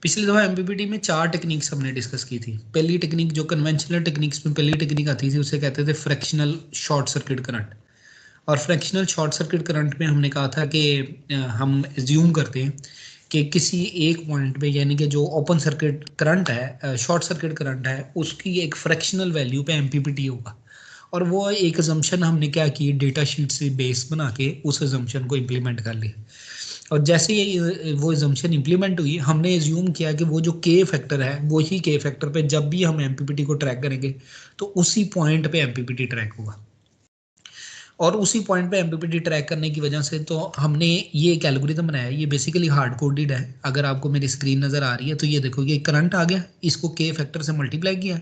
पिछली दफा एमपीपीटी में 4 टेक्निक्स हमने डिस्कस की थी। पहली टेक्निक जो कन्वेंशनल टेक्निक्स में पहली टेक्निक आती थी उसे कहते थे फ्रैक्शनल शॉर्ट सर्किट करंट। और फ्रैक्शनल शॉर्ट सर्किट करंट में हमने कहा था कि हम एज्यूम करते हैं कि किसी एक पॉइंट पे यानी कि जो ओपन सर्किट करंट है, शॉर्ट सर्किट करंट है, उसकी एक फ्रैक्शनल वैल्यू पे एमपीपीटी होगा। और वो एक अजम्पशन हमने क्या की, डेटा शीट से बेस बना के उस अजम्पशन को इम्प्लीमेंट कर लिया। और जैसे ये वो अजम्पशन इम्प्लीमेंट हुई, हमने एज्यूम किया कि वो जो के फैक्टर है वही के फैक्टर पे जब भी हम एमपीपीटी को ट्रैक करेंगे तो उसी पॉइंट पे एमपीपीटी ट्रैक होगा। और उसी पॉइंट पे एमपीपीटी ट्रैक करने की वजह से तो हमने ये एक एल्गोरिथम बनाया है। ये बेसिकली हार्ड कोडेड है। अगर आपको मेरी स्क्रीन नज़र आ रही है तो ये देखो, ये करंट आ गया, इसको के फैक्टर से मल्टीप्लाई किया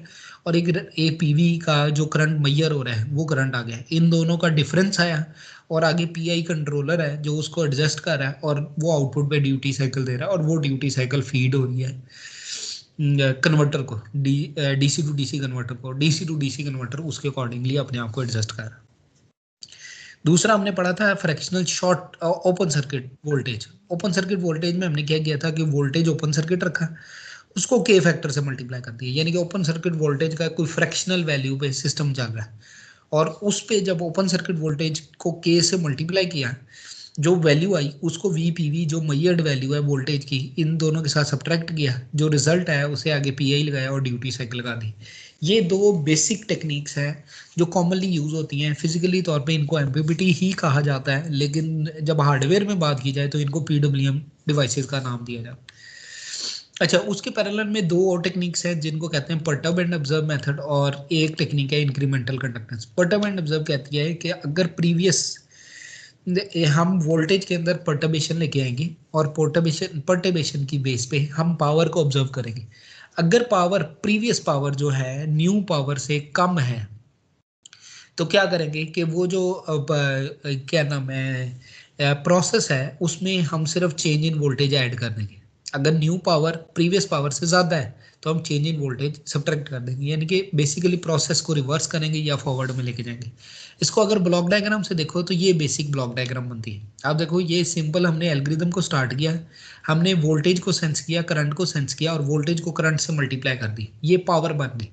और एक ए पीवी का जो करंट मैयर हो रहा है वो करंट आ गया, इन दोनों का डिफरेंस आया और आगे पीआई कंट्रोलर है जो उसको एडजस्ट कर रहा है और वो आउटपुट पे ड्यूटी साइकिल दे रहा है और वो ड्यूटी साइकिल फीड हो रही है कन्वर्टर को, डीसी टू डीसी कन्वर्टर को। डीसी टू डीसी कन्वर्टर उसके अकॉर्डिंगली अपने आप को एडजस्ट कर रहा है। दूसरा हमने पढ़ा था fractional short open circuit voltage. Open circuit voltage में हमने क्या किया था कि वोल्टेज ओपन सर्किट रखा, उसको के फैक्टर से मल्टीप्लाई कर दिया, यानी कि ओपन सर्किट वोल्टेज का कोई फ्रैक्शनल वैल्यू पे सिस्टम चल रहा है और उस पे जब ओपन सर्किट वोल्टेज को के से मल्टीप्लाई किया, जो वैल्यू आई उसको वीपीवी जो मैयर्ड वैल्यू है वोल्टेज की, इन दोनों के साथ सब्ट्रैक्ट किया, जो रिजल्ट आया उसे आगे पीआई लगाया और ड्यूटी साइकिल लगा दी। ये दो बेसिक टेक्निक्स हैं जो कॉमनली यूज होती हैं। फिजिकली तौर पे इनको एमपीपीटी ही कहा जाता है, लेकिन जब हार्डवेयर में बात की जाए तो इनको पीडब्ल्यूएम डिवाइसेस का नाम दिया जाता है। अच्छा, उसके पैरेलल में दो और टेक्निक्स हैं जिनको कहते हैं परटर्ब एंड ऑब्जर्व मेथड, और एक टेक्निक है incremental conductance. Perturb and observe कहती है कि अगर प्रीवियस हम वोल्टेज के अंदर परटर्बेशन लेके आएंगे और परटर्बेशन की बेस पे हम पावर को ऑब्जर्व करेंगे। अगर पावर, प्रीवियस पावर जो है न्यू पावर से कम है, तो क्या करेंगे कि वो जो क्या नाम है प्रोसेस है उसमें हम सिर्फ चेंज इन वोल्टेज ऐड कर देंगे। अगर न्यू पावर प्रीवियस पावर से ज़्यादा है तो हम चेंज इन वोल्टेज सब्ट्रैक्ट कर देंगे, यानी कि बेसिकली प्रोसेस को रिवर्स करेंगे या फॉरवर्ड में लेके जाएंगे। इसको अगर ब्लॉक डायग्राम से देखो तो ये बेसिक ब्लॉक डायग्राम बनती है। आप देखो, ये सिंपल हमने एल्गोरिथम को स्टार्ट किया, हमने वोल्टेज को सेंस किया, करंट को सेंस किया और वोल्टेज को करंट से मल्टीप्लाई कर दी, ये पावर बन गई।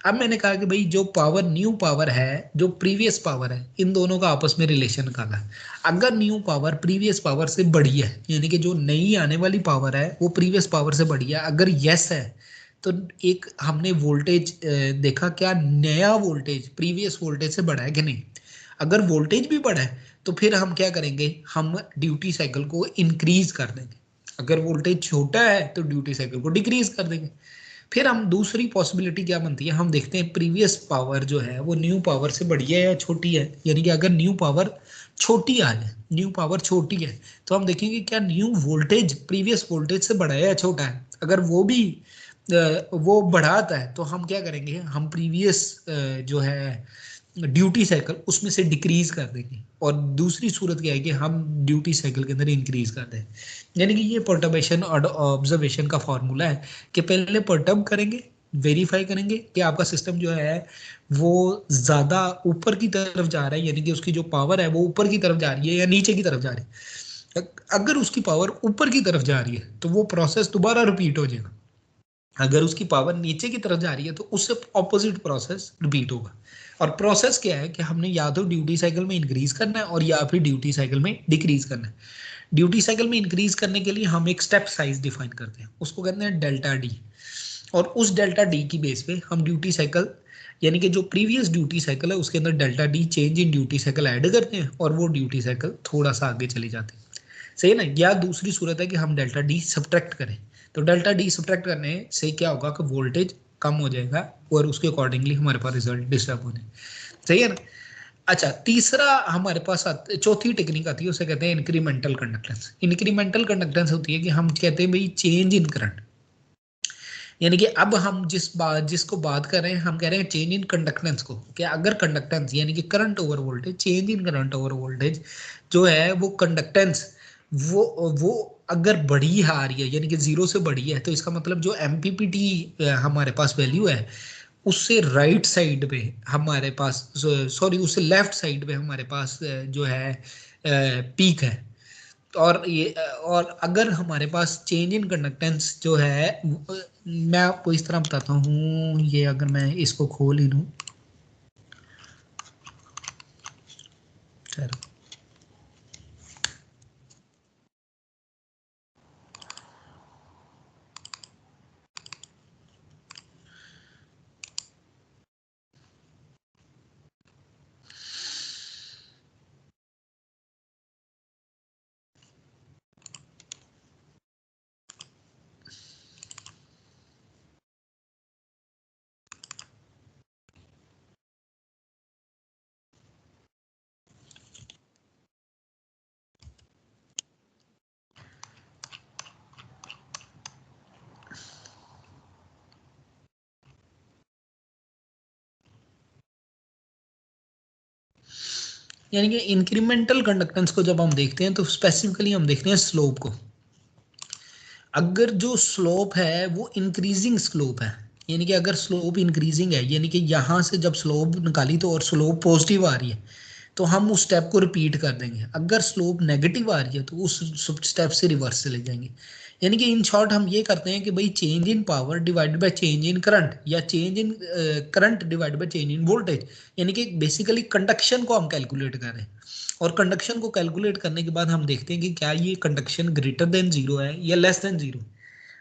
अब मैंने कहा कि भाई जो पावर न्यू पावर है, जो प्रीवियस पावर है, इन दोनों का आपस में रिलेशन निकाला। अगर न्यू पावर प्रीवियस पावर से बड़ी है, यानी कि जो नई आने वाली पावर है वो प्रीवियस पावर से बड़ी है, अगर यस है तो एक हमने वोल्टेज देखा, क्या नया वोल्टेज प्रीवियस वोल्टेज से बड़ा है कि नहीं। अगर वोल्टेज भी बड़ा है तो फिर हम क्या करेंगे, हम ड्यूटी साइकिल को इंक्रीज कर देंगे। अगर वोल्टेज छोटा है तो ड्यूटी साइकिल को डिक्रीज कर देंगे। फिर हम दूसरी पॉसिबिलिटी क्या बनती है, हम देखते हैं प्रीवियस पावर जो है वो न्यू पावर से बड़ी है या छोटी है। यानी कि अगर न्यू पावर छोटी आ जाए, न्यू पावर छोटी है, तो हम देखेंगे क्या न्यू वोल्टेज प्रीवियस वोल्टेज से बड़ा है या छोटा है। अगर वो भी वो बढ़ाता है तो हम क्या करेंगे, हम प्रीवियस जो है ड्यूटी साइकिल उसमें से डिक्रीज कर देंगे। और दूसरी सूरत क्या है कि हम ड्यूटी साइकिल के अंदर इंक्रीज कर दें। यानी कि ये परटर्बेशन और ऑब्जर्वेशन का फॉर्मूला है कि पहले परटर्ब करेंगे, वेरीफाई करेंगे कि आपका सिस्टम जो है वो ज़्यादा ऊपर की तरफ जा रहा है, यानी कि उसकी जो पावर है वो ऊपर की तरफ जा रही है या नीचे की तरफ जा रही है। अगर उसकी पावर ऊपर की तरफ जा रही है तो वो प्रोसेस दोबारा रिपीट हो जाएगा। अगर उसकी पावर नीचे की तरफ जा रही है तो उससे ऑपोजिट प्रोसेस रिपीट होगा। और प्रोसेस क्या है कि हमने या तो ड्यूटी साइकिल में इंक्रीज करना है और या फिर ड्यूटी साइकिल में डिक्रीज करना है। ड्यूटी साइकिल में इंक्रीज करने के लिए हम एक स्टेप साइज डिफाइन करते हैं, उसको कहते हैं डेल्टा डी। और उस डेल्टा डी की बेस पे हम ड्यूटी साइकिल, यानी कि जो प्रीवियस ड्यूटी साइकिल है उसके अंदर delta D change in duty cycle add करते हैं और वो ड्यूटी साइकिल थोड़ा सा आगे चली जाती है। सही है ना। या दूसरी सूरत है कि हम डेल्टा डी सब्ट्रैक्ट करें, तो डेल्टा डी सब्ट्रैक्ट करने से क्या होगा कि वोल्टेज कम हो जाएगा और उसके अकॉर्डिंगली हमारे पास रिजल्ट डिस्टर्ब होने। सही है ना। अच्छा, तीसरा हमारे पास चौथी टेक्निक आती है, उसे कहते हैं इंक्रीमेंटल कंडक्टेंस। इंक्रीमेंटल कंडक्टेंस होती है कि हम कहते हैं भाई चेंज इन करंट, यानी कि अब हम जिसको बात कर रहे हैं हम कह रहे हैं चेंज इन कंडक्टेंस को। क्या अगर कंडक्टेंस यानी कि current over voltage, change in current over voltage जो है वो कंडक्टेंस वो अगर बड़ी आ रही है, यानी कि जीरो से बड़ी है, तो इसका मतलब जो एमपीपीटी हमारे पास वैल्यू है उससे राइट साइड पे हमारे पास, सॉरी उससे लेफ्ट साइड पे हमारे पास जो है पीक है। और अगर हमारे पास चेंज इन कंडक्टेंस जो है, मैं आपको इस तरह बताता हूँ, ये अगर मैं इसको खोल ही लूँ, चलो यानी कि इंक्रीमेंटल कंडक्टेंस को जब हम देखते हैं तो स्पेसिफिकली हम देखते हैं स्लोप को। अगर जो स्लोप है वो इंक्रीजिंग स्लोप है, यानी कि अगर स्लोप इंक्रीजिंग है, यानी कि यहाँ से जब स्लोप निकाली तो और स्लोप पॉजिटिव आ रही है तो हम उस स्टेप को रिपीट कर देंगे। अगर स्लोप नेगेटिव आ रही है तो उस स्टेप से रिवर्स चले जाएंगे। यानी कि इन शॉर्ट हम ये करते हैं कि भाई change in power divided by change in current, या change in current divided by change in voltage, यानी कि बेसिकली कंडक्शन को हम कैलकुलेट कर रहे हैं। और कंडक्शन को कैलकुलेट करने के बाद हम देखते हैं कि क्या ये कंडक्शन ग्रेटर देन जीरो है या लेस देन जीरो।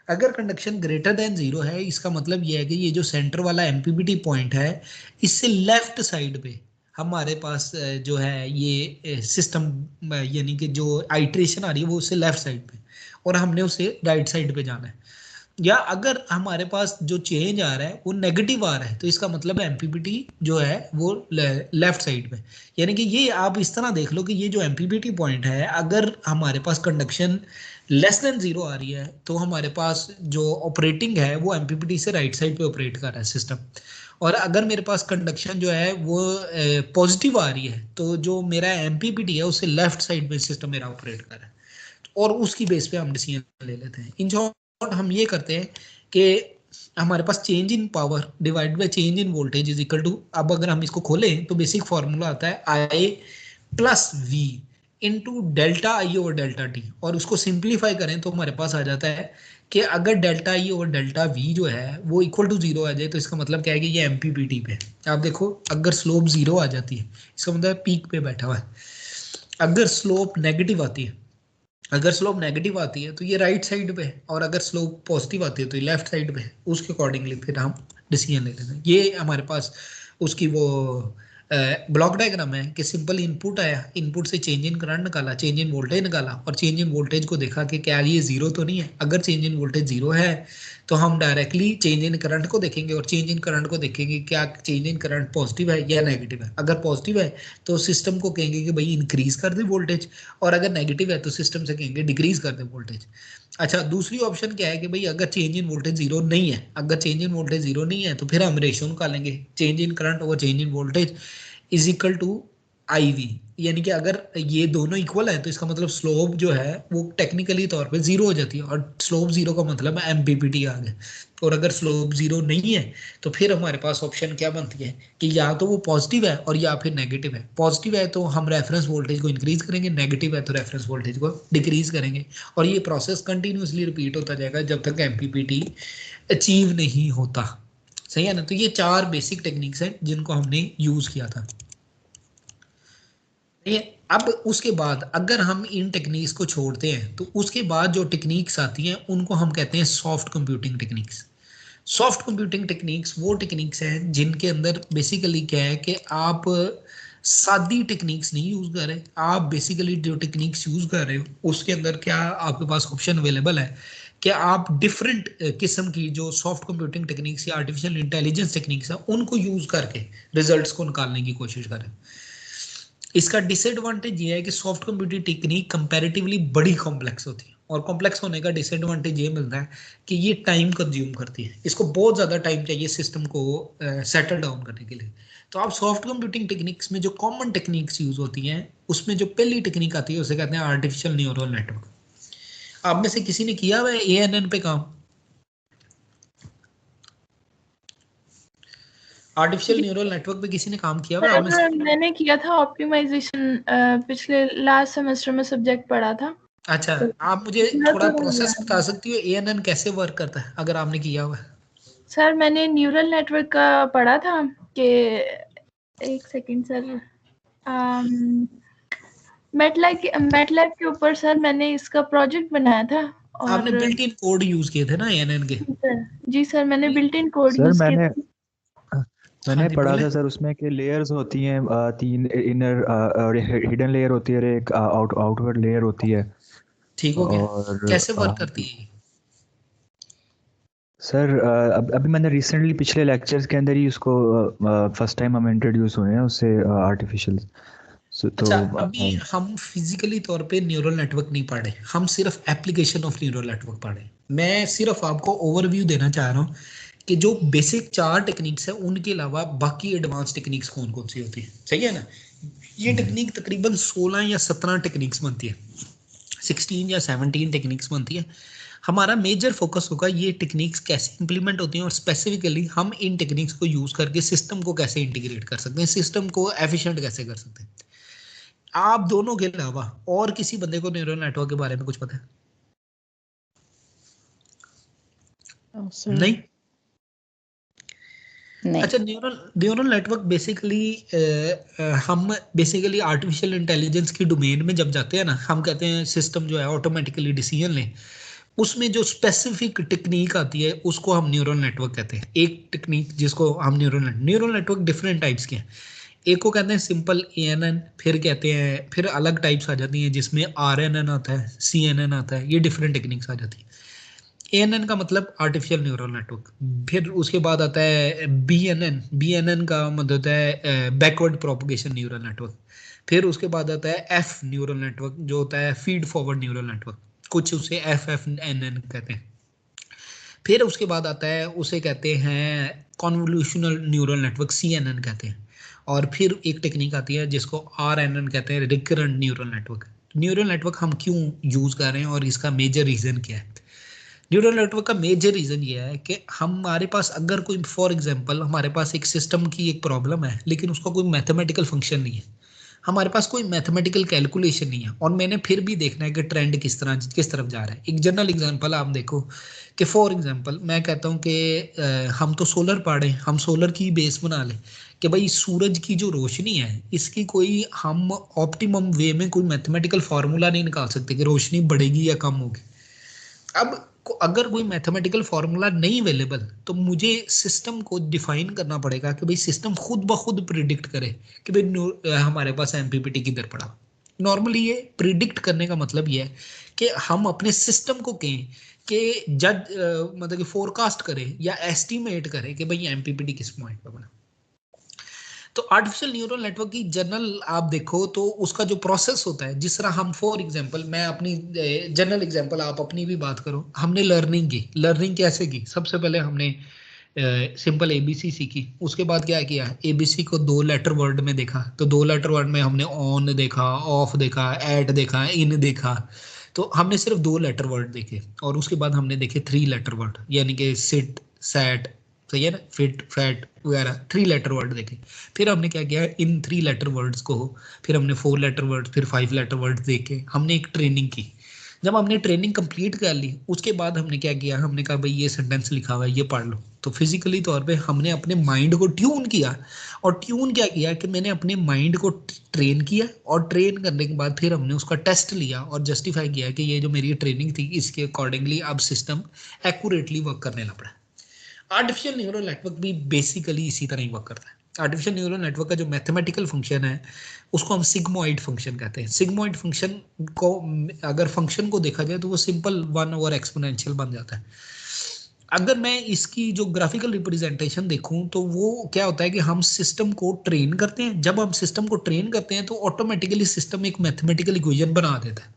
अगर कंडक्शन ग्रेटर देन जीरो है, इसका मतलब ये है कि ये जो सेंटर वाला एमपीपीटी पॉइंट है, इससे लेफ्ट साइड पे हमारे पास जो है ये सिस्टम, यानी कि जो आइट्रेशन आ रही है वो उससे लेफ्ट साइड पे, और हमने उसे राइट साइड पे जाना है। या अगर हमारे पास जो चेंज आ रहा है वो नेगेटिव आ रहा है, तो इसका मतलब एमपीपीटी जो है वो लेफ्ट साइड पे। यानी कि ये आप इस तरह देख लो कि ये जो एमपीपीटी पॉइंट है, अगर हमारे पास कंडक्शन लेस देन जीरो आ रही है तो हमारे पास जो ऑपरेटिंग है वो एमपीपीटी से राइट साइड पे ऑपरेट कर रहा है सिस्टम। और अगर मेरे पास कंडक्शन जो है वो पॉजिटिव आ रही है तो जो मेरा एमपीपीटी है उससे लेफ्ट साइड पे सिस्टम मेरा ऑपरेट कर रहा है, और उसकी बेस पे हम डिसीजन ले लेते हैं। इन शॉर्ट हम ये करते हैं कि हमारे पास change in power divide by change in voltage is equal to, अब अगर हम इसको खोलें तो बेसिक फॉर्मूला आता है I plus V into delta I over delta T, और उसको सिंप्लीफाई करें तो हमारे पास आ जाता है कि अगर delta I over delta we जो है वो इक्वल टू जीरो आ जाए तो इसका मतलब क्या है कि ये एमपीपीटी पे। आप देखो अगर स्लोप जीरो आ जाती है इसका मतलब पीक पे बैठा हुआ है। अगर स्लोप नेगेटिव आती है, अगर स्लोप नेगेटिव आती है तो ये राइट साइड पे है, और अगर स्लोप पॉजिटिव आती है तो ये लेफ्ट साइड पे है। उसके अकॉर्डिंगली फिर हम डिसीजन ले लेते हैं। ये हमारे पास उसकी वो ब्लॉक डायग्राम है कि सिंपल इनपुट आया, इनपुट से चेंज इन करंट निकाला, चेंज इन वोल्टेज निकाला, और चेंज इन वोल्टेज को देखा कि क्या ये जीरो तो नहीं है। अगर चेंज इन वोल्टेज जीरो है तो हम डायरेक्टली चेंज इन करंट को देखेंगे, और चेंज इन करंट को देखेंगे क्या चेंज इन करंट पॉजिटिव है या नेगेटिव है। अगर पॉजिटिव है तो सिस्टम को कहेंगे कि भाई इंक्रीज कर दे वोल्टेज, और अगर नेगेटिव है तो सिस्टम से कहेंगे डिक्रीज कर दे वोल्टेज। अच्छा, दूसरी ऑप्शन क्या है कि भाई अगर चेंज इन वोल्टेज जीरो नहीं है, अगर चेंज इन वोल्टेज जीरो नहीं है तो फिर हम रेशियो निकालेंगे, change in current over change in voltage is equal to I V. यानी कि अगर ये दोनों इक्वल है तो इसका मतलब स्लोप जो है वो टेक्निकली तौर पे जीरो हो जाती है, और स्लोप जीरो का मतलब एमपीपीटी आ गया। और अगर स्लोप जीरो नहीं है तो फिर हमारे पास ऑप्शन क्या बनती है कि या तो वो पॉजिटिव है और या फिर नेगेटिव है। पॉजिटिव है तो हम रेफरेंस वोल्टेज को इंक्रीज करेंगे, नेगेटिव है तो रेफरेंस वोल्टेज को डिक्रीज करेंगे, और ये प्रोसेस कंटिन्यूसली रिपीट होता जाएगा जब तक एमपीपीटी अचीव नहीं होता। सही है ना? तो ये चार बेसिक टेक्निक्स हैं जिनको हमने यूज किया था। ये अब उसके बाद अगर हम इन टेक्निक्स को छोड़ते हैं तो उसके बाद जो टेक्निक्स आती हैं उनको हम कहते हैं soft computing techniques. Soft computing techniques वो टेक्निक्स हैं जिनके अंदर बेसिकली क्या है कि आप सादी टेक्निक्स नहीं यूज कर रहे, आप बेसिकली जो टेक्निक्स यूज कर रहे हो उसके अंदर क्या आपके पास ऑप्शन अवेलेबल है कि आप डिफरेंट किस्म की जो सॉफ्ट कंप्यूटिंग टेक्निक्स या आर्टिफिशियल इंटेलिजेंस टेक्निक्स है उनको यूज करके रिजल्ट्स को निकालने की कोशिश करें। इसका डिसएडवांटेज ये है कि सॉफ्ट कंप्यूटिंग टेक्निक कंपैरेटिवली बड़ी कॉम्प्लेक्स होती है, और कॉम्प्लेक्स होने का डिसएडवांटेज ये मिलता है कि ये टाइम कंज्यूम करती है, इसको बहुत ज़्यादा टाइम चाहिए सिस्टम को सेटल डाउन करने के लिए। तो आप सॉफ्ट कंप्यूटिंग टेक्निक्स में जो कॉमन टेक्निक्स यूज होती हैं उसमें जो पहली टेक्निक आती है उसे कहते हैं आर्टिफिशियल न्यूरल नेटवर्क। आप में से किसी ने किया हुआ है ANN पे काम? आर्टिफिशियल न्यूरल नेटवर्क पे किसी ने काम किया हुआ है आप में से? मैंने किया था ऑप्टिमाइजेशन, पिछले लास्ट सेमेस्टर में सब्जेक्ट पढ़ा था। अच्छा, तो आप मुझे इतना थोड़ा तो प्रोसेस याद बता है। सकती हो एएनएन कैसे वर्क करता है अगर आपने किया हुआ है? सर मैंने न्यूरल नेटवर्क का पढ़ा था कि, एक सेकंड सर, मैटलैब के ऊपर सर मैंने इसका प्रोजेक्ट बनाया था। आपने और बिल्ट इन कोड यूज किए थे ना एएनएन के? जी सर मैंने built in code sir use किया मैंने था। हाँ मैंने जी पढ़ा बोले। था सर उसमें कि लेयर्स होती हैं, तीन इनर और हिडन लेयर होती है और एक आउटवर्ड लेयर होती है। ठीक हो गया, और कैसे वर्क करती है ये? सर अभी मैंने रिसेंटली पिछले लेक्चर्स के अंदर ही उसको फर्स्ट टाइम हम इंट्रोड्यूस हुए हैं उससे आर्टिफिशियल। तो अच्छा, अभी हम फिजिकली तौर पे न्यूरल नेटवर्क नहीं पढ़े, हम सिर्फ एप्लीकेशन ऑफ न्यूरल नेटवर्क पढ़े। मैं सिर्फ आपको ओवरव्यू देना चाह रहा हूँ कि जो बेसिक 4 टेक्निक्स है उनके अलावा बाकी एडवांस टेक्निक्स कौन कौन सी होती है, सही है ना? ये टेक्निक तकरीबन 16 या 17 टेक्निक्स बनती है, 16 या 17 टेक्निक्स बनती है। हमारा मेजर फोकस होगा ये टेक्निक्स कैसे इंप्लीमेंट होती हैं और स्पेसिफिकली हम इन टेक्निक्स को यूज करके सिस्टम को कैसे इंटीग्रेट कर सकते हैं, सिस्टम को एफिशिएंट कैसे कर सकते हैं। आप दोनों के अलावा और किसी बंदे को न्यूरल नेटवर्क के बारे में कुछ पता है? नहीं? नहीं। अच्छा, न्यूरल न्यूरल नेटवर्क बेसिकली हम बेसिकली आर्टिफिशियल इंटेलिजेंस की डोमेन में जब जाते हैं ना, हम कहते हैं सिस्टम जो है ऑटोमेटिकली डिसीजन ले, उसमें जो स्पेसिफिक टेक्निक आती है उसको हम न्यूरल नेटवर्क कहते हैं। एक टेक्निक जिसको हम न्यूरल नेटवर्क डिफरेंट टाइप्स के हैं। एक को कहते हैं सिंपल एएनएन, फिर कहते हैं, फिर अलग टाइप्स आ जाती हैं जिसमें आरएनएन आता है, सीएनएन आता है, ये डिफरेंट टेक्निक्स आ जाती है। एएनएन का मतलब आर्टिफिशियल न्यूरल नेटवर्क। फिर उसके बाद आता है बीएनएन, बीएनएन का मतलब होता है बैकवर्ड प्रोपगेशन न्यूरल नेटवर्क। फिर उसके बाद आता है एफ न्यूरल नेटवर्क जो होता है फीड फॉरवर्ड न्यूरल नेटवर्क, कुछ उसे एफ एफ एन एन कहते हैं। फिर उसके बाद आता है उसे कहते हैं कॉन्वोल्यूशनल न्यूरल नेटवर्क, सीएनएन कहते हैं। और फिर एक टेक्निक आती है जिसको आरएनएन कहते हैं, recurrent neural network. Neural network हम क्यों यूज कर रहे हैं और इसका मेजर रीजन क्या है? न्यूरल नेटवर्क का मेजर रीजन ये है कि हमारे पास अगर कोई, फॉर एग्जांपल हमारे पास एक सिस्टम की एक प्रॉब्लम है लेकिन उसका कोई मैथमेटिकल फंक्शन नहीं है, हमारे पास कोई मैथमेटिकल कैलकुलेशन नहीं है, और मैंने फिर भी देखना है कि ट्रेंड किस तरफ जा रहा है। एक जनरल एग्जांपल आप देखो कि फॉर एग्जांपल मैं कहता हूँ कि हम तो सोलर पढ़े, हम सोलर की बेस बना लें कि भाई सूरज की जो रोशनी है इसकी कोई हम ऑप्टिमम वे में कोई मैथमेटिकल फार्मूला नहीं निकाल सकते कि रोशनी बढ़ेगी या कम होगी। अब अगर कोई मैथमेटिकल फार्मूला नहीं अवेलेबल तो मुझे सिस्टम को डिफाइन करना पड़ेगा कि भाई सिस्टम खुद ब खुद प्रिडिक्ट करे कि भाई हमारे पास एमपीपीटी किधर पड़ा। नॉर्मली ये प्रिडिक्ट करने का मतलब ये है कि हम अपने सिस्टम को कहें कि मतलब कि फोरकास्ट करे या एस्टिमेट करे कि भाई एमपीपीटी किस पॉइंट पर बना। तो आर्टिफिशियल न्यूरल नेटवर्क की जनरल आप देखो तो उसका जो प्रोसेस होता है, जिस तरह हम फॉर एग्जांपल, मैं अपनी जनरल एग्जांपल, आप अपनी भी बात करो, हमने लर्निंग की, लर्निंग कैसे की? सबसे पहले हमने सिंपल एबीसी सीखी, उसके बाद क्या किया, एबीसी को 2 लेटर वर्ड में देखा, तो 2 लेटर वर्ड में हमने ऑन देखा, ऑफ देखा, एट देखा, इन देखा। तो हमने सिर्फ 2 लेटर वर्ड देखे, और उसके बाद हमने देखे 3 लेटर वर्ड, यानी कि सिट, सैट, सही है ना, फिट, फैट वगैरह 3 लेटर वर्ड देखे। फिर हमने क्या किया, इन 3 लेटर वर्ड्स को, फिर हमने 4 लेटर वर्ड, फिर 5 लेटर वर्ड्स देखे, हमने एक ट्रेनिंग की। जब हमने ट्रेनिंग कंप्लीट कर ली उसके बाद हमने क्या किया, हमने कहा भाई ये सेंटेंस लिखा हुआ है ये पढ़ लो। तो फिजिकली तौर पे हमने अपने माइंड को ट्यून किया, और ट्यून क्या किया कि मैंने अपने माइंड को ट्रेन किया, और ट्रेन करने के बाद फिर हमने उसका टेस्ट लिया और जस्टिफाई किया कि ये जो मेरी ट्रेनिंग थी इसके अकॉर्डिंगली अब सिस्टम एक्यूरेटली वर्क करने लग पड़ा। आर्टिफिशियल न्यूरल नेटवर्क भी बेसिकली इसी तरह ही वर्क करता है। आर्टिफिशियल न्यूरल नेटवर्क का जो मैथमेटिकल फंक्शन है उसको हम सिग्मोइड फंक्शन कहते हैं। सिग्मोइड फंक्शन को, अगर फंक्शन को देखा जाए तो वो सिंपल 1 ओवर एक्सपोनेंशियल बन जाता है। अगर मैं इसकी जो ग्राफिकल रिप्रेजेंटेशन देखूं तो वो क्या होता है कि हम सिस्टम को ट्रेन करते हैं, जब हम सिस्टम को ट्रेन करते हैं तो ऑटोमेटिकली सिस्टम एक मैथमेटिकल इक्वेशन बना देता है।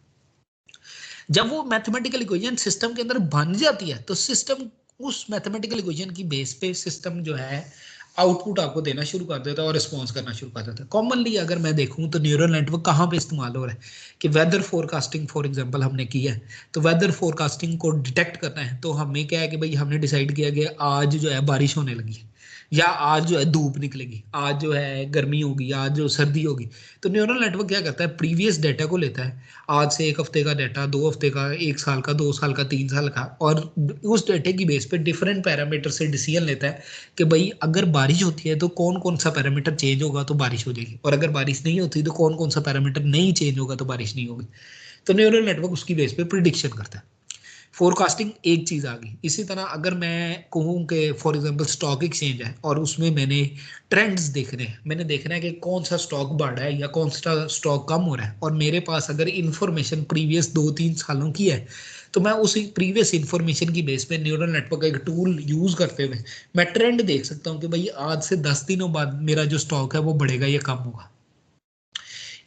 जब वो मैथमेटिकल इक्वेशन सिस्टम के अंदर बन जाती है तो सिस्टम उस मैथमेटिकल इक्वेशन की बेस पे सिस्टम जो है आउटपुट आपको देना शुरू कर देता है और रिस्पॉन्स करना शुरू कर देता है। कॉमनली अगर मैं देखूं तो न्यूरल नेटवर्क कहाँ पे इस्तेमाल हो रहा है कि वेदर फोरकास्टिंग फॉर एग्जांपल हमने की है, तो वेदर फोरकास्टिंग को डिटेक्ट करना है तो हमें क्या है कि भाई हमने डिसाइड किया कि आज जो है बारिश होने लगी है, या आज जो है धूप निकलेगी, आज जो है गर्मी होगी, आज जो सर्दी होगी। तो न्यूरल नेटवर्क क्या करता है, प्रीवियस डाटा को लेता है, आज से 1 हफ्ते का डाटा, 2 हफ्ते का, 1 साल का, 2 साल का, 3 साल का, और उस डाटे की बेस पे डिफरेंट पैरामीटर से डिसीजन लेता है कि भाई अगर बारिश होती है तो कौन कौन सा पैरामीटर चेंज होगा तो बारिश हो जाएगी, और अगर बारिश नहीं होती तो कौन कौन सा पैरामीटर नहीं चेंज होगा तो बारिश नहीं होगी। तो न्यूरल नेटवर्क उसकी बेस पे प्रिडिक्शन करता है। फोरकास्टिंग एक चीज आ गई। इसी तरह अगर मैं कहूँ कि फॉर एग्जांपल स्टॉक एक्सचेंज है और उसमें मैंने ट्रेंड्स देखने हैं, मैंने देखना है कि कौन सा स्टॉक बढ़ रहा है या कौन सा स्टॉक कम हो रहा है, और मेरे पास अगर इंफॉर्मेशन प्रीवियस 2-3 सालों की है, तो मैं उस प्रीवियस इंफॉर्मेशन की बेस पे न्यूरल नेटवर्क का एक टूल यूज करते हुए मैं ट्रेंड देख सकता हूँ कि भाई आज से 10 दिनों बाद मेरा जो स्टॉक है वो बढ़ेगा या कम होगा।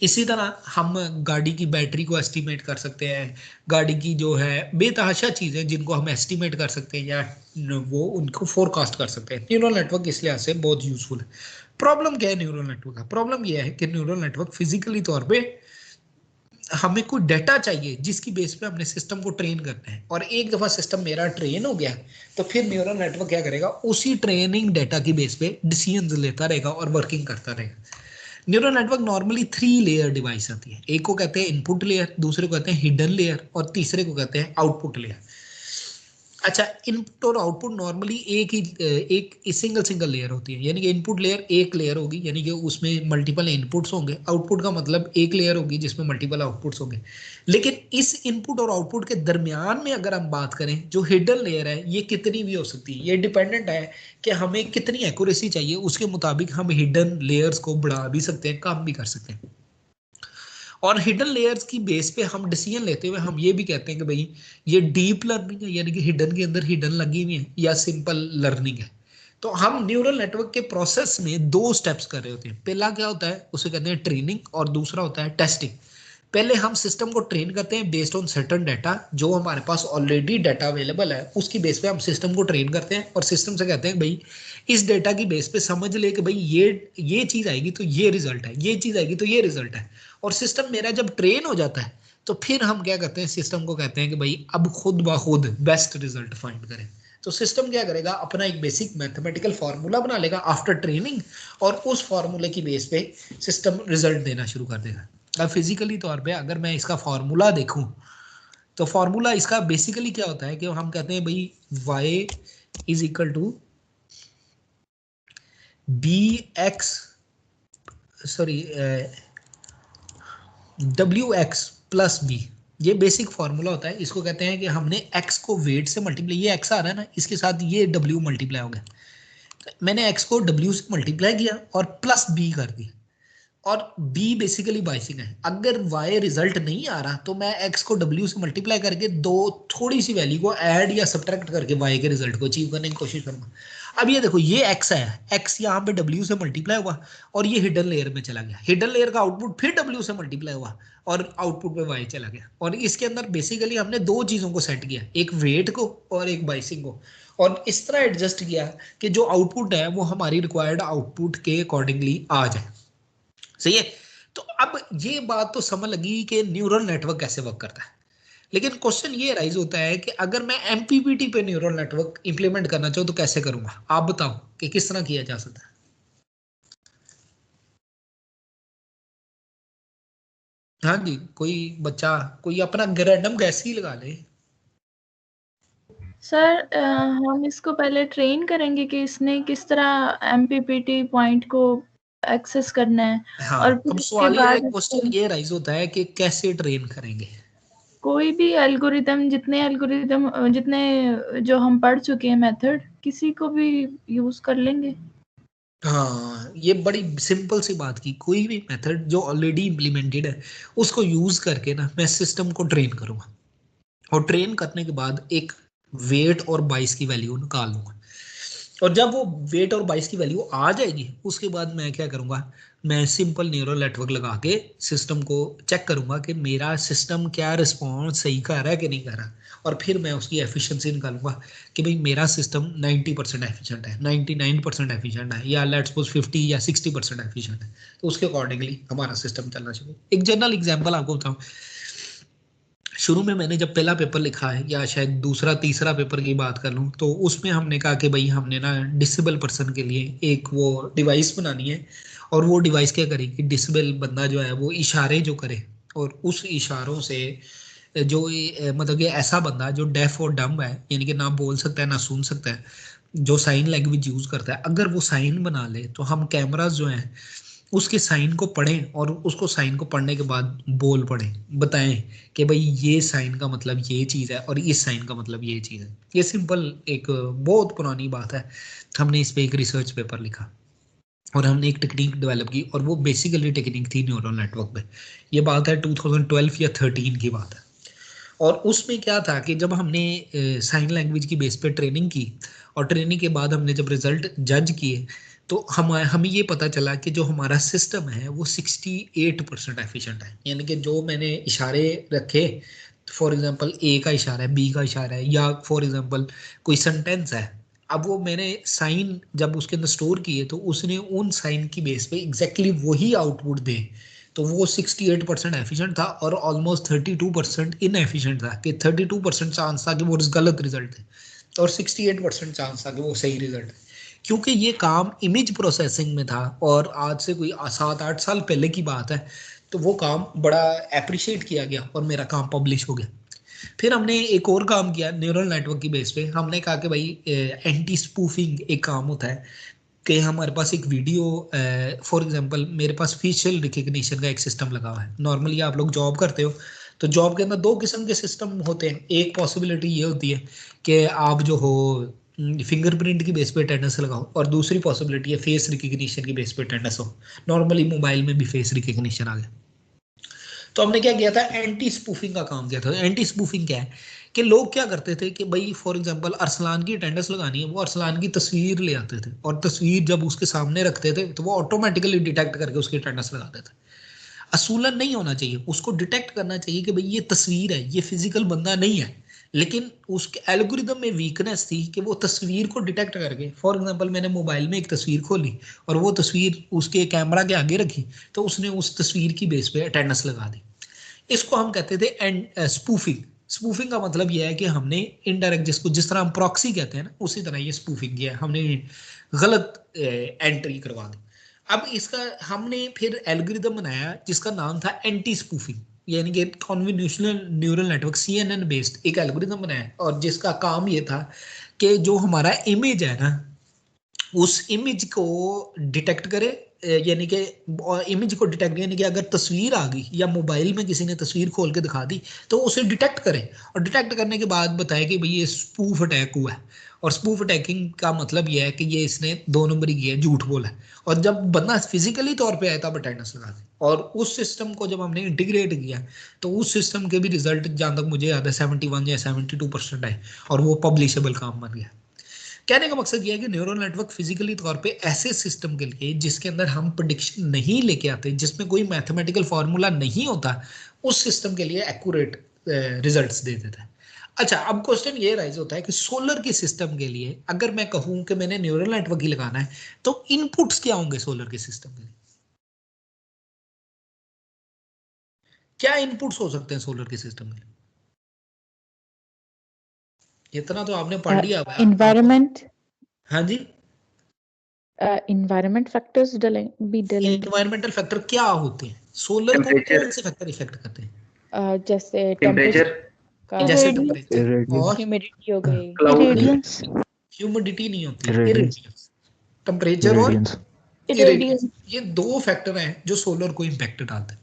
इसी तरह हम गाड़ी की बैटरी को एस्टिमेट कर सकते हैं, गाड़ी की जो है बेतहाशा चीज़ें जिनको हम एस्टिमेट कर सकते हैं या वो उनको फोरकास्ट कर सकते हैं। न्यूरल नेटवर्क इस लिहाज से बहुत यूजफुल है। प्रॉब्लम क्या है न्यूरल नेटवर्क का? प्रॉब्लम यह है कि न्यूरल नेटवर्क फिजिकली तौर पे हमें कोई डाटा चाहिए जिसकी बेस पे हमने सिस्टम को ट्रेन करना है, और एक दफ़ा सिस्टम मेरा ट्रेन हो गया तो फिर न्यूरल नेटवर्क क्या करेगा, उसी ट्रेनिंग डाटा की बेस पे डिसीजन लेता रहेगा और वर्किंग करता रहेगा। Neural network normally 3 layer device आती है। एक को कहते हैं इनपुट लेयर, दूसरे को कहते हैं हिडन लेयर, और तीसरे को कहते हैं आउटपुट लेयर। अच्छा, इनपुट और आउटपुट नॉर्मली एक सिंगल लेयर होती है, यानी कि इनपुट लेयर एक लेयर होगी, यानी कि उसमें मल्टीपल इनपुट्स होंगे। आउटपुट का मतलब एक लेयर होगी जिसमें मल्टीपल आउटपुट्स होंगे। लेकिन इस इनपुट और आउटपुट के दरमियान में अगर हम बात करें, जो हिडन लेयर है ये कितनी भी हो सकती है, ये डिपेंडेंट है कि हमें कितनी एक्यूरेसी चाहिए, उसके मुताबिक हम हिडन लेयर्स को बढ़ा भी सकते हैं, कम भी कर सकते हैं। और हिडन लेयर्स की बेस पे हम डिसीजन लेते हुए हम ये भी कहते हैं कि भाई ये डीप लर्निंग है, यानी कि हिडन के अंदर हिडन लगी हुई है, या सिंपल लर्निंग है। तो हम न्यूरल नेटवर्क के प्रोसेस में 2 स्टेप्स कर रहे होते हैं। पहला क्या होता है, उसे कहते हैं ट्रेनिंग, और दूसरा होता है टेस्टिंग। पहले हम सिस्टम को ट्रेन करते हैं बेस्ड ऑन सर्टेन डाटा, जो हमारे पास ऑलरेडी डाटा अवेलेबल है उसकी बेस पे हम सिस्टम को ट्रेन करते हैं, और सिस्टम से कहते हैं भाई इस डाटा की बेस पे समझ ले कि भाई ये चीज आएगी तो ये रिजल्ट है, ये चीज आएगी तो ये रिजल्ट है। और सिस्टम मेरा जब ट्रेन हो जाता है तो फिर हम क्या करते हैं, सिस्टम को कहते हैं कि भाई अब खुद ब खुद बेस्ट रिजल्ट फाइंड करें। तो सिस्टम क्या करेगा, अपना एक बेसिक मैथमेटिकल फार्मूला बना लेगा आफ्टर ट्रेनिंग, और उस फार्मूले की बेस पे सिस्टम रिजल्ट देना शुरू कर देगा। अब फिजिकली तौर पे अगर मैं इसका फार्मूला देखूं तो फार्मूला इसका बेसिकली क्या होता है कि हम कहते हैं भाई y is equal to wx plus b। ये बेसिक फार्मूला होता है। इसको कहते हैं कि हमने x को वेट से मल्टीप्लाई, ये x आ रहा है ना, इसके साथ ये w मल्टीप्लाई हो गया, मैंने x को w से मल्टीप्लाई किया और प्लस b कर दिया, और b बेसिकली बाइसिंग है। अगर y रिजल्ट नहीं आ रहा तो मैं x को w से मल्टीप्लाई करके थोड़ी सी वैल्यू को ऐड या सब्ट्रैक्ट करके y के रिजल्ट को अचीव करने की कोशिश करूंगा। अब ये देखो, ये x है, x यहाँ पे w से मल्टीप्लाई हुआ और ये हिडन लेयर में चला गया, हिडन लेयर का आउटपुट फिर w से मल्टीप्लाई हुआ और आउटपुट पे y चला गया। और इसके अंदर बेसिकली हमने 2 चीजों को सेट किया, एक वेट को और एक बाइसिंग को, और इस तरह एडजस्ट किया कि जो आउटपुट है वो हमारी रिक्वायर्ड आउटपुट के अकॉर्डिंगली आ जाए। सही है। तो अब ये बात तो समझ लगी कि न्यूरल नेटवर्क कैसे वर्क करता है, लेकिन क्वेश्चन ये राइज होता है कि अगर मैं एमपीपीटी पे न्यूरल नेटवर्क इंप्लीमेंट करना चाहूँ तो कैसे करूंगा? आप बताओ कि किस तरह किया जा सकता है। हाँ जी, कोई बच्चा कोई अपना रैंडम गैस ही लगा ले। सर हम इसको पहले ट्रेन करेंगे कि इसने किस तरह एमपीपीटी पॉइंट को एक्सेस करना है। हाँ, और फिर अब उसके सवाल ये है, बाद क्वेश्चन ये राइज होता है कि कैसे ट्रेन करेंगे। कोई भी एल्गोरिदम, जितने जो हम पढ़ चुके हैं मेथड, किसी को भी यूज कर लेंगे। हाँ, ये बड़ी सिंपल सी बात की, कोई भी मेथड जो ऑलरेडी इम्प्लीमेंटेड है उसको यूज करके ना मैं सिस्टम को ट्रेन करूंगा, और ट्रेन करने के बाद एक वेट और 22 की वैल्यू निकाल लूंगा, और जब वो वेट और 22 की वैल्यू आ जाएगी उसके बाद मैं क्या करूंगा, मैं सिंपल न्यूरल नेटवर्क लगा के सिस्टम को चेक करूंगा कि मेरा सिस्टम क्या रिस्पॉन्स सही कर रहा है कि नहीं कर रहा, और फिर मैं उसकी एफिशिएंसी निकालूंगा कि भाई मेरा सिस्टम 90% एफिशिएंट है, 99% एफिशिएंट है, या लेट्स सपोज 50 या 60% एफिशिएंट है, तो उसके अकॉर्डिंगली हमारा सिस्टम चलना चाहिए। एक जनरल एग्जांपल आपको बताऊं, शुरू में मैंने जब पहला पेपर लिखा है या शायद दूसरा तीसरा पेपर की बात कर लूँ, तो उसमें हमने कहा कि भाई हमने ना डिसेबल पर्सन के लिए एक वो डिवाइस बनानी है, और वो डिवाइस क्या करेगी, डिसेबल बंदा जो है वो इशारे जो करे, और उस इशारों से जो मतलब कि ऐसा बंदा जो डेफ और डम्ब है, यानी कि ना बोल सकता है ना सुन सकता है, जो साइन लैंग्वेज यूज करता है, अगर वो साइन बना ले तो हम कैमरास जो हैं उसके साइन को पढ़ें और उसको साइन को पढ़ने के बाद बोल पढ़ें, बताएं कि भाई ये साइन का मतलब ये चीज़ है और इस साइन का मतलब ये चीज़ है। ये सिंपल एक बहुत पुरानी बात है। हमने इस पे एक रिसर्च पेपर लिखा और हमने एक टेक्निक डेवलप की, और वो बेसिकली टेक्निक थी न्यूरल नेटवर्क पे। ये बात है 2012 या 13 की बात है। और उसमें क्या था कि जब हमने साइन लैंग्वेज की बेस पे ट्रेनिंग की, और ट्रेनिंग के बाद हमने जब रिजल्ट जज किए, तो हमें ये पता चला कि जो हमारा सिस्टम है वो 68% एफिशिएंट है। यानी कि जो मैंने इशारे रखे, फॉर एग्जांपल ए का इशारा है, बी का इशारा है, या फॉर एग्जांपल कोई सेंटेंस है, अब वो मैंने साइन जब उसके अंदर स्टोर किए तो उसने उन साइन की बेस पे एग्जैक्टली वही आउटपुट दे, तो वो 68% एफिशिएंट था और ऑलमोस्ट 32% इनएफिशिएंट था, कि 32% चांस था कि वो गलत रिजल्ट है और 68% चांस था कि वो सही रिजल्ट है। क्योंकि ये काम इमेज प्रोसेसिंग में था और आज से कोई 7-8 साल पहले की बात है, तो वो काम बड़ा अप्रिशिएट किया गया और मेरा काम पब्लिश हो गया। फिर हमने एक और काम किया न्यूरल नेटवर्क की बेस पे। हमने कहा कि भाई एंटी स्पूफिंग एक काम होता है कि हमारे पास एक वीडियो, फॉर एग्जांपल मेरे पास फेशियल रिकग्निशन का एक सिस्टम लगा हुआ है। नॉर्मली आप लोग जॉब करते हो तो जॉब के अंदर 2 किस्म के सिस्टम होते हैं। एक पॉसिबिलिटी ये होती है कि आप जो हो फिंगरप्रिंट की बेस पे अटेंडेंस लगाओ, और दूसरी पॉसिबिलिटी है फेस रिकग्निशन की बेस पे अटेंडेंस हो। नॉर्मली मोबाइल में भी फेस रिकग्निशन आ गया। तो हमने क्या किया था, एंटी स्पूफिंग का काम किया था। एंटी स्पूफिंग क्या है कि लोग क्या करते थे कि भाई फॉर एग्जांपल अरसलान की अटेंडेंस लगानी है, वो अरसलान की तस्वीर ले आते थे, और तस्वीर जब उसके सामने रखते थे तो वो ऑटोमेटिकली डिटेक्ट करके उसकी अटेंडेंस लगाते थे। असूलन नहीं होना चाहिए, उसको डिटेक्ट करना चाहिए कि भाई ये तस्वीर है, ये फिजिकल बंदा नहीं है, लेकिन उसके एल्गोरिदम में वीकनेस थी कि वो तस्वीर को डिटेक्ट करके, फॉर एग्जांपल मैंने मोबाइल में एक तस्वीर खोली और वो तस्वीर उसके कैमरा के आगे रखी, तो उसने उस तस्वीर की बेस पे अटेंडेंस लगा दी। इसको हम कहते थे एंड स्पूफिंग। स्पूफिंग का मतलब यह है कि हमने इनडायरेक्ट, जिसको जिस तरह हम प्रॉक्सी कहते हैं ना, उसी तरह ये स्पूफिंग किया, हमने गलत एंट्री करवा दी। अब इसका हमने फिर एल्गोरिदम बनाया जिसका नाम था एंटी स्पूफिंग, यानी कि convolutional neural network CNN based एक एल्गोरिदम बनाया, और जिसका काम ये था कि जो हमारा इमेज है ना, उस इमेज को डिटेक्ट करे, यानी कि इमेज को डिटेक्ट, यानी कि अगर तस्वीर आ गई या मोबाइल में किसी ने तस्वीर खोल के दिखा दी तो उसे डिटेक्ट करे, और डिटेक्ट करने के बाद बताए कि भाई ये स्पूफ अटैक हुआ है। और स्पूफ अटैकिंग का मतलब यह है कि ये इसने 2 नंबरी किया, झूठ बोला है, और जब बंदा फिजिकली तौर पे आया तब अटेंडेंस लगा दी। और उस सिस्टम को जब हमने इंटीग्रेट किया तो उस सिस्टम के भी रिजल्ट जहां तक मुझे याद है 71 या 72% आए, और वो पब्लिशेबल काम बन गया। कहने का मकसद यह है कि न्यूरल नेटवर्क फिजिकली तौर पे ऐसे सिस्टम के लिए जिसके अंदर हम प्रेडिक्शन नहीं लेके आते, जिसमें कोई मैथमेटिकल फॉर्मूला नहीं होता, उस सिस्टम के लिए एक्यूरेट रिजल्ट्स दे देता है। अच्छा, अब क्वेश्चन ये राइज होता है कि सोलर के सिस्टम के लिए अगर मैं कहूं कि मैंने न्यूरल नेटवर्क ही लगाना है, तो इनपुट्स क्या होंगे सोलर के सिस्टम के लिए? क्या इनपुट्स हो सकते हैं सोलर के सिस्टम में? इतना तो आपने पढ़ लिया हुआ है। environment हाँ जी, environment factors भी डलेंगे इन्वायरमेंटल फैक्टर क्या होते हैं? सोलर को कौन से फैक्टर इफेक्ट करते हैं? जैसे टेम्परेचर, का जैसे Irradiance. टेम्परेचर और ह्यूमिडिटी हो गई, क्लाउड, Irradiance. ह्यूमिडिटी नहीं होती, Irradiance. इरेडियंस। टेम्परेचर और Irradiance. इरेडियंस, ये 2 फैक्टर हैं जो सोलर को इम्पैक्ट डालते हैं।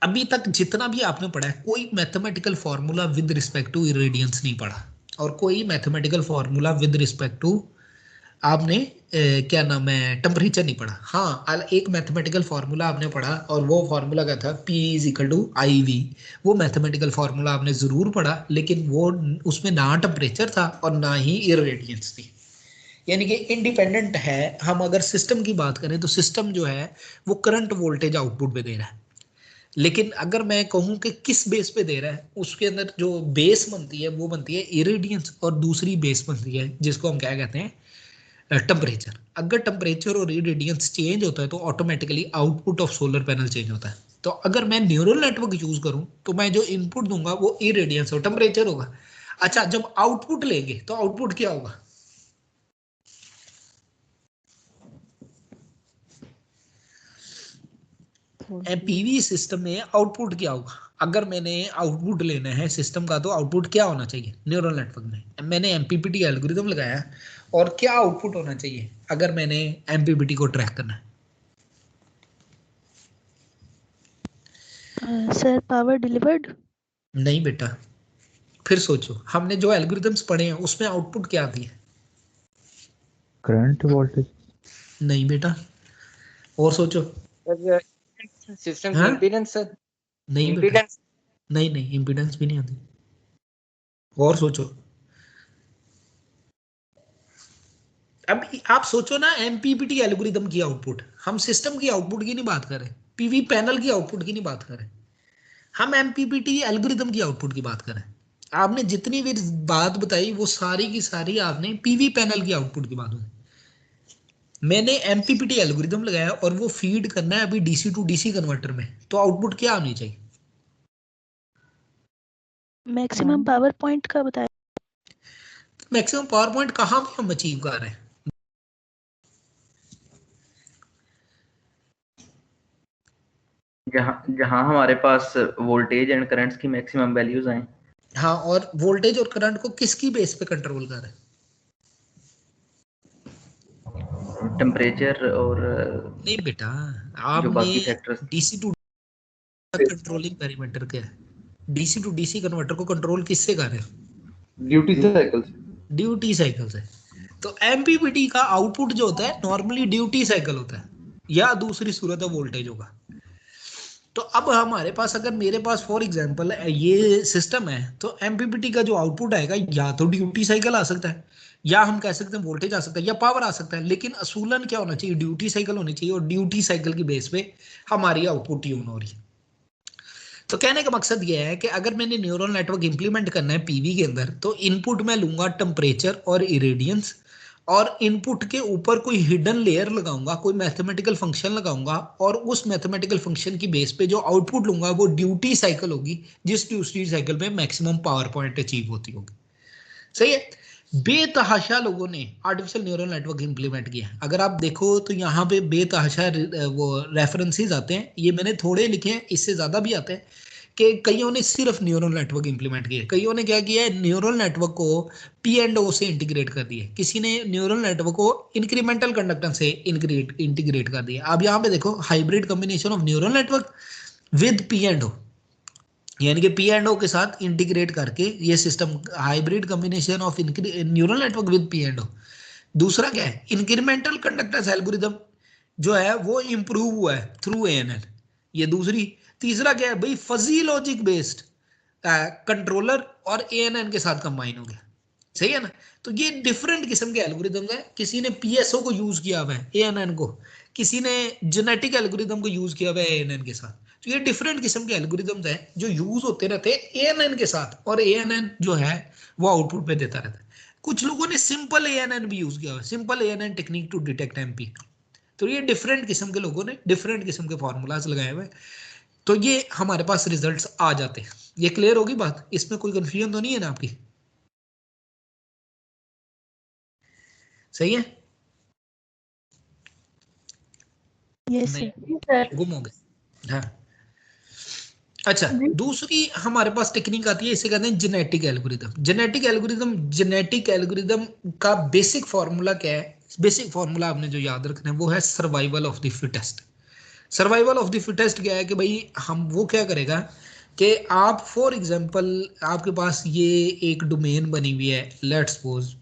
अभी तक जितना भी आपने पढ़ा है, कोई mathematical formula with respect to irradiance नहीं पढ़ा, और कोई mathematical formula with respect to आपने क्या नाम है टेम्परेचर नहीं पढ़ा। हाँ, एक मैथमेटिकल फॉर्मूला आपने पढ़ा, और वो फॉर्मूला क्या था, P = IV। वो मैथमेटिकल फॉर्मूला आपने जरूर पढ़ा, लेकिन वो उसमें ना टेम्परेचर था और ना ही इरेडियंस थी, यानी कि इंडिपेंडेंट है। हम अगर सिस्टम की बात करें तो सिस्टम जो है वो करंट वोल्टेज आउटपुट पे दे रहा है, लेकिन अगर मैं कहूं कि किस बेस पे दे रहा है, उसके अंदर जो बेस बनती है वो बनती है इरेडियंस, और दूसरी बेस बनती है जिसको हम क्या कहते हैं, टेम्परेचर। अगर टेम्परेचर और इरेडियंस चेंज होता है तो automatically output of solar panel change होता है। तो अगर मैं न्यूरल नेटवर्क यूज करूं तो मैं जो इनपुट दूंगा वो इरेडियंस और टेम्परेचर होगा। अच्छा, जब आउटपुट लेंगे तो आउटपुट क्या होगा? पीवी सिस्टम में आउटपुट क्या होगा? अगर मैंने आउटपुट लेना है सिस्टम का तो आउटपुट क्या होना चाहिए? न्यूरल नेटवर्क में मैंने एमपीपीटी एल्गोरिथम लगाया और क्या आउटपुट होना चाहिए अगर मैंने एमपीपीटी को ट्रैक करना है? Sir power delivered. नहीं बेटा, फिर सोचो, हमने जो एल्गोरिथम्स पढ़े हैं उसमें आउटपुट क्या आती है? Current voltage. नहीं बेटा, और सोचो। सिस्टम हाँ? की इम्पीडेंस सर। नहीं बेटा, इम्पीडेंस। नहीं इम्पीडेंस भी नहीं आती। और सोचो। अब आप सोचो ना, एमपीपीटी एल्गोरिथम की आउटपुट, हम सिस्टम की आउटपुट की नहीं बात कर रहे, पीवी पैनल की आउटपुट की नहीं बात कर रहे, हम एमपीपीटी एल्गोरिथम की आउटपुट की बात कर रहे हैं। आपने जितनी भी बात बताई वो सारी की सारी आपने पीवी पैनल की आउटपुट की बात हुई। मैंने एमपीपीटी एल्गोरिथम लगाया और वो फीड करना है अभी डीसी टू डीसी कन्वर्टर में, तो आउटपुट क्या होनी चाहिए? मैक्सिमम पावर पॉइंट का बताया। मैक्सिमम पावर पॉइंट कहां पे हम अचीव कर रहे हैं? जहाँ जहाँ हमारे पास वोल्टेज एंड करंट्स की मैक्सिमम वैल्यूज आए। हाँ, और वोल्टेज और करंट को किसकी बेस पे कंट्रोल कर रहे हैं? टेम्परेचर और नहीं बेटा, जो बाकी आपने factors. DC to controlling parameter क्या है? डीसी टू डीसी कन्वर्टर को कंट्रोल किससे कर रहे हैं? ड्यूटी साइकिल से। ड्यूटी साइकिल से। तो एमपीपीटी का आउटपुट जो होता है नॉर्मली ड्यूटी साइकिल होता है, या दूसरी सूरत है वोल्टेज होगा। तो अब हमारे पास, अगर मेरे पास फॉर एग्जांपल ये सिस्टम है, तो एमपीपीटी का जो आउटपुट आएगा या तो ड्यूटी साइकिल आ सकता है, या हम कह सकते हैं वोल्टेज आ सकता है, या पावर आ सकता है, लेकिन असूलन क्या होना चाहिए? ड्यूटी साइकिल होनी चाहिए, और ड्यूटी साइकिल की बेस पे हमारी आउटपुट ट्यून हो रही है। तो कहने का मकसद यह है कि अगर मैंने न्यूरल नेटवर्क इंप्लीमेंट करना है पीवी के अंदर, तो इनपुट मैं लूंगा टेम्परेचर और इरेडियंस, और इनपुट के ऊपर कोई हिडन लेयर लगाऊंगा, कोई मैथमेटिकल फंक्शन लगाऊंगा, और उस मैथमेटिकल फंक्शन की बेस पे जो आउटपुट लूंगा वो ड्यूटी साइकिल होगी, जिस ड्यूटी साइकिल में मैक्सिमम पावर पॉइंट अचीव होती होगी। सही है? बेतहाशा लोगों ने आर्टिफिशियल न्यूरल नेटवर्क इंप्लीमेंट किया। अगर आप देखो तो यहाँ पे बेतहाशा वो रेफरेंसेस आते हैं, ये मैंने थोड़े लिखे हैं, इससे ज्यादा भी आते हैं, कि कईयों ने सिर्फ न्यूरल नेटवर्क इंप्लीमेंट किए, कईयों ने क्या किया है, न्यूरल नेटवर्क को पी एंड ओ से इंटीग्रेट कर दिए, किसी ने न्यूरल नेटवर्क को इंक्रीमेंटल कंडक्टेंस से इंटीग्रेट कर दिया। अब यहाँ पे देखो, hybrid combination of neural network with P and O, यानी कि पी एंड ओ के साथ इंटीग्रेट करके ये system, hybrid combination of neural network with P and O. दूसरा क्या है, इंक्रीमेंटल कंडक्टेंस एल्गोरिथम जो है वो इंप्रूव हुआ है थ्रू एएनएन, ये दूसरी। तीसरा क्या है भाई, फजी लॉजिक बेस्ड कंट्रोलर और एएनएन के साथ कंबाइन हो गया। सही है ना? तो ये डिफरेंट किस्म के एल्गोरिथम है। किसी ने पीएसओ को यूज किया हुआ है एएनएन को, किसी ने जेनेटिक एल्गोरिथम को यूज किया हुआ है एएनएन के साथ। तो ये डिफरेंट किस्म के एल्गोरिथम्स हैं जो यूज होते रहते हैं एएनएन के साथ, और एएनएन जो है वो आउटपुट पे देता रहता है। कुछ लोगों ने सिंपल एएनएन भी यूज किया हुआ है, simple ANN technique to detect MP. तो ये डिफरेंट किस्म के लोगों ने डिफरेंट किस्म के फॉर्मूलाज लगाए हुए, तो ये हमारे पास रिजल्ट्स आ जाते हैं। ये क्लियर होगी बात? इसमें कोई कंफ्यूजन तो नहीं है ना आपकी? सही है? Yes sir. गुम हो गए। हाँ, अच्छा, दूसरी हमारे पास टेक्निक आती है, इसे कहते हैं जेनेटिक एल्गोरिथम। जेनेटिक एल्गोरिथम का बेसिक फॉर्मूला क्या है? बेसिक फॉर्मूला आपने जो याद रखना है वो है survival of the fittest. Survival of the fittest क्या है कि भाई हम वो क्या करेगा कि आप फॉर एग्जांपल आपके पास ये एक डोमेन बनी हुई है, लेट्स सपोज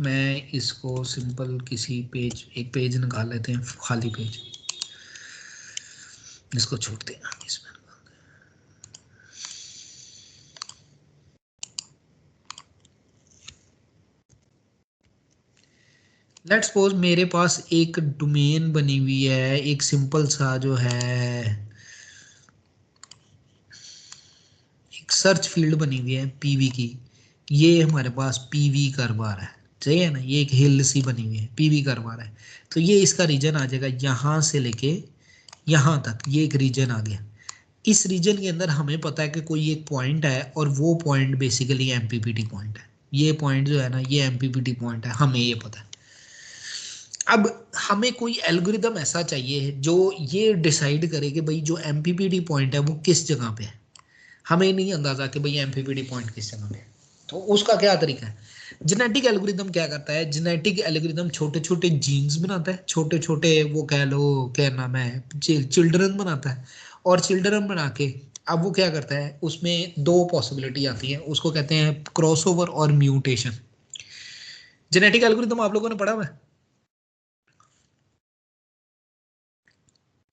मैं इसको सिंपल किसी पेज, एक पेज निकाल लेते हैं, खाली पेज, इसको छोड़ते हैं इसमें। लेट्स सपोज मेरे पास एक डोमेन बनी हुई है, एक सिंपल सा जो है एक सर्च फील्ड बनी हुई है पीवी की। ये हमारे पास पीवी कर बार है, सही है ना, ये एक हिल सी बनी हुई है, पीवी कर्व आ रहा है, तो ये इसका रीजन आ जाएगा यहाँ से लेके यहाँ तक, ये एक रीजन आ गया। इस रीजन के अंदर हमें पता है कि कोई एक पॉइंट है और वो पॉइंट बेसिकली एमपीपीटी पॉइंट है। ये पॉइंट जो है ना ये एमपीपीटी पॉइंट है, हमें ये पता है। अब हमें कोई एल्गोरिदम ऐसा चाहिए जो ये डिसाइड करे कि भाई जो एमपीपीटी पॉइंट है वो किस जगह पे है। हमें नहीं अंदाजा कि भाई एमपीपीटी पॉइंट किस जगह पे है, तो उसका क्या तरीका है। जेनेटिक एल्गोरिदम क्या करता है, जेनेटिक एल्गोरिदम छोटे छोटे जीन्स बनाता है, छोटे छोटे वो कह लो क्या नाम है चिल्ड्रन बनाता है, और चिल्ड्रन बना के अब वो क्या करता है, उसमें दो पॉसिबिलिटी आती है, उसको कहते हैं क्रॉसओवर और म्यूटेशन। जेनेटिक एल्गोरिदम आप लोगों ने पढ़ा हुआ है?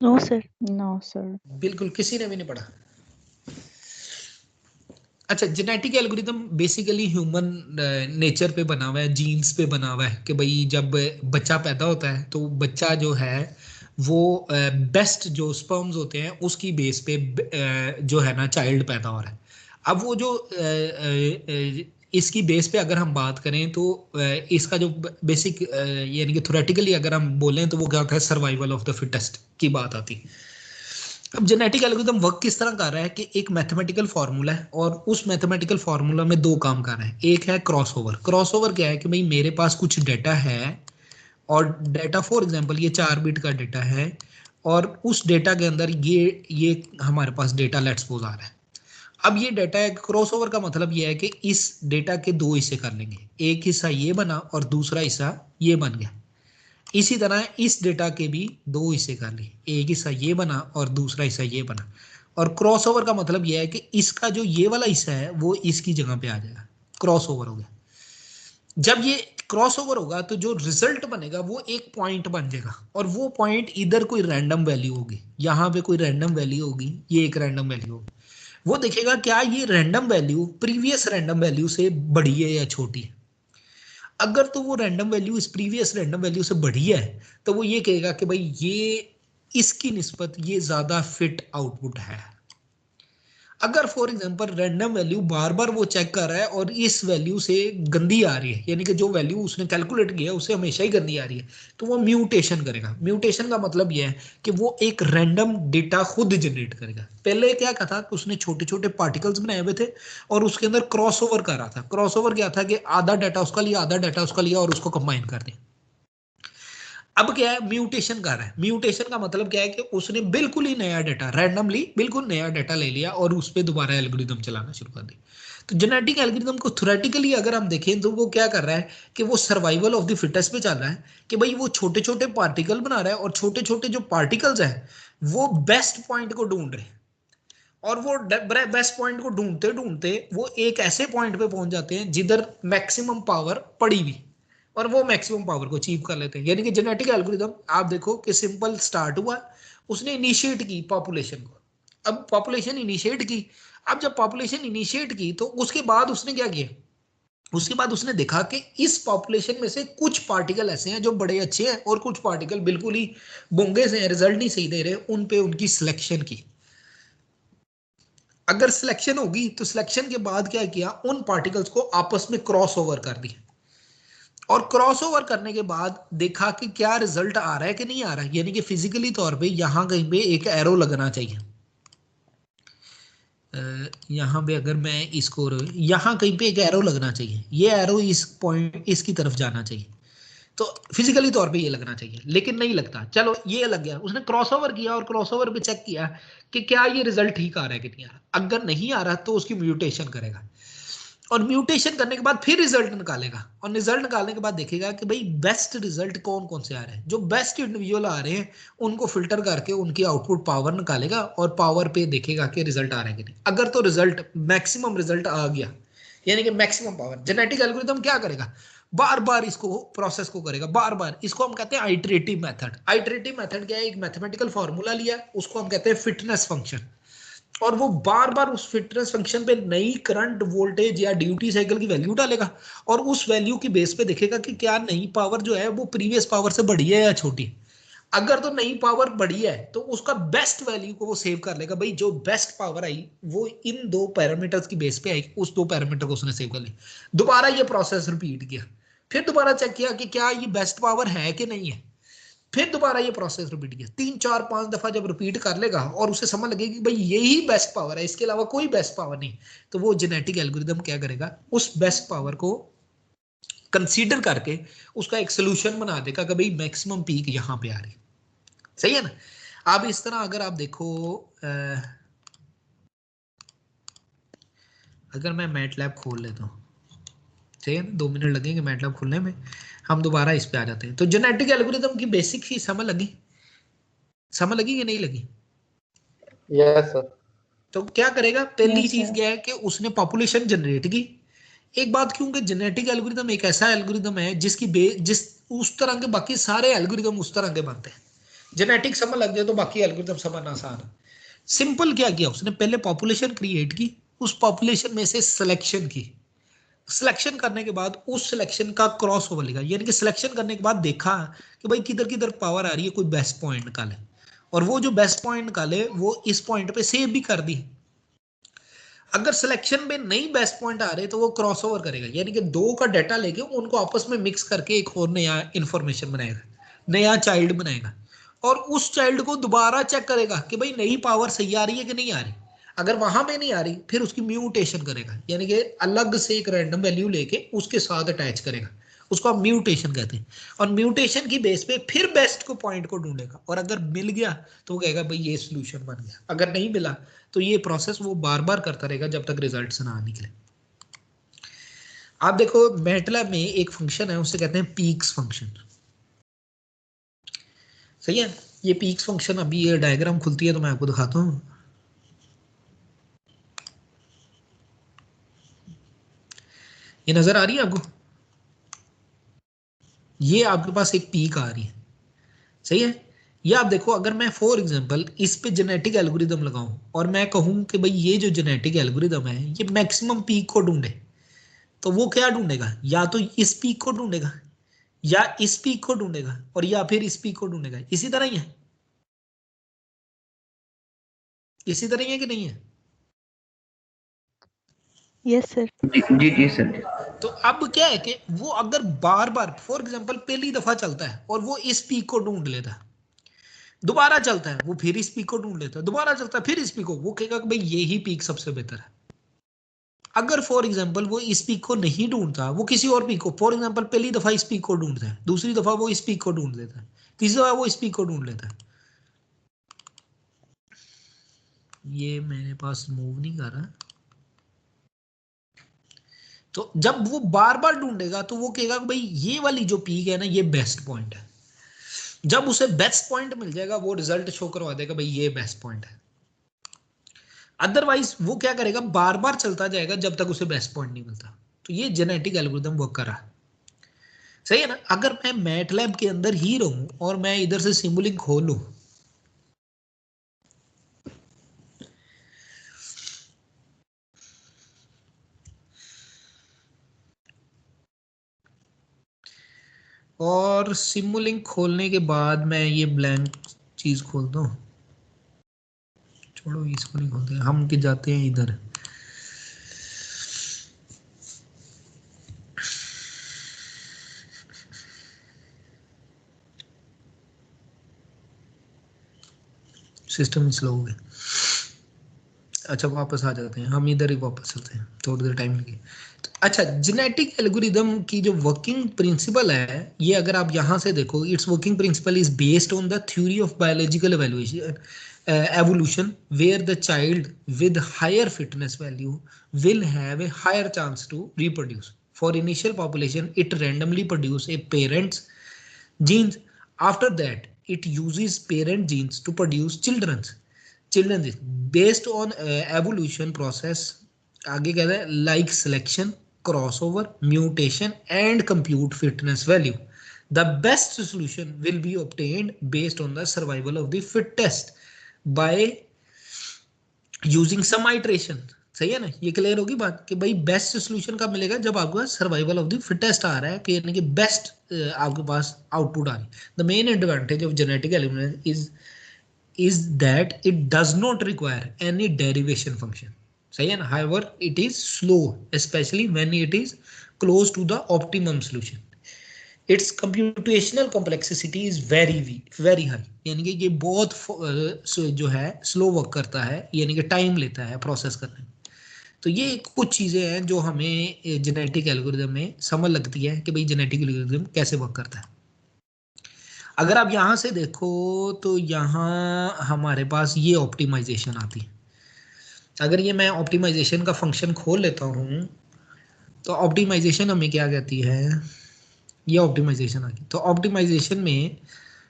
No sir. No, sir. बिल्कुल किसी ने भी नहीं पढ़ा। अच्छा, genetic algorithm basically human nature पे बना हुआ है, जीन्स पे बना हुआ है कि भाई जब बच्चा पैदा होता है तो बच्चा जो है वो बेस्ट जो स्पर्म्स होते हैं उसकी बेस पे जो है ना चाइल्ड पैदा हो रहा है। अब वो जो इसकी बेस पे अगर हम बात करें तो इसका जो बेसिक यानी कि थ्योरेटिकली अगर हम बोलें तो वो क्या होता है, सर्वाइवल ऑफ द फिटेस्ट की बात आती है। अब जेनेटिक एल्गोरिदम वर्क किस तरह कर रहा है कि एक मैथमेटिकल फार्मूला है और उस मैथमेटिकल फार्मूला में दो काम कर रहे हैं। एक है क्रॉसओवर। क्रॉसओवर क्या है कि भाई मेरे पास कुछ डेटा है और डेटा फॉर एग्जांपल ये 4 बिट का डेटा है और उस डेटा के अंदर ये हमारे पास डेटा लेट्स सपोज आ रहा है। अब ये डेटा है, क्रॉसओवर का मतलब ये है कि इस डेटा के दो हिस्से कर लेंगे, एक हिस्सा ये बना और दूसरा हिस्सा ये बन गया। इसी तरह इस डेटा के भी दो हिस्से कर लिए, एक हिस्सा ये बना और दूसरा हिस्सा ये बना। और क्रॉसओवर का मतलब यह है कि इसका जो ये वाला हिस्सा है वो इसकी जगह पे आ जाएगा, क्रॉसओवर हो गया। जब ये क्रॉसओवर होगा तो जो रिजल्ट बनेगा वो एक पॉइंट बन जाएगा और वो पॉइंट इधर कोई रैंडम वैल्यू होगी, यहाँ पे कोई रैंडम वैल्यू होगी, ये एक रैंडम वैल्यू होगी। वो देखेगा क्या ये random value previous random value से बड़ी है या छोटी है। अगर तो वो रैंडम वैल्यू इस प्रीवियस रैंडम वैल्यू से बड़ी है तो वो ये कहेगा कि भाई ये इसकी निस्बत ये ज्यादा फिट आउटपुट है। अगर फॉर एग्जांपल रैंडम वैल्यू बार बार वो चेक कर रहा है और इस वैल्यू से गंदी आ रही है, यानी कि जो वैल्यू उसने कैलकुलेट किया है उससे हमेशा ही गंदी आ रही है, तो वो म्यूटेशन करेगा। म्यूटेशन का मतलब यह है कि वो एक रैंडम डेटा खुद जनरेट करेगा। पहले क्या था कि उसने छोटे छोटे पार्टिकल्स बनाए हुए थे और उसके अंदर क्रॉसओवर कर रहा था। क्रॉसओवर क्या था कि आधा डाटा उसका लिया, आधा डाटा उसका लिया और उसको कंबाइन कर दिया। अब क्या है, म्यूटेशन कर रहा है। म्यूटेशन का मतलब क्या है कि उसने बिल्कुल ही नया डाटा, रैंडमली बिल्कुल नया डाटा ले लिया और उस पर दोबारा एल्गोरिदम चलाना शुरू कर दी। तो जेनेटिक एल्गोरिदम को थ्योरेटिकली अगर हम देखें तो वो क्या कर रहा है कि वो सर्वाइवल ऑफ द फिटेस्ट पे चल रहा है कि भाई वो छोटे छोटे पार्टिकल बना रहा है और छोटे छोटे जो पार्टिकल्स हैं वो बेस्ट पॉइंट को ढूंढ रहे हैं और वो बेस्ट पॉइंट को ढूंढते ढूंढते वो एक ऐसे पॉइंट पे पहुंच जाते हैं जिधर मैक्सिमम पावर पड़ी हुई और वो मैक्सिमम पावर को अचीव कर लेते हैं। यानी कि जेनेटिक एल्गोरिदम आप देखो कि सिंपल स्टार्ट हुआ, उसने इनिशिएट की पॉपुलेशन को। अब पॉपुलेशन इनिशिएट की, अब जब पॉपुलेशन इनिशिएट की तो उसके बाद उसने क्या किया, उसके बाद उसने देखा कि इस पॉपुलेशन में से कुछ पार्टिकल ऐसे हैं जो बड़े अच्छे हैं और कुछ पार्टिकल बिल्कुल ही बोंगे से हैं, रिजल्ट नहीं सही दे रहे, उन पे उनकी सिलेक्शन की। अगर सिलेक्शन होगी तो सिलेक्शन के बाद क्या किया, उन पार्टिकल्स को आपस में क्रॉस ओवर कर दिया और क्रॉसओवर करने के बाद देखा कि क्या रिजल्ट आ रहा है कि नहीं आ रहा है। यानी कि फिजिकली तौर पे यहां कहीं पे एक एरो लगना चाहिए, यहां पे अगर मैं इसको यहां कहीं पे एक एरो लगना चाहिए, ये एरो इस पॉइंट इसकी तरफ जाना चाहिए, तो फिजिकली तौर पे ये लगना चाहिए, लेकिन नहीं लगता। चलो ये लग गया, उसने क्रॉसओवर किया और क्रॉसओवर पे चेक किया कि क्या ये रिजल्ट ठीक आ रहा है कि नहीं आ रहा। अगर नहीं आ रहा तो उसकी म्यूटेशन करेगा और म्यूटेशन करने के बाद फिर रिजल्ट निकालेगा और रिजल्ट निकालने के बाद देखेगा कि भाई बेस्ट रिजल्ट कौन कौन से आ रहे हैं। जो बेस्ट इंडिविजुअल आ रहे हैं उनको फिल्टर करके उनकी आउटपुट पावर निकालेगा और पावर पे देखेगा कि रिजल्ट आ रहा है कि नहीं। अगर तो रिजल्ट मैक्सिमम रिजल्ट आ गया यानी कि मैक्सिमम पावर, जेनेटिक एल्गोरिथम क्या करेगा, बार बार इसको प्रोसेस को करेगा, बार बार। इसको हम कहते हैं आइटरेटिव मेथड। आइटरेटिव मेथड क्या है, एक मैथमेटिकल फॉर्मूला लिया, उसको हम कहते हैं फिटनेस फंक्शन, और वो बार बार उस फिटनेस फंक्शन पे नई करंट वोल्टेज या ड्यूटी साइकिल की वैल्यू डालेगा और उस वैल्यू की बेस पे देखेगा कि क्या नई पावर जो है वो प्रीवियस पावर से बड़ी है या छोटी। अगर तो नई पावर बड़ी है तो उसका बेस्ट वैल्यू को वो सेव कर लेगा, भाई जो बेस्ट पावर आई वो इन दो पैरामीटर्स की बेस पे आई, उस दो पैरामीटर को उसने सेव कर लिया। दोबारा ये प्रोसेस रिपीट किया, फिर दोबारा चेक किया कि क्या ये बेस्ट पावर है कि नहीं है, फिर दोबारा ये प्रोसेस रिपीट किया, 3 4 5 दफा जब रिपीट कर लेगा और उसे समझ लगेगी भाई यही बेस्ट पावर है, इसके अलावा कोई बेस्ट पावर नहीं, तो वो जेनेटिक एल्गोरिदम क्या करेगा, उस बेस्ट पावर को कंसीडर करके उसका एक सोल्यूशन बना देगा कि भाई मैक्सिमम पीक यहाँ पे आ रही, सही है ना। अब इस तरह अगर आप देखो, अगर मैं मैटलैब खोल लेता हूँ, ठीक है ना, 2 मिनट लगेंगे मैटलैब खोलने में, हम दोबारा इस पे आ जाते हैं। तो जेनेटिक एल्गोरिदम की बेसिक ही समझ लगी कि नहीं लगी? Yes sir. तो क्या करेगा, पहली Yes, चीज sir. क्या है कि उसने पॉपुलेशन जनरेट की। एक बात क्यों कि जेनेटिक एल्गोरिदम एक ऐसा एल्गोरिदम है जिसकी जिस उस तरह के बाकी सारे एल्गोरिदम उस तरह के बनते हैं। जेनेटिक समझ लग जाए तो बाकी एल्गोरिदम समझना आसान है। सिंपल क्या किया उसने, पहले पॉपुलेशन क्रिएट की, उस पॉपुलेशन में से सिलेक्शन की, सिलेक्शन करने के बाद उस सिलेक्शन का क्रॉस ओवर लिखा, यानी कि सिलेक्शन करने के बाद देखा कि भाई किधर किधर पावर आ रही है, कोई बेस्ट पॉइंट निकाले, और वो जो बेस्ट पॉइंट निकाले वो इस पॉइंट पे सेव भी कर दी। अगर सिलेक्शन में नहीं बेस्ट पॉइंट आ रहे तो वो क्रॉस ओवर करेगा, यानी कि 2 का डाटा लेके उनको आपस में मिक्स करके एक और नया इंफॉर्मेशन बनाएगा, नया चाइल्ड बनाएगा, और उस चाइल्ड को दोबारा चेक करेगा कि भाई नई पावर सही आ रही है कि नहीं आ रही। अगर वहां पे नहीं आ रही फिर उसकी म्यूटेशन करेगा, यानी कि अलग से एक रैंडम वैल्यू लेके उसके साथ अटैच करेगा, उसको आप म्यूटेशन कहते हैं। और म्यूटेशन की बेस पे फिर बेस्ट को पॉइंट को ढूंढेगा, और अगर मिल गया तो वो कहेगा भाई ये सोल्यूशन बन गया, अगर नहीं मिला तो ये प्रोसेस वो बार बार करता रहेगा जब तक रिजल्ट्स ना निकले। आप देखो मैटलैब में एक फंक्शन है उसे कहते हैं पीक्स फंक्शन, सही है। ये पीक्स फंक्शन, अभी ये डायग्राम खुलती है तो मैं आपको दिखाता हूँ। ये नजर आ रही है आपको, ये आपके पास एक पीक आ रही है, सही है। ये आप देखो, अगर मैं फॉर एग्जांपल इस पे जेनेटिक एल्गोरिदम लगाऊं और मैं कहूं कि भाई ये जो जेनेटिक एल्गोरिदम है ये मैक्सिमम पीक को ढूंढे, तो वो क्या ढूंढेगा, या तो इस पीक को ढूंढेगा या इस पीक को ढूंढेगा और या फिर इस पीक को ढूंढेगा। इसी तरह ही है, इसी तरह ही है कि नहीं है? Yes sir. जी सर। तो अब क्या है कि वो अगर बार बार फॉर एग्जांपल पहली दफा चलता है और वो इस पीक को ढूंढ लेता है, दोबारा चलता है वो फिर इस पीक को ढूंढ लेता है, दोबारा चलता है फिर इस पीक को, वो कहेगा कि भाई यही पीक सबसे बेहतर है। अगर फॉर एग्जांपल वो इस पीक को नहीं ढूंढता, वो किसी और पीक को, फॉर एग्जांपल पहली दफा इस पीक को ढूंढता है, दूसरी दफा वो इस पीक को ढूंढ लेता है, तीसरी दफा वो इस पीक को ढूंढ लेता है। ये मेरे पास मूव नहीं कर रहा, तो जब वो बार बार ढूंढेगा तो वो कहेगा कि भाई ये वाली जो पीक है ना ये बेस्ट पॉइंट है। जब उसे बेस्ट पॉइंट मिल जाएगा वो रिजल्ट शो करवा देगा भाई ये बेस्ट पॉइंट है। अदरवाइज वो क्या करेगा, बार बार चलता जाएगा जब तक उसे बेस्ट पॉइंट नहीं मिलता। तो ये जेनेटिक एल्गोरिदम वर्क कर रहा है, सही है ना। अगर मैं मैटलैब के अंदर ही रहूं और मैं इधर से सिमुलिंक खोलूं, और सिमुलिंक खोलने के बाद मैं ये ब्लैंक चीज खोलता हूं, छोड़ो इसको नहीं खोलते, हम के जाते हैं इधर। सिस्टम स्लो हो गया। अच्छा वापस आ जाते हैं, हम इधर ही वापस चलते हैं, थोड़ी देर टाइम लगे। तो अच्छा, जेनेटिक एल्गोरिदम की जो वर्किंग प्रिंसिपल है, ये अगर आप यहाँ से देखो, it's working principle is based on the theory of biological evolution where the child with higher fitness value will have a higher chance to reproduce. For initial population, it randomly produce a parent's genes. After that, it uses parent genes to produce children's based on evolution process. आगे कहता है like selection, crossover, mutation and compute fitness value. The best solution will be obtained based on the survival of the fittest by using some iteration. सही है ना, ये clear होगी बात कि भाई बेस्ट सोल्यूशन कब मिलेगा, जब आपके पास सर्वाइवल ऑफ द फिटेस्ट आ रहा है, कि यानी कि बेस्ट आपके पास आउटपुट आ रही है। The main advantage of genetic element is that it does not require any derivation function, सही है ना। however it is slow, especially when it is close to the optimum solution. It's computational complexity is very high, यानी कि ये बहुत जो है slow work करता है, यानी कि टाइम लेता है प्रोसेस करने में। तो ये कुछ चीज़ें हैं जो हमें जेनेटिक एल्गोरिदम में समझ लगती है कि भाई जेनेटिक एल्गोरिदम कैसे वर्क करता है। अगर आप यहाँ से देखो तो यहाँ हमारे पास ये ऑप्टिमाइजेशन आती है। अगर ये मैं ऑप्टिमाइजेशन का फंक्शन खोल लेता हूँ तो ऑप्टिमाइजेशन हमें क्या कहती है, ये ऑप्टिमाइजेशन आ गई। तो ऑप्टिमाइजेशन में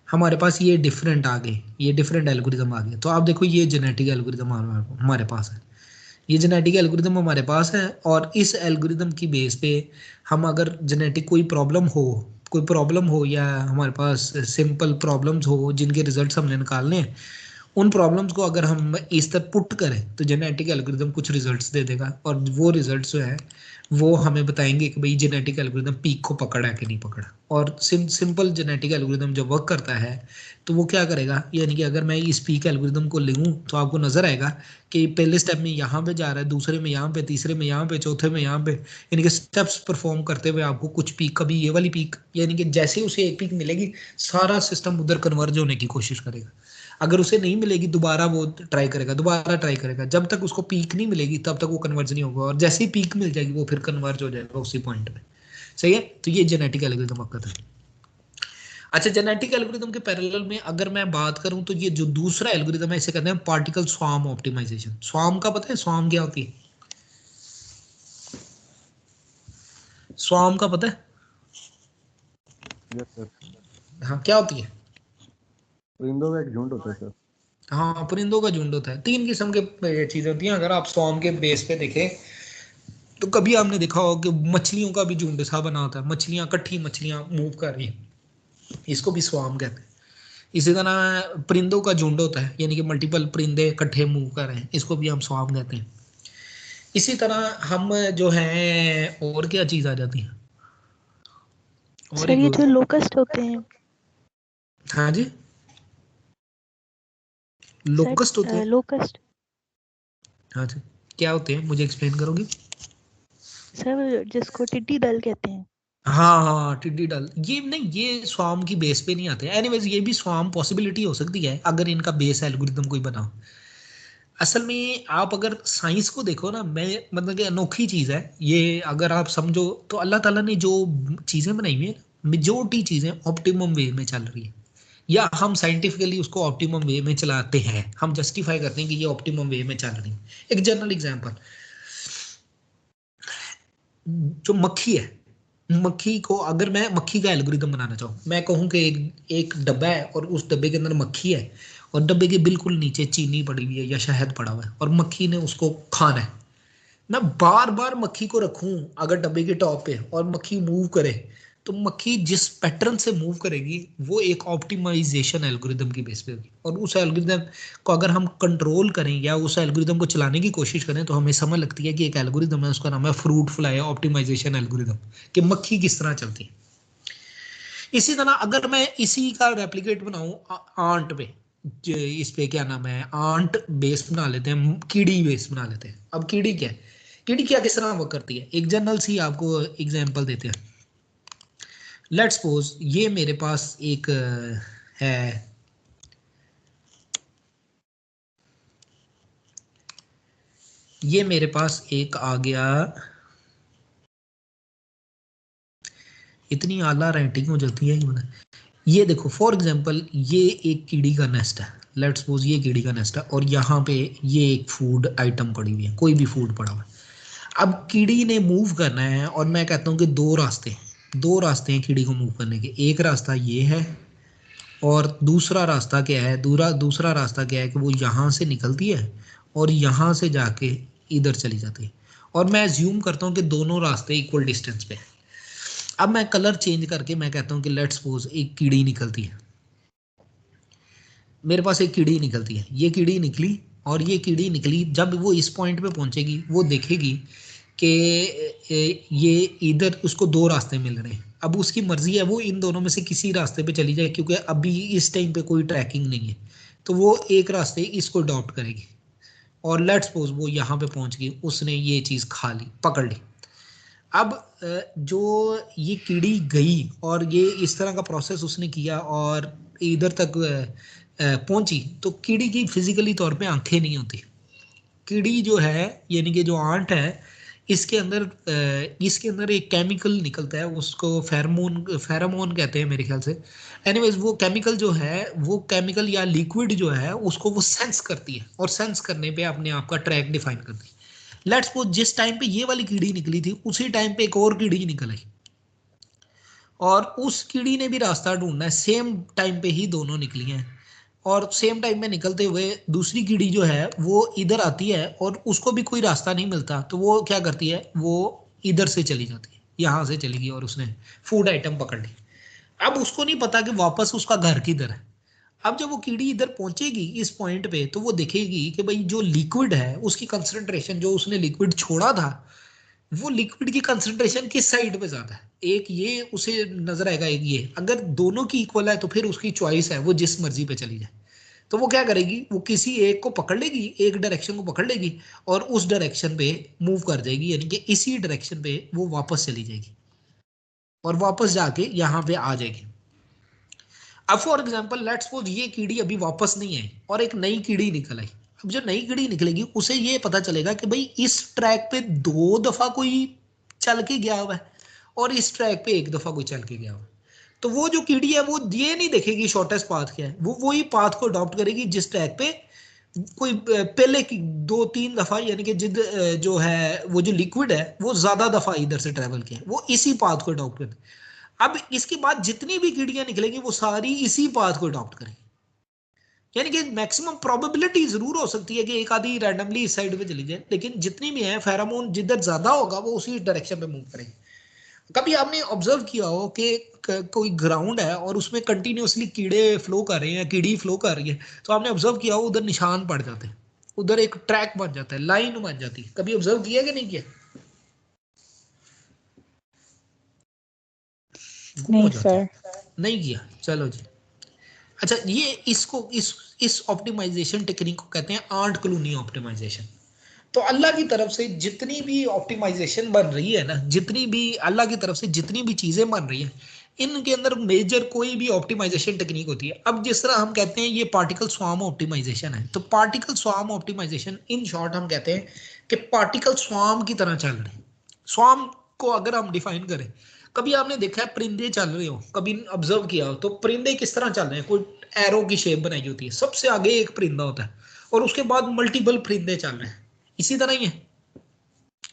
हमारे पास ये डिफरेंट आ गए, ये डिफरेंट एल्गोरिदम आ गए। तो आप देखो ये जेनेटिक एल्गोरिदम हमारे पास है, ये जेनेटिक एल्गोरिदम हमारे पास है, और इस एल्गोरिदम की बेस पे हम अगर जेनेटिक कोई प्रॉब्लम हो या हमारे पास सिंपल प्रॉब्लम्स हो जिनके रिजल्ट्स हमने निकालने हैं, उन प्रॉब्लम्स को अगर हम इस तरह पुट करें तो जेनेटिक एल्गोरिदम कुछ रिजल्ट्स दे देगा, और वो रिजल्ट्स जो है वो हमें बताएंगे कि भाई जेनेटिक एल्गोरिदम पीक को पकड़ा है कि नहीं पकड़ा। और सिंपल जेनेटिक एल्गोरिदम जब वर्क करता है तो वो क्या करेगा, यानी कि अगर मैं इस पीक एल्गोरिदम को लूँ तो आपको नजर आएगा कि पहले स्टेप में यहाँ पे जा रहा है, दूसरे में यहाँ पे, तीसरे में यहाँ पे, चौथे में यहाँ पे, यानी कि स्टेप्स परफॉर्म करते हुए आपको कुछ पीक, कभी ये वाली पीक, यानी कि जैसे उसे एक पीक मिलेगी सारा सिस्टम उधर कन्वर्ज होने की कोशिश करेगा। अगर उसे नहीं मिलेगी दोबारा वो ट्राई करेगा, जब तक उसको पीक नहीं मिलेगी तब तक वो कन्वर्ज नहीं होगा, और जैसे ही पीक मिल जाएगी वो फिर कन्वर्ज हो जाएगा उसी पॉइंट पे। सही है, तो ये जेनेटिक एल्गोरिदम आपका था। अच्छा, जेनेटिक एल्गोरिदम के पैरेलल में अगर मैं बात करूं तो ये जो दूसरा एल्गोरिदम है इसे कहते हैं पार्टिकल स्वार्म ऑप्टिमाइजेशन। स्वार्म का पता है, स्वार्म क्या होती है? स्वार्म का पता है? यस सर, हाँ, क्या होती है? परिंदों का एक झुंड होता है सर। हाँ, परिंदों का झुंड होता है। 3 किस्म के चीजें होती हैं। अगर आप स्वार्म के बेस पे देखें तो कभी आपने देखा होगा कि मछलियों का भी झुंड सा बना होता है, मछलियां इकट्ठी मछलियां मूव कर रही हैं, इसको भी स्वार्म कहते हैं। इसी तरह परिंदों का झुंड होता है, यानी कि मल्टीपल परिंदे इकट्ठे मूव कर रहे हैं, इसको भी हम स्वार्म कहते हैं। इसी तरह हम जो है, और क्या चीज आ जाती है? सर ये जो लोकस्ट होते हैं, हाँ जी, लोकस्ट होते हैं। लोकस्ट हाँ जी, क्या होते हैं, मुझे एक्सप्लेन करोगे? सर जिसको टिड्डी दल कहते हैं। हाँ, टिड्डी दल। ये नहीं, ये स्वार्म की बेस पे नहीं आते। एनीवेज ये भी स्वार्म पॉसिबिलिटी हो सकती है अगर इनका बेस एल्गोरिदम कोई बना। असल में आप अगर साइंस को देखो ना, मैं मतलब कि अनोखी चीज है ये, अगर आप समझो तो अल्लाह ताला ने जो चीजें बनाई हुई है, मेजोरिटी चीजें ऑप्टिमम वे में चल रही है, या हम साइंटिफिकली उसको ऑप्टिमम वे में चलाते हैं, हम जस्टिफाई करते हैं कि ये ऑप्टिमम वे में चल रही है। एक जनरल एग्जांपल, जो मक्खी है, मक्खी को अगर मैं मक्खी का एल्गोरिदम बनाना चाहूँ, मैं कहूँ कि एक डब्बा है और उस डब्बे के अंदर मक्खी है, और डब्बे के बिल्कुल नीचे चीनी पड़ी हुई है या शहद पड़ा हुआ है, और मक्खी ने उसको खाना है। मैं बार बार मक्खी को रखूं अगर डब्बे के टॉप पे, और मक्खी मूव करे, तो मक्खी जिस पैटर्न से मूव करेगी वो एक ऑप्टिमाइजेशन एल्गोरिदम की बेस पे होगी। और उस एल्गोरिदम को अगर हम कंट्रोल करें या उस एल्गोरिदम को चलाने की कोशिश करें तो हमें समझ लगती है कि एक एल्गोरिदम है, उसका नाम है फ्रूट फ्लाई ऑप्टिमाइजेशन एल्गोरिदम, कि मक्खी किस तरह चलती है। इसी तरह अगर मैं इसी का रेप्लिकेट बनाऊं आंट पे, इस पे क्या नाम है, आंट बेस बना लेते हैं, कीड़ी बेस बना लेते हैं। अब कीड़ी क्या है, कीड़ी क्या किस तरह वर्क करती है, एक जनरल सी आपको एग्जांपल देते हैं। लेट्स सपोज ये मेरे पास एक है, ये मेरे पास एक आ गया, इतनी आला राइटिंग हो जाती है ये देखो फॉर एग्जांपल ये एक कीड़ी का नेस्ट है, लेट्स सपोज ये कीड़ी का नेस्ट है, और यहाँ पे ये एक फूड आइटम पड़ी हुई है, कोई भी फूड पड़ा हुआ है। अब कीड़ी ने मूव करना है, और मैं कहता हूँ कि दो रास्ते हैं कीड़ी को मूव करने के। एक रास्ता ये है, और दूसरा रास्ता क्या है, दूसरा रास्ता क्या है कि वो यहाँ से निकलती है और यहाँ से जाके इधर चली जाती है, और मैं अज्यूम करता हूँ कि दोनों रास्ते इक्वल डिस्टेंस पे है। अब मैं कलर चेंज करके मैं कहता हूँ कि लेट्स सपोज एक कीड़ी निकलती है, मेरे पास एक कीड़ी निकलती है, ये कीड़ी निकली, और ये कीड़ी निकली, जब वो इस पॉइंट पे पहुंचेगी वो देखेगी कि ये इधर उसको दो रास्ते मिल रहे हैं। अब उसकी मर्जी है वो इन दोनों में से किसी रास्ते पे चली जाए, क्योंकि अभी इस टाइम पे कोई ट्रैकिंग नहीं है, तो वो एक रास्ते इसको अडॉप्ट करेगी। और लेट्स सपोज वो यहाँ पे पहुंच गई, उसने ये चीज खा ली, पकड़ ली। अब जो ये कीड़ी गई और ये इस तरह का प्रोसेस उसने किया और इधर तक पहुंची, तो कीड़ी की फिजिकली तौर पे आंखें नहीं होती। कीड़ी जो है यानी कि जो आंट है, इसके अंदर एक केमिकल निकलता है, उसको फेरोमोन कहते हैं मेरे ख्याल से। एनीवेज वो केमिकल जो है, वो केमिकल या लिक्विड जो है उसको वो सेंस करती है और सेंस करने पे अपने आप का ट्रैक डिफाइन करती है। लेट्स सपोज जिस टाइम पे ये वाली कीड़ी निकली थी उसी टाइम पे एक और कीड़ी निकल आई और उस कीड़ी ने भी रास्ता ढूंढना है। सेम टाइम पे ही दोनों निकली हैं और सेम टाइम में निकलते हुए दूसरी कीड़ी जो है वो इधर आती है और उसको भी कोई रास्ता नहीं मिलता, तो वो क्या करती है, वो इधर से चली जाती है, यहाँ से चली गई और उसने फूड आइटम पकड़ ली। अब उसको नहीं पता कि वापस उसका घर किधर है। अब जब वो कीड़ी इधर पहुंचेगी इस पॉइंट पे, तो वो देखेगी कि भाई जो लिक्विड है उसकी कंसंट्रेशन, जो उसने लिक्विड छोड़ा था, वो लिक्विड की कंसंट्रेशन किस साइड पे ज्यादा है। एक ये उसे नजर आएगा, एक ये। अगर दोनों की इक्वल है तो फिर उसकी चॉइस है, वो जिस मर्जी पे चली जाए। तो वो क्या करेगी, वो किसी एक को पकड़ लेगी, एक डायरेक्शन को पकड़ लेगी और उस डायरेक्शन पे मूव कर जाएगी, यानी कि इसी डायरेक्शन पे वो वापस चली जाएगी और वापस जाके यहाँ पे आ जाएगी। अब फॉर एग्जाम्पल लेट्स सपोज ये कीड़ी अभी वापस नहीं आई और एक नई कीड़ी निकल आई। अब जो नई कीड़ी निकलेगी उसे ये पता चलेगा कि भाई इस ट्रैक पे 2 दफा कोई चल के गया हुआ है और इस ट्रैक पे 1 दफा कोई चल के गया हुआ है। तो वो जो कीड़ी है वो ये नहीं देखेगी शॉर्टेस्ट पाथ क्या है, वो वही पाथ को अडॉप्ट करेगी जिस ट्रैक पे कोई पहले की 2-3 दफा, यानी कि जिद जो है वो जो लिक्विड है वो ज्यादा दफा इधर से ट्रेवल किया, वो इसी पाथ को अडॉप्ट करेगी। अब इसके बाद जितनी भी कीड़ियां निकलेंगी वो सारी इसी पाथ को अडॉप्ट करेंगी, यानी कि मैक्सिमम प्रोबेबिलिटी जरूर हो सकती है कि एक आधी रैंडमली इस साइड पे चली जाए, लेकिन जितनी भी है फेरोमोन जिधर ज्यादा होगा वो उसी डायरेक्शन पे मूव करेंगे। कभी आपने ऑब्जर्व किया हो कि कोई ग्राउंड है और उसमें कंटिन्यूअसली कीड़े फ्लो कर रहे हैं, कीड़ी फ्लो कर रही है, तो आपने ऑब्जर्व किया हो उधर निशान पड़ जाते हैं, उधर एक ट्रैक बन जाता है, लाइन बन जाती है। कभी ऑब्जर्व किया कि नहीं किया? नहीं सर। नहीं किया, चलो जी। अच्छा, ये इसको इस ऑप्टिमाइजेशन टेक्निक को कहते हैं आंट कॉलोनी ऑप्टिमाइजेशन। तो अल्लाह की तरफ से जितनी भी ऑप्टिमाइजेशन बन रही है ना, जितनी भी अल्लाह की तरफ से जितनी भी चीजें बन रही हैं, इनके अंदर मेजर कोई भी ऑप्टिमाइजेशन टेक्निक होती है। अब जिस तरह हम कहते हैं ये पार्टिकल स्वार्म ऑप्टिमाइजेशन है, तो particle swarm optimization in short हम कहते हैं कि पार्टिकल स्वार्म की तरह चल रहे हैं। स्वार्म को अगर हम डिफाइन करें, कभी आपने देखा है परिंदे चल रहे हो, कभी ऑब्जर्व किया हो, तो परिंदे किस तरह चल रहे हैं, कोई एरो की शेप बनाई होती है, सबसे आगे एक परिंदा होता है और उसके बाद मल्टीपल परिंदे चल रहे हैं, इसी तरह ही है।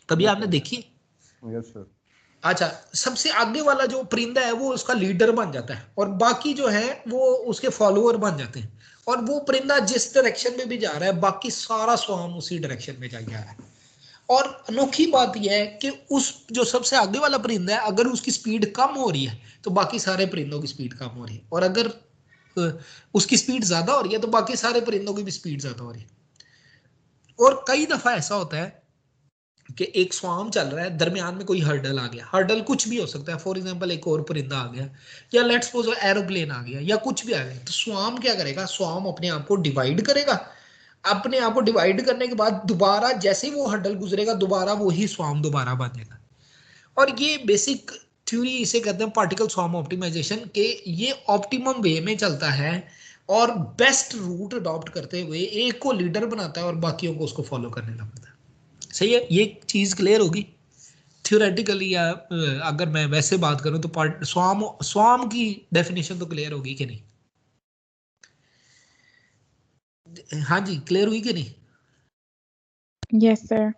कभी आपने देखी? Yes sir. अच्छा, सबसे आगे वाला जो परिंदा है वो उसका लीडर बन जाता है और बाकी जो है वो उसके फॉलोअर बन जाते हैं, और वो परिंदा जिस डायरेक्शन में भी जा रहा है बाकी सारा स्वार्म उसी डायरेक्शन में जा रहा है। और अनोखी बात यह है कि उस जो सबसे आगे वाला परिंदा है, अगर उसकी स्पीड कम हो रही है तो बाकी सारे परिंदों की स्पीड कम हो रही है, और अगर उसकी स्पीड ज्यादा हो रही है तो बाकी सारे परिंदों की भी स्पीड ज्यादा हो रही है। और कई दफा ऐसा होता है कि एक स्वार्म चल रहा है, दरमियान में कोई हर्डल आ गया, हर्डल कुछ भी हो सकता है, फॉर एग्जांपल एक और परिंदा आ गया, या लेट्स सपोज एरोप्लेन आ गया, या कुछ भी आ गया, तो स्वार्म क्या करेगा, स्वार्म अपने आप को डिवाइड करेगा, अपने आप को डिवाइड करने के बाद दोबारा जैसे वो हर्डल गुजरेगा दोबारा वही स्वार्म दोबारा बनेगा। और ये बेसिक थ्योरी इसे कहते हैं पार्टिकल स्वार्म ऑप्टिमाइजेशन के, ये ऑप्टिमम वे में चलता है और बेस्ट रूट अडॉप्ट करते हुए एक को लीडर बनाता है और बाकियों को उसको फॉलो करने लगता है। सही है, ये चीज क्लियर होगी थ्योरेटिकली, या अगर मैं वैसे बात करूं तो स्वार्म की डेफिनेशन तो क्लियर होगी कि नहीं? हाँ जी, क्लियर हुई कि नहीं? Yes sir.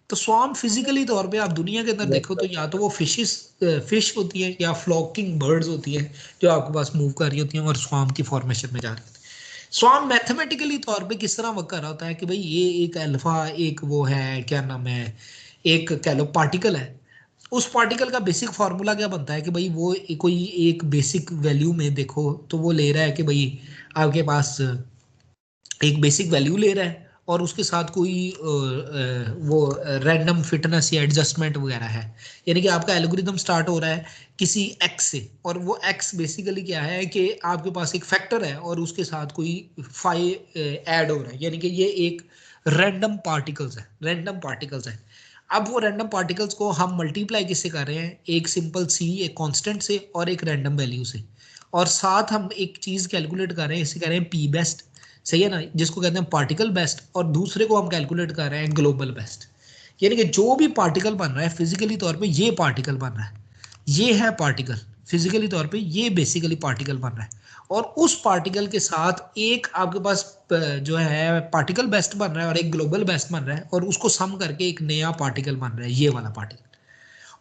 तो स्वार्म फिजिकली तौर पे आप दुनिया के अंदर देखो तो या तो वो फिश होती है या फ्लॉकिंग बर्ड्स होती है जो आपके पास मूव कर रही होती हैं और स्वार्म की फॉर्मेशन में जा रही होती है। स्वार्म मैथमेटिकली तौर पे किस तरह वर्क कर रहा होता है कि भाई ये एक अल्फा, एक वो है क्या नाम है, एक कह लो पार्टिकल है, उस पार्टिकल का बेसिक फार्मूला क्या बनता है कि भाई वो कोई एक बेसिक वैल्यू में देखो तो वो ले रहा है कि भाई आपके पास एक बेसिक वैल्यू ले रहा है और उसके साथ कोई वो रैंडम फिटनेस या एडजस्टमेंट वगैरह है, यानी कि आपका एल्गोरिदम स्टार्ट हो रहा है किसी एक्स से, और वो एक्स बेसिकली क्या है कि आपके पास एक फैक्टर है और उसके साथ कोई फाई ऐड हो रहा है, यानी कि ये एक रैंडम पार्टिकल्स है, रैंडम पार्टिकल्स है। अब वो रैंडम पार्टिकल्स को हम मल्टीप्लाई किससे कर रहे हैं, एक सिंपल सी, एक कांस्टेंट से और एक रैंडम वैल्यू से, और साथ हम एक चीज कैलकुलेट कर रहे हैं, इसे कह रहे हैं पी बेस्ट, सही है ना, जिसको कहते हैं पार्टिकल बेस्ट, और दूसरे को हम कैलकुलेट कर रहे हैं ग्लोबल बेस्ट। यानी कि जो भी पार्टिकल बन रहा है फिजिकली तौर पे ये पार्टिकल बन रहा है, ये है पार्टिकल फिजिकली तौर पे, ये बेसिकली पार्टिकल बन रहा है, और उस पार्टिकल के साथ एक आपके पास जो है पार्टिकल बेस्ट बन रहा है और एक ग्लोबल बेस्ट बन रहा है, और उसको सम करके एक नया पार्टिकल बन रहा है, ये वाला पार्टिकल।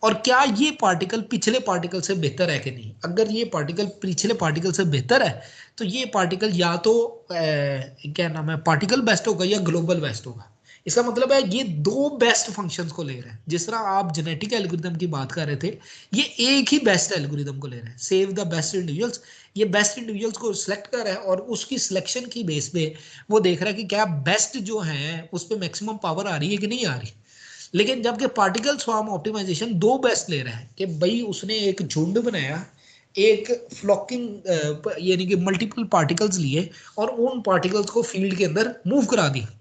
और क्या ये पार्टिकल पिछले पार्टिकल से बेहतर है कि नहीं? अगर ये पार्टिकल पिछले पार्टिकल से बेहतर है तो ये पार्टिकल या तो क्या नाम है, पार्टिकल बेस्ट होगा या ग्लोबल बेस्ट होगा। इसका मतलब है ये दो बेस्ट फंक्शंस को ले रहा है। जिस तरह आप जेनेटिक एल्गोरिथम की बात कर रहे थे, ये एक ही बेस्ट एल्गोरिथम को ले रहा है, सेव द बेस्ट इंडिविजुअल्स। ये बेस्ट इंडिविजुअल्स को सिलेक्ट कर रहा है और उसकी सिलेक्शन की बेस पे वो देख रहा है कि क्या बेस्ट जो है उस पर मैक्सिमम पावर आ रही है कि नहीं आ रही। लेकिन जबकि पार्टिकल स्वार्म ऑप्टिमाइजेशन दो बेस्ट ले रहा है कि भाई उसने एक झुंड बनाया, एक फ्लॉकिंग यानी कि मल्टीपल पार्टिकल्स लिए और उन पार्टिकल्स को फील्ड के अंदर मूव करा दिया।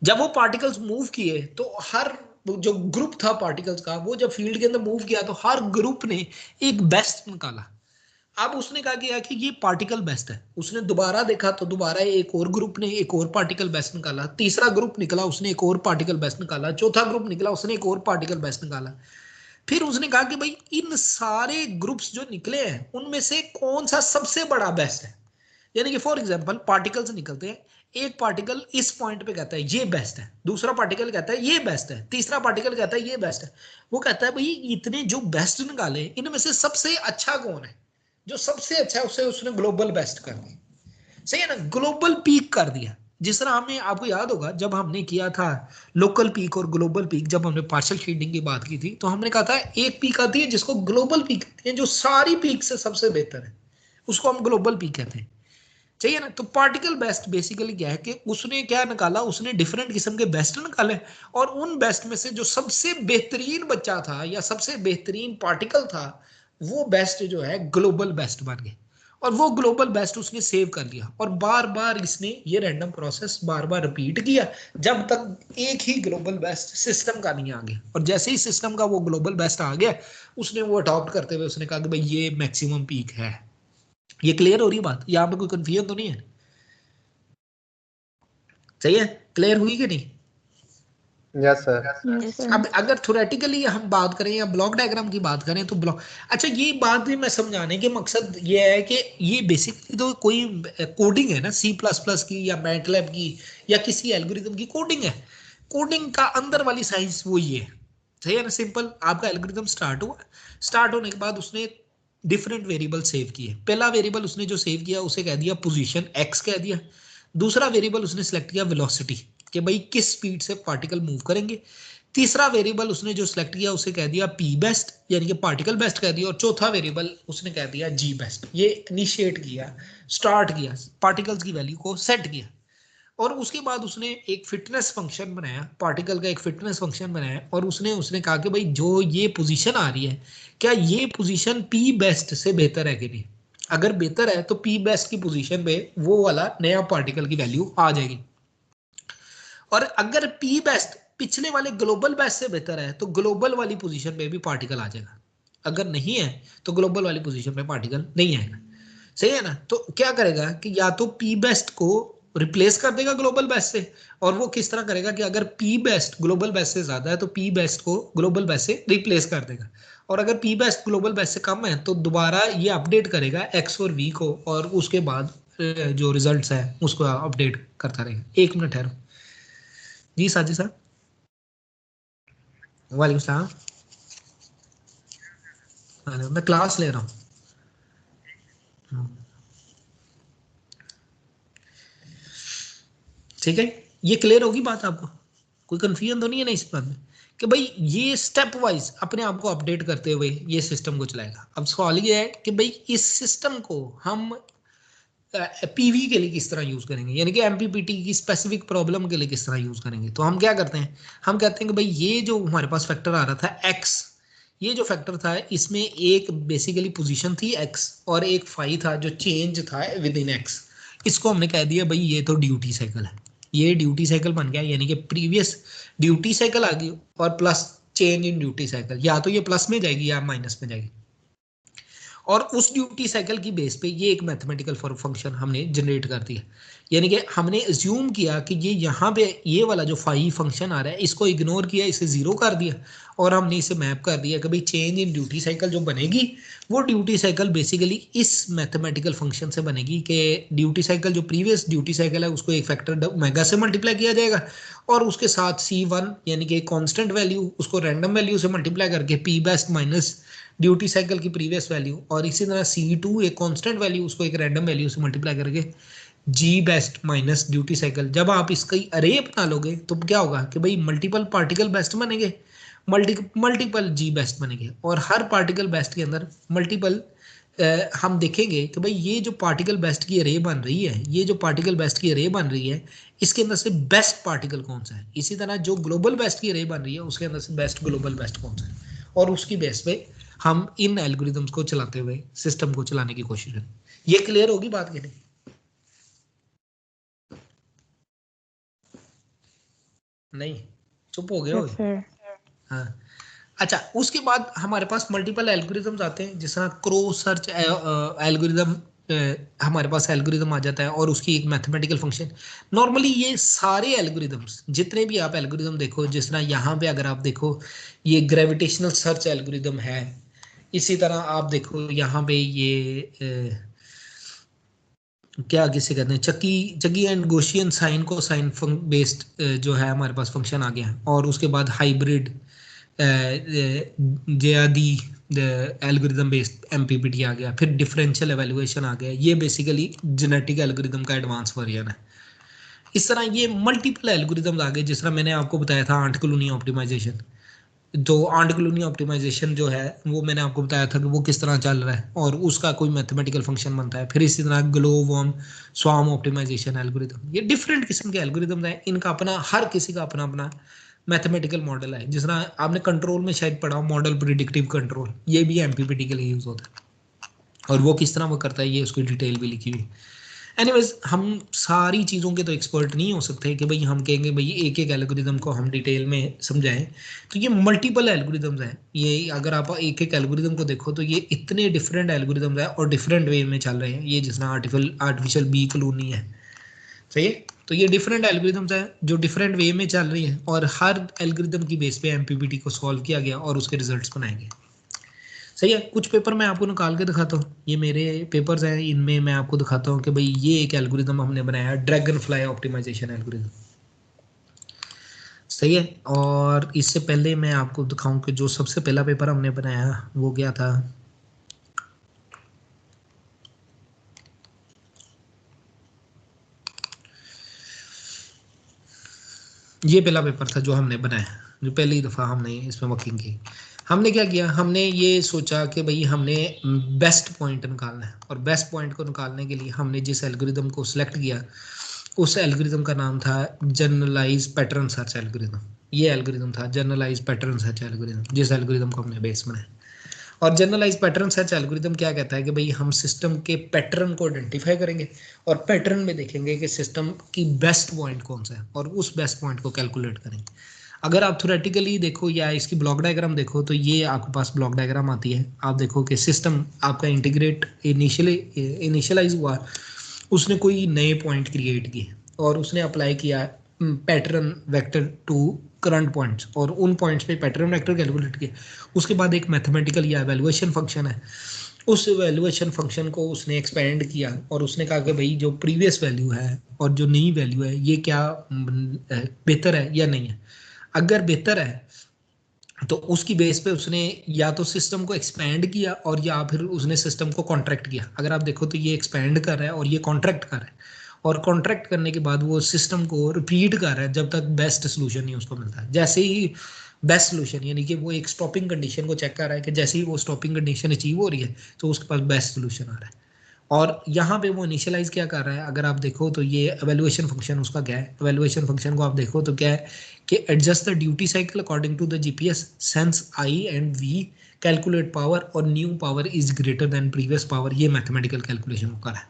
जब वो पार्टिकल्स मूव किए तो हर जो ग्रुप था पार्टिकल्स का, वो जब फील्ड के अंदर मूव किया तो हर ग्रुप ने एक बेस्ट निकाला। अब उसने कहा कि यार ये पार्टिकल बेस्ट है, उसने दोबारा देखा तो दोबारा एक और ग्रुप ने एक और पार्टिकल बेस्ट निकाला, तीसरा ग्रुप निकला उसने एक और पार्टिकल बेस्ट निकाला, चौथा ग्रुप निकला उसने एक और पार्टिकल बेस्ट निकाला। फिर उसने कहा कि भाई इन सारे ग्रुप्स जो निकले हैं उनमें से कौन सा सबसे बड़ा बेस्ट है। यानी कि फॉर एग्जांपल पार्टिकल्स निकलते हैं, एक पार्टिकल इस पॉइंट पे कहता है ये बेस्ट है, दूसरा पार्टिकल कहता है ये बेस्ट है, तीसरा पार्टिकल कहता है ये बेस्ट है। वो कहता है भाई इतने जो बेस्ट निकाले इनमें से सबसे अच्छा कौन है, जो सबसे अच्छा है उसे उसने ग्लोबल बेस्ट कर दिया, सही है ना, ग्लोबल पीक कर दिया। जिस तरह हमने, आपको याद होगा जब हमने किया था लोकल पीक और ग्लोबल पीक, जब हमने पार्शियल शेडिंग की बात की थी तो हमने कहा था एक पीक आती है जिसको ग्लोबल पीक कहते हैं, जो सारी पीक से सबसे बेहतर है, उसको हम ग्लोबल पीक कहते हैं, चाहिए ना। तो पार्टिकल बेस्ट बेसिकली क्या है कि उसने क्या निकाला, उसने डिफरेंट किस्म के बेस्ट निकाले और उन बेस्ट में से जो सबसे बेहतरीन बच्चा था या सबसे बेहतरीन पार्टिकल था वो बेस्ट जो है ग्लोबल बेस्ट बन गए, और वो ग्लोबल बेस्ट उसने सेव कर लिया। और बार बार इसने ये रैंडम प्रोसेस बार बार रिपीट किया जब तक एक ही ग्लोबल बेस्ट सिस्टम का नहीं आ गया। और जैसे ही सिस्टम का वो ग्लोबल बेस्ट आ गया उसने वो अडॉप्ट करते हुए उसने कहा कि भाई ये मैक्सिमम पीक है। ये क्लियर हो रही बात? यहाँ पे कोई कंफ्यूजन तो नहीं है? सही है, क्लियर हुई कि नहीं? Yes sir. Yes, sir. अब अगर थ्योरेटिकली हम बात करें या ब्लॉक डायग्राम की बात करें तो ब्लॉक, अच्छा ये बात भी मैं समझाने के मकसद ये है कि ये बेसिकली तो कोई कोडिंग है ना, C++ की या मैटलैब की या किसी एल्गोरिथम की कोडिंग है। कोडिंग का अंदर वाली साइंस वो ये है, सही है ना। सिंपल आपका एल्गोरिथम स्टार्ट हुआ, स्टार्ट होने के बाद उसने डिफरेंट वेरिएबल सेव किए। पहला वेरिएबल उसने जो सेव किया उसे कह दिया पोजीशन x कह दिया। दूसरा वेरिएबल उसने सेलेक्ट किया वेलोसिटी, कि भाई किस स्पीड से पार्टिकल मूव करेंगे। तीसरा वेरिएबल उसने जो सिलेक्ट किया उसे कह दिया p बेस्ट यानी कि पार्टिकल बेस्ट कह दिया। और चौथा वेरिएबल उसने कह दिया g बेस्ट। ये इनिशिएट किया, स्टार्ट किया, पार्टिकल्स की वैल्यू को सेट किया। और उसके बाद उसने एक फिटनेस फंक्शन बनाया, पार्टिकल का एक फिटनेस फंक्शन बनाया और उसने कहा कि भाई जो ये पोजीशन आ रही है क्या ये पोजीशन p बेस्ट से बेहतर है कि नहीं। अगर बेहतर है तो p बेस्ट की पोजीशन पे वो वाला नया पार्टिकल की वैल्यू आ जाएगी। और अगर p बेस्ट पिछले वाले ग्लोबल बेस्ट से बेहतर है तो ग्लोबल वाली पोजीशन पे भी पार्टिकल आ जाएगा। अगर नहीं है तो ग्लोबल वाली पोजीशन पे पार्टिकल नहीं आएगा, सही है ना। तो क्या करेगा कि या तो p बेस्ट को रिप्लेस कर देगा ग्लोबल बेस्ट से, और वो किस तरह करेगा कि अगर p बेस्ट ग्लोबल बेस्ट से ज्यादा है तो p बेस्ट को ग्लोबल बेस्ट से रिप्लेस कर देगा। और अगर p बेस्ट ग्लोबल बेस्ट से कम है तो दोबारा ये अपडेट करेगा x और v को, और उसके बाद जो रिजल्ट्स है उसको अपडेट करता रहेगा। एक मिनट ठहरो जी साजिद साहब। वालेकुम सलाम। मैं क्लास ले रहा हूँ। ठीक है, ये क्लियर होगी बात आपको? कोई कंफ्यूजन तो नहीं है ना इस बात में कि भाई ये स्टेप वाइज अपने आप को अपडेट करते हुए ये सिस्टम को चलाएगा। अब सवाल ये है कि भाई इस सिस्टम को हम पीवी के लिए किस तरह यूज करेंगे, यानी कि एमपीपीटी की स्पेसिफिक प्रॉब्लम के लिए किस तरह यूज करेंगे। तो हम क्या करते हैं, हम कहते हैं कि भाई ये जो हमारे पास फैक्टर आ रहा था x, ये जो फैक्टर था इसमें एक बेसिकली पोजीशन थी x और एक फाई था जो चेंज था विद इन x। इसको हमने कह दिया भाई ये तो ड्यूटी साइकिल है, ये ड्यूटी साइकिल बन गया, यानी कि प्रीवियस ड्यूटी साइकिल आ गई और plus change in duty cycle, या तो ये प्लस में जाएगी या माइनस में जाएगी। और उस ड्यूटी साइकिल की बेस पे ये एक मैथमेटिकल फंक्शन हमने जनरेट कर दिया, यानी कि हमने अज्यूम किया कि ये यहाँ पे ये वाला जो फाई फंक्शन आ रहा है इसको इग्नोर किया, इसे जीरो कर दिया और हमने इसे मैप कर दिया कि भाई चेंज इन ड्यूटी साइकिल जो बनेगी वो ड्यूटी साइकिल बेसिकली इस मैथमेटिकल फंक्शन से बनेगी कि ड्यूटी साइकिल जो प्रीवियस ड्यूटी साइकिल है उसको एक फैक्टर ओमेगा से मल्टीप्लाई किया जाएगा और उसके साथ C1 यानी कि कांस्टेंट वैल्यू उसको रैंडम वैल्यू से मल्टीप्लाई करके P best minus duty cycle की प्रीवियस वैल्यू, और इसी तरह C2 एक कांस्टेंट वैल्यू उसको एक रैंडम वैल्यू से मल्टीप्लाई करके G best minus duty cycle. जब आप इसका अरे बना लोगे तो क्या होगा कि भाई मल्टीपल पार्टिकल बेस्ट बनेंगे, मल्टीपल G बेस्ट बनेंगे, और हर पार्टिकल बेस्ट के अंदर मल्टीपल हम देखेंगे कि भाई ये जो पार्टिकल बेस्ट की अरे बन रही है, ये जो पार्टिकल बेस्ट की अरे बन रही है इसके अंदर से बेस्ट पार्टिकल कौन सा है। इसी तरह जो ग्लोबल बेस्ट की अरे बन रही है उसके अंदर से बेस्ट ग्लोबल बेस्ट कौन सा है, और उसकी बेस पे हम इन एल्गोरिथम्स को चलाते हुए सिस्टम को चलाने की कोशिश करें। ये क्लियर होगी बात कि नहीं? नहीं, चुप हो गए हो? Yes, sir. हाँ, अच्छा, उसके बाद हमारे पास मल्टीपल एल्गोरिथम्स आते हैं, जिस तरह क्रॉस सर्च एल्गोरिथम हमारे पास एल्गोरिथम आ जाता है और उसकी एक मैथमेटिकल फंक्शन। नॉर्मली ये सारे एल्गोरिथम्स जितने भी आप एल्गोरिथम देखो, जिस तरह यहाँ पे अगर आप देखो ये ग्रेविटेशनल सर्च एल्गोरिथम है, इसी तरह आप देखो यहाँ पे ये क्या किसे कहते हैं चक्की एंड गॉसियन साइन को साइन बेस्ड जो है हमारे पास फंक्शन आ गया, और उसके बाद hybrid JRD algorithm based MPPT आ गया, फिर डिफरेंशियल एवेल्युएशन आ गया। ये बेसिकली जेनेटिक एल्गोरिथम का एडवांस वर्जन है। इस तरह ये मल्टीपल एल्गोरिथम्स आ गए, जिस तरह मैंने आपको बताया था आंट कॉलोनी ऑप्टिमाइजेशन। तो आंट कॉलोनी ऑप्टिमाइजेशन जो है वो मैंने आपको बताया था कि वो किस तरह चल रहा है और उसका कोई मैथमेटिकल फंक्शन बनता है। फिर इसी तरह glow worm swarm optimization algorithm, ये डिफरेंट किस्म के एल्गोरिथम है, इनका अपना हर किसी का अपना अपना मैथमेटिकल मॉडल है। जिस तरह आपने कंट्रोल में शायद पढ़ा मॉडल प्रिडिक्टिव कंट्रोल, ये भी MPPT के लिए यूज होता है, और वो किस तरह वो करता है ये उसकी डिटेल भी लिखी हुई। एनीवेज, हम सारी चीज़ों के तो एक्सपर्ट नहीं हो सकते कि भाई हम कहेंगे भाई एक एक एल्गोरिथम को हम डिटेल में समझाएं। तो ये मल्टीपल एल्गोरिथम्स हैं। ये अगर आप एक एक एल्गोरिथम को देखो तो ये इतने डिफरेंट एल्गोरिथम्स हैं और डिफरेंट वे में चल रहे हैं। ये जिस तरह आर्टिफिशियल बी कॉलोनी है, सही है। तो ये डिफरेंट एल्गोरिथम्स हैं जो डिफरेंट वे में चल रही हैं, और हर एल्गोरिथम की बेस पे MPPT को सॉल्व किया गया और उसके रिजल्ट्स बनाएंगे, सही है। कुछ पेपर मैं आपको निकाल के दिखाता हूँ, ये मेरे पेपर्स हैं, इनमें मैं आपको दिखाता हूँ कि भाई ये एक एल्गोरिथम हमने बनाया है, ड्रैगन फ्लाई ऑप्टिमाइजेशन एल्गोरिथम, सही है। और इससे पहले मैं आपको दिखाऊं कि जो सबसे पहला पेपर हमने बनाया वो क्या था, ये पहला पेपर था जो हमने बनाया, जो पहली दफ़ा हमने इसमें वर्किंग की। हमने क्या किया, हमने ये सोचा कि भाई हमने बेस्ट पॉइंट निकालना है, और बेस्ट पॉइंट को निकालने के लिए हमने जिस एल्गोरिथम को सिलेक्ट किया उस एल्गोरिथम का नाम था जनरलाइज पैटर्न सर्च एल्गोरिथम। ये एल्गोरिथम था जनरलाइज पैटर्न सर्च एल्गोरिथम, जिस एल्गोरिथम को हमने बेस बनाया। और जनरलाइज पैटर्न सर्च एल्गोरिथम क्या कहता है कि भाई हम सिस्टम के पैटर्न को आइडेंटिफाई करेंगे और पैटर्न में देखेंगे कि सिस्टम की बेस्ट पॉइंट कौन सा है, और उस बेस्ट पॉइंट को कैलकुलेट करेंगे। अगर आप थ्योरेटिकली देखो या इसकी ब्लॉक डायग्राम देखो तो ये आपके पास ब्लॉक डायग्राम आती है। आप देखो कि सिस्टम आपका इंटीग्रेट इनिशियलाइज हुआ, उसने कोई नए पॉइंट क्रिएट किए और उसने अप्लाई किया pattern vector to current points, और उन पॉइंट्स पे पैटर्न वेक्टर कैलकुलेट किया। उसके बाद एक मैथमेटिकल या एवेल्युएशन फंक्शन है, उस एवेल्युएशन फंक्शन को उसने एक्सपेंड किया और उसने कहा कि भाई जो प्रीवियस वैल्यू है और जो नई वैल्यू है ये क्या बेहतर है या नहीं है। अगर बेहतर है तो उसकी बेस पे उसने या तो सिस्टम को एक्सपेंड किया और या फिर उसने सिस्टम को कॉन्ट्रैक्ट किया। अगर आप देखो तो ये एक्सपेंड कर रहा है और ये कॉन्ट्रैक्ट कर रहा है, और कॉन्ट्रैक्ट करने के बाद वो सिस्टम को रिपीट कर रहा है जब तक बेस्ट सोल्यूशन नहीं उसको मिलता है। जैसे ही बेस्ट सोल्यूशन यानी कि वो एक स्टॉपिंग कंडीशन को चेक कर रहा है कि जैसे ही वो स्टॉपिंग कंडीशन अचीव हो रही है तो उसके पास बेस्ट सोल्यूशन आ रहा है। और यहाँ पे वो इनिशियलाइज क्या कर रहा है, अगर आप देखो तो ये एवेल्युएशन फंक्शन उसका क्या है। एवेल्युएशन फंक्शन को आप देखो तो क्या है कि adjust the duty cycle according to the GPS, sense I and V, calculate power और new power is greater than previous power. ये मैथमेटिकल कैलकुलेशन कर रहा है।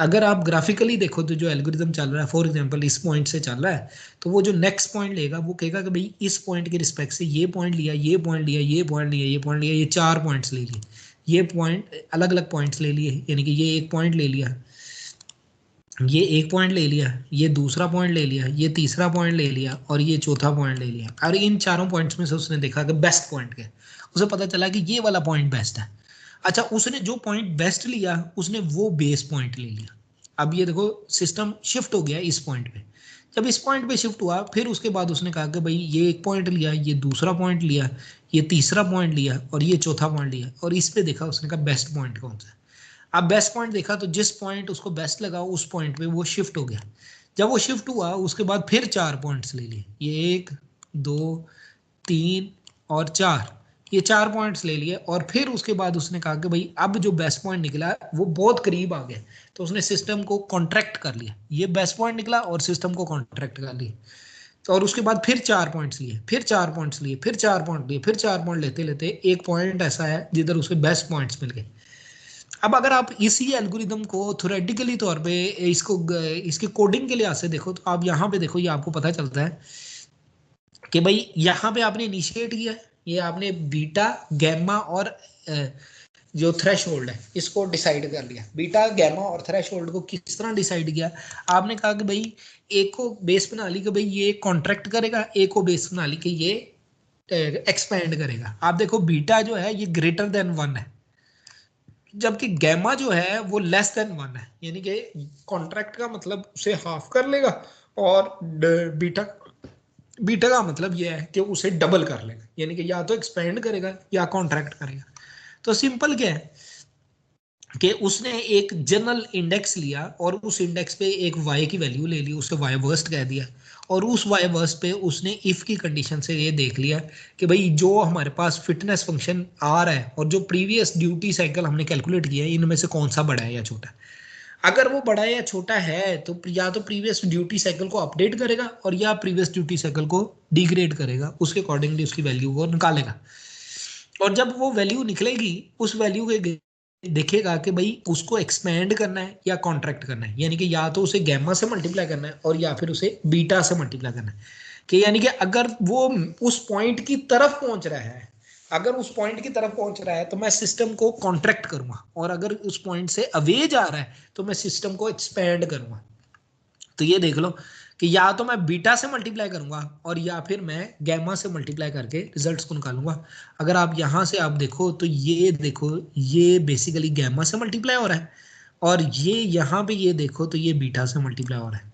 अगर आप ग्राफिकली देखो तो जो एल्गोरिदम चल रहा है, फॉर एग्जांपल इस पॉइंट से चल रहा है, तो वो जो नेक्स्ट पॉइंट लेगा वो कहेगा कि भाई इस पॉइंट के रिस्पेक्ट से ये पॉइंट लिया, ये पॉइंट लिया, ये पॉइंट लिया, ये पॉइंट लिया, ये 4 पॉइंट्स ले लिए, ये पॉइंट अलग अलग पॉइंट्स ले लिए, यानी कि ये एक पॉइंट ले लिया, ये एक पॉइंट ले लिया, ये दूसरा पॉइंट ले लिया, ये तीसरा पॉइंट ले लिया और ये चौथा पॉइंट ले लिया। और इन चारों पॉइंट्स में से उसने देखा कि बेस्ट पॉइंट क्या है, उसे पता चला कि ये वाला पॉइंट बेस्ट है। अच्छा, उसने जो पॉइंट बेस्ट लिया उसने वो बेस पॉइंट ले लिया। अब ये देखो सिस्टम शिफ्ट हो गया इस पॉइंट पे। जब इस पॉइंट पे शिफ्ट हुआ फिर उसके बाद उसने कहा कि भाई ये एक पॉइंट लिया, ये दूसरा पॉइंट लिया, ये तीसरा पॉइंट लिया और ये चौथा पॉइंट लिया, और इस पे देखा उसने कहा बेस्ट पॉइंट कौन सा है। अब बेस्ट पॉइंट देखा तो जिस पॉइंट उसको बेस्ट लगा उस पॉइंट पे वो शिफ्ट हो गया। जब वो शिफ्ट हुआ उसके बाद फिर 4 पॉइंट्स ले लिए, ये 1 2 3 और 4, ये 4 पॉइंट्स ले लिए, और फिर उसके बाद उसने कहा कि भाई अब जो बेस्ट पॉइंट निकला वो बहुत करीब आ गया, तो उसने सिस्टम को कॉन्ट्रैक्ट कर लिया। ये बेस्ट पॉइंट निकला और सिस्टम को कॉन्ट्रैक्ट कर लिया, और उसके बाद फिर 4 पॉइंट्स लिए, फिर 4 पॉइंट्स लिए, फिर 4 पॉइंट लिए, फिर 4 पॉइंट लेते लेते एक पॉइंट ऐसा है जिधर उसे बेस्ट पॉइंट्स मिल गए। अब अगर आप इसी एल्गोरिदम को थ्योरेटिकली तौर पे इसको इसके कोडिंग के लिहाज से देखो तो आप यहाँ पे देखो, ये आपको पता चलता है कि भाई यहाँ पे आपने इनिशिएट किया, ये आपने बीटा गैमा और जो थ्रेशोल्ड है इसको डिसाइड कर लिया। बीटा गैमा और थ्रेशोल्ड को किस तरह डिसाइड किया, आपने कहा कि भाई एक को बेस बना ली कि भाई ये कॉन्ट्रैक्ट करेगा, एक को बेस बना ली कि ये एक्सपेंड करेगा। आप देखो बीटा जो है ये ग्रेटर देन 1 है, जबकि गैमा जो है वो लेस देन 1 है, यानी कि कॉन्ट्रैक्ट का मतलब उसे हाफ कर लेगा, और बीटा का मतलब ये है कि उसे डबल कर लेगा, यानी कि या तो एक्सपेंड करेगा या कॉन्ट्रैक्ट करेगा। तो सिंपल क्या है कि उसने एक जनरल इंडेक्स लिया और उस इंडेक्स पे एक y की वैल्यू ले ली, उसे y वर्स्ट कह दिया, और उस y वर्स्ट पे उसने इफ की कंडीशन से ये देख लिया कि भाई जो हमारे पास फिटनेस फंक्शन आ रहा है और जो प्रीवियस ड्यूटी साइकिल हमने कैलकुलेट किया है इनमें से कौन सा बड़ा है या छोटा है। अगर वो बड़ा या छोटा है तो या तो प्रीवियस ड्यूटी साइकिल को अपडेट करेगा और या प्रीवियस ड्यूटी साइकिल को डिग्रेड करेगा, उसके अकॉर्डिंगली उसकी वैल्यू को निकालेगा। और जब वो वैल्यू निकलेगी उस वैल्यू के देखेगा कि भाई उसको एक्सपेंड करना है या कॉन्ट्रैक्ट करना है, यानी कि या तो उसे गैमा से मल्टीप्लाई करना है और या फिर उसे बीटा से मल्टीप्लाई करना है। कि यानी कि अगर वो उस पॉइंट की तरफ पहुंच रहा है, अगर उस पॉइंट की तरफ पहुंच रहा है तो मैं सिस्टम को कॉन्ट्रैक्ट करूंगा, और अगर उस पॉइंट से अवे जा रहा है तो मैं सिस्टम को एक्सपेंड करूंगा। तो ये देख लो कि या तो मैं बीटा से मल्टीप्लाई करूंगा और या फिर मैं गैमा से मल्टीप्लाई करके रिजल्ट्स को निकालूंगा। अगर आप यहाँ से आप देखो तो ये देखो ये बेसिकली गैमा से मल्टीप्लाई हो रहा है, और ये यहाँ पे ये देखो तो ये बीटा से मल्टीप्लाई हो रहा है,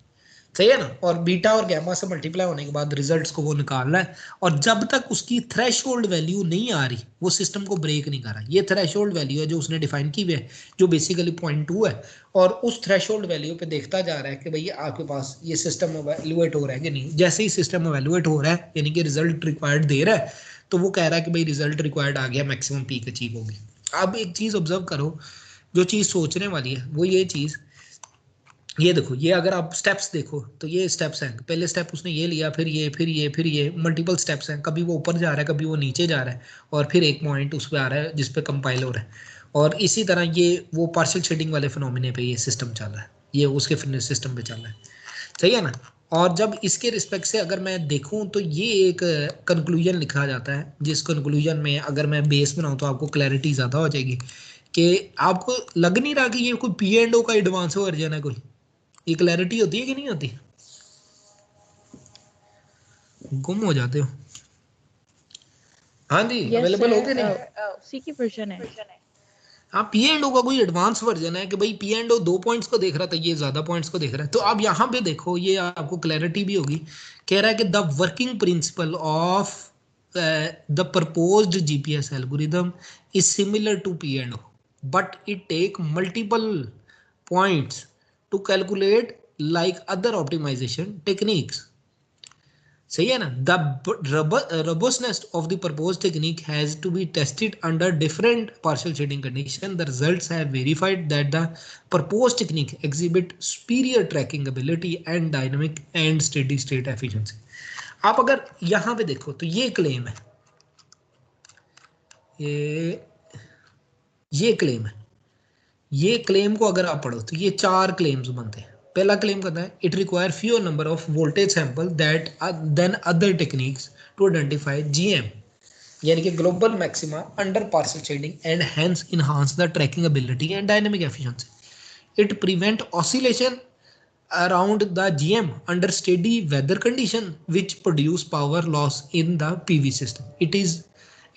सही है ना। और बीटा और गैमा से मल्टीप्लाई होने के बाद रिजल्ट्स को वो निकाल रहा है, और जब तक उसकी थ्रेशोल्ड वैल्यू नहीं आ रही वो सिस्टम को ब्रेक नहीं कर रहा। ये थ्रेशोल्ड वैल्यू है जो उसने डिफाइन की हुई है, जो बेसिकली 0.2 है, और उस थ्रेशोल्ड वैल्यू पे देखता जा रहा है कि भाई आपके पास ये सिस्टम एवेल्युएट हो रहा है कि नहीं। जैसे ही सिस्टम एवेल्युएट हो रहा है यानी कि रिजल्ट रिक्वायर्ड दे रहा है, तो वो कह रहा है कि भाई रिजल्ट रिक्वायर्ड आ गया, मैक्सिमम पीक अचीव होगी। अब एक चीज ऑब्जर्व करो, जो चीज सोचने वाली है वो ये चीज, ये देखो ये अगर आप स्टेप्स देखो तो ये स्टेप्स हैं। पहले स्टेप उसने ये लिया, फिर ये, फिर ये, फिर ये, मल्टीपल स्टेप्स हैं। कभी वो ऊपर जा रहा है, कभी वो नीचे जा रहा है, और फिर एक पॉइंट उस पर आ रहा है जिस पे कंपाइल हो रहा है। और इसी तरह ये वो पार्शियल शेडिंग वाले फिनोमिने पे ये सिस्टम चल रहा है, ये उसके सिस्टम पे चल रहा है, सही है ना। और जब इसके रिस्पेक्ट से अगर मैं देखूं तो ये एक कंक्लूजन लिखा जाता है, जिस कंक्लूजन में अगर मैं बेस बनाऊं तो आपको क्लैरिटी ज़्यादा हो जाएगी कि आपको लग नहीं रहा कि ये कोई P&O का एडवांस वर्जन है। कोई ये क्लैरिटी होती है कि नहीं होती? गुम हो जाते हो। हाँ जी, अवेलेबल हो के नहीं? उसी की वर्जन है। हाँ, P&O का कोई एडवांस वर्जन है कि भाई P&O 2 पॉइंट्स को देख रहा था, ये ज्यादा पॉइंट्स को देख रहा है। तो आप यहाँ पे देखो, ये आपको क्लैरिटी भी होगी। कह रहा है कि the working principle of the proposed GPS algorithm is similar to P&O, but it take multiple points to calculate like other optimization techniques, सही है ना। The robustness of the proposed technique has to be tested under different partial shading conditions. The results have verified that the proposed technique exhibit superior tracking ability and dynamic and steady state efficiency. आप अगर यहाँ पे देखो तो ये claim है, ये claim है ये क्लेम को अगर आप पढ़ो तो ये 4 क्लेम्स बनते हैं। पहला क्लेम कहता है it require fewer number of voltage sample that then other techniques to identify GM, यानी कि global maxima under partial shading and hence enhance the tracking ability and dynamic efficiency. It prevent oscillation around the GM under steady weather condition which produce power loss in the PV system.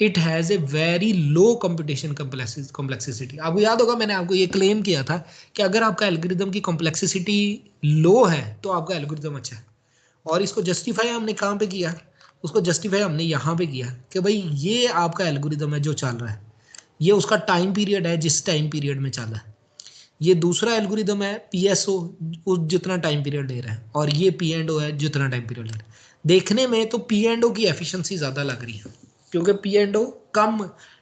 It has a very low computation complexity. आपको याद होगा मैंने आपको ये claim किया था कि अगर आपका एल्गोरिदम की कॉम्प्लेक्सिटी लो है तो आपका एल्गोरिदम अच्छा है। और इसको जस्टिफाई हमने कहाँ पे किया? उसको जस्टिफाई हमने यहाँ पे किया कि भाई ये आपका एल्गोरिदम है जो चल रहा है, ये उसका टाइम पीरियड है जिस टाइम पीरियड में चल रहा है। ये दूसरा एल्गोरिदम है पीएसओ, उस जितना टाइम पीरियड ले रहा है, और ये पी एंड ओ है जितना टाइम पीरियड ले रहा है। देखने में तो पी एंड ओ की एफिशिएंसी ज़्यादा लग रही है क्योंकि पी एंड ओ कम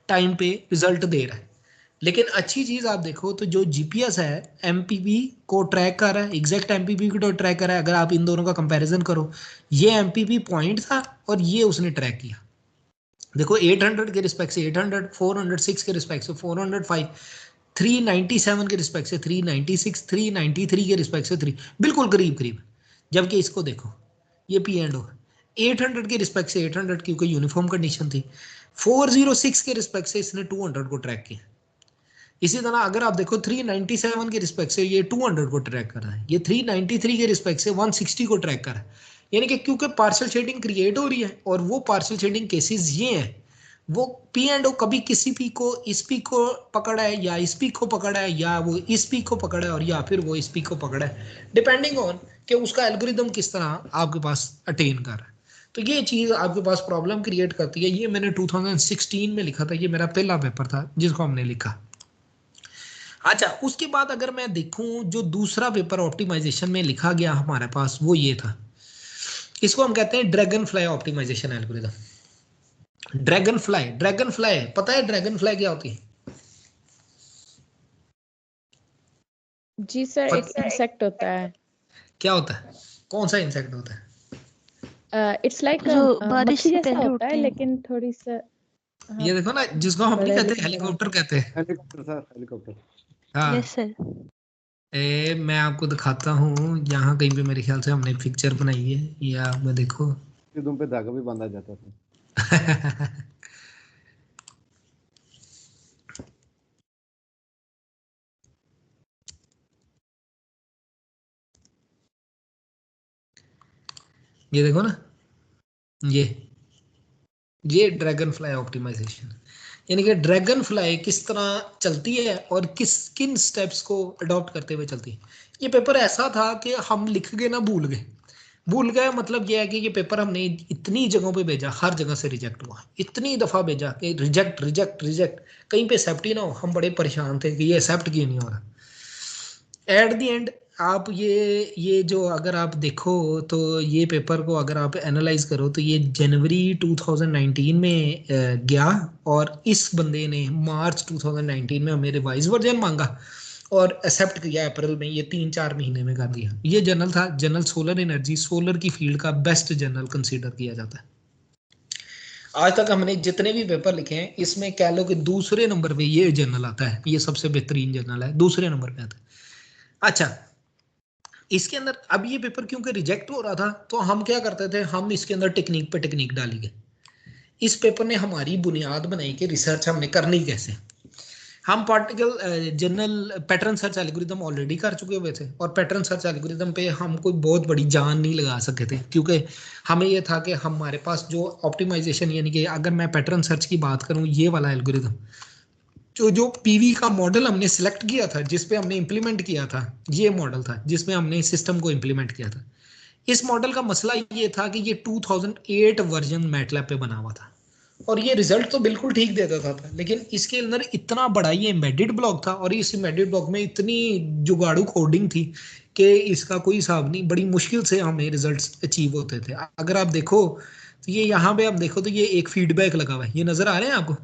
टाइम पे रिजल्ट दे रहा है, लेकिन अच्छी चीज़ आप देखो तो जो जीपीएस है एमपीपी को ट्रैक कर रहा है, एग्जैक्ट एमपीपी को ट्रैक कर रहा है। अगर आप इन दोनों का कंपैरिजन करो, ये एमपीपी पॉइंट था और ये उसने ट्रैक किया। देखो 800 के रिस्पेक्ट से 800, 406 के रिस्पेक्ट से 405, 397 के रिस्पेक्ट से 396, 393 के रिस्पेक्ट से 3, बिल्कुल करीब करीब। जबकि इसको देखो ये पी एंड ओ 800 के रिस्पेक्ट से 800 क्योंकि यूनिफॉर्म कंडीशन थी, 406 के रिस्पेक्ट से इसने 200 को ट्रैक किया। इसी तरह अगर आप देखो 397 के रिस्पेक्ट से ये 200 को ट्रैक कर रहा है, ये 393 के रिस्पेक्ट से 160 को ट्रैक कर रहा है। यानी कि क्योंकि पार्शियल शेडिंग क्रिएट हो रही है और वो पार्शियल शेडिंग केसेस ये हैं, वो पी एंड ओ कभी किसी पीक को इस पीक को पकड़ा है या इस पीक को पकड़ा है या वो इस पीक को पकड़ा है और या फिर वो इस पीक को पकड़ा है, डिपेंडिंग ऑन कि उसका एल्गोरिदम किस तरह आपके पास अटेन कर रहा है। तो ये चीज़ आपके पास प्रॉब्लम क्रिएट करती है। ये मैंने 2016 में लिखा था, ये मेरा पहला पेपर था जिसको हमने लिखा। अच्छा, उसके बाद अगर मैं देखूं जो दूसरा पेपर ऑप्टिमाइजेशन में लिखा गया हमारे पास वो ये था, इसको हम कहते हैं dragonfly optimization algorithm. Dragonfly पता है ड्रैगन फ्लाई क्या होती है? जी सर, एक इंसेक्ट होता है। क्या होता है? कौन सा इंसेक्ट होता है? इट्स लाइक जो बारिश मक्खी से जैसा पहले होता उड़ते है हैं। लेकिन थोड़ी सा ये देखो ना, जिसको हम नहीं कहते हेलीकॉप्टर कहते हैं। Helicopter sir, helicopter. हाँ, यस सर। मैं आपको दिखाता हूँ, यहाँ कहीं पे मेरे ख्याल से हमने पिक्चर बनाई है, या मैं देखो दुम पे धागा भी बांधा जाता था। ये देखो ना, ये ड्रैगन फ्लाई ऑप्टिमाइजेशन, यानी कि ड्रैगन फ्लाई किस तरह चलती है और किन स्टेप्स को अडॉप्ट करते हुए चलती है। ये पेपर ऐसा था कि हम लिख गए ना भूल गए। मतलब ये है कि ये पेपर हमने इतनी जगहों पे भेजा, हर जगह से रिजेक्ट हुआ, इतनी दफ़ा भेजा कि रिजेक्ट कहीं पे एक्सेप्ट ही ना हो। हम बड़े परेशान थे कि ये एक्सेप्ट क्यों नहीं हो रहा। एट द एंड आप ये जो अगर आप देखो तो ये पेपर को अगर आप एनालाइज करो तो ये जनवरी 2019 में गया और इस बंदे ने मार्च 2019 में हमें रिवाइज वर्जन मांगा और एक्सेप्ट किया अप्रैल में। ये 3-4 महीने में कर दिया। ये जर्नल था, जर्नल सोलर एनर्जी, सोलर की फील्ड का बेस्ट जर्नल कंसीडर किया जाता है। आज तक हमने जितने भी पेपर लिखे हैं इसमें कह लो कि दूसरे नंबर पे ये जर्नल आता है, ये सबसे बेहतरीन जर्नल है, दूसरे नंबर पे आता है। अच्छा, इसके अंदर अब ये पेपर क्योंकि रिजेक्ट हो रहा था तो हम क्या करते थे, हम इसके अंदर टेक्निक पे टेक्निक डालेंगे। इस पेपर ने हमारी बुनियाद बनाई कि रिसर्च हमने करनी कैसे। हम particle general pattern search algorithm already कर चुके हुए थे और पैटर्न सर्च एल्गोरिथम पे हम कोई बहुत बड़ी जान नहीं लगा सके थे क्योंकि हमें ये था कि हमारे पास जो ऑप्टिमाइजेशन, यानी कि अगर मैं पैटर्न सर्च की बात करूँ, ये वाला एल्गोरिथम जो पीवी का मॉडल हमने सिलेक्ट किया था, जिस पे हमने इंप्लीमेंट किया था, ये मॉडल था जिसमें हमने सिस्टम को इंप्लीमेंट किया था। इस मॉडल का मसला ये था कि ये 2008 वर्जन मैटलैब पे बना हुआ था और ये रिजल्ट तो बिल्कुल ठीक देता था, लेकिन इसके अंदर इतना बड़ा ये एम्बेडेड ब्लॉक था और इस एम्बेडेड ब्लॉक में इतनी जुगाड़ू कोडिंग थी कि इसका कोई हिसाब नहीं। बड़ी मुश्किल से हमें रिजल्ट्स अचीव होते थे। अगर आप देखो तो ये यहाँ पे आप देखो तो ये एक फीडबैक लगा हुआ है, ये नजर आ रहे हैं आपको,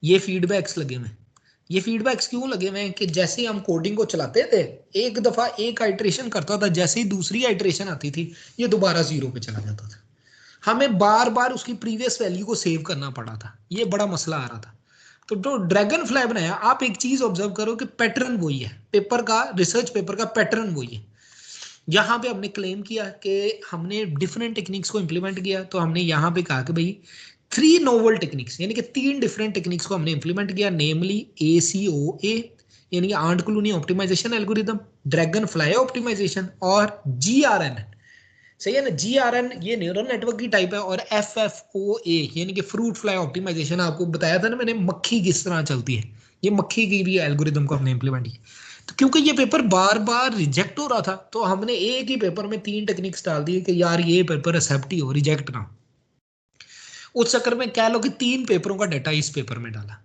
ये फीडबैक्स लगे हुए हैं। ये फीडबैक्स क्यों लगे हुए हैं कि जैसे हम कोडिंग को चलाते थे, एक दफा एक आइट्रेशन करता था, जैसे ही दूसरी आइट्रेशन आती थी ये दोबारा 0 पे चला जाता था। हमें बार बार उसकी प्रीवियस वैल्यू को सेव करना पड़ा था, ये बड़ा मसला आ रहा था। तो जो ड्रैगन फ्लाई बनाया, आप एक चीज ऑब्जर्व करो कि पैटर्न वही है, पेपर का, रिसर्च पेपर का पैटर्न वही है। यहाँ पे हमने क्लेम किया कि हमने डिफरेंट टेक्निक्स को इंप्लीमेंट किया, तो हमने यहाँ पे कहा कि भाई 3 नोवल टेक्निक्स, यानी कि 3 डिफरेंट टेक्निक्स को हमने इंप्लीमेंट किया, नेमली ACOA यानी कि ant colony optimization algorithm, dragonfly optimization और GRN। सही है ना, GRN ये न्यूरल नेटवर्क की टाइप है, और FFOA यानी कि फ्रूट फ्लाई ऑप्टिमाइजेशन, आपको बताया था ना मैंने मक्खी किस तरह चलती है, ये मक्खी की भी एल्गोरिथम को हमने इंप्लीमेंट किया। तो क्योंकि ये पेपर बार बार रिजेक्ट हो रहा था, तो हमने एक ही पेपर में 3 टेक्निक्स डाल दिए कि यार ये पेपर एक्सेप्ट ही हो, रिजेक्ट ना। उस चक्कर में कह लो कि 3 पेपरों का डाटा इस पेपर में डाला।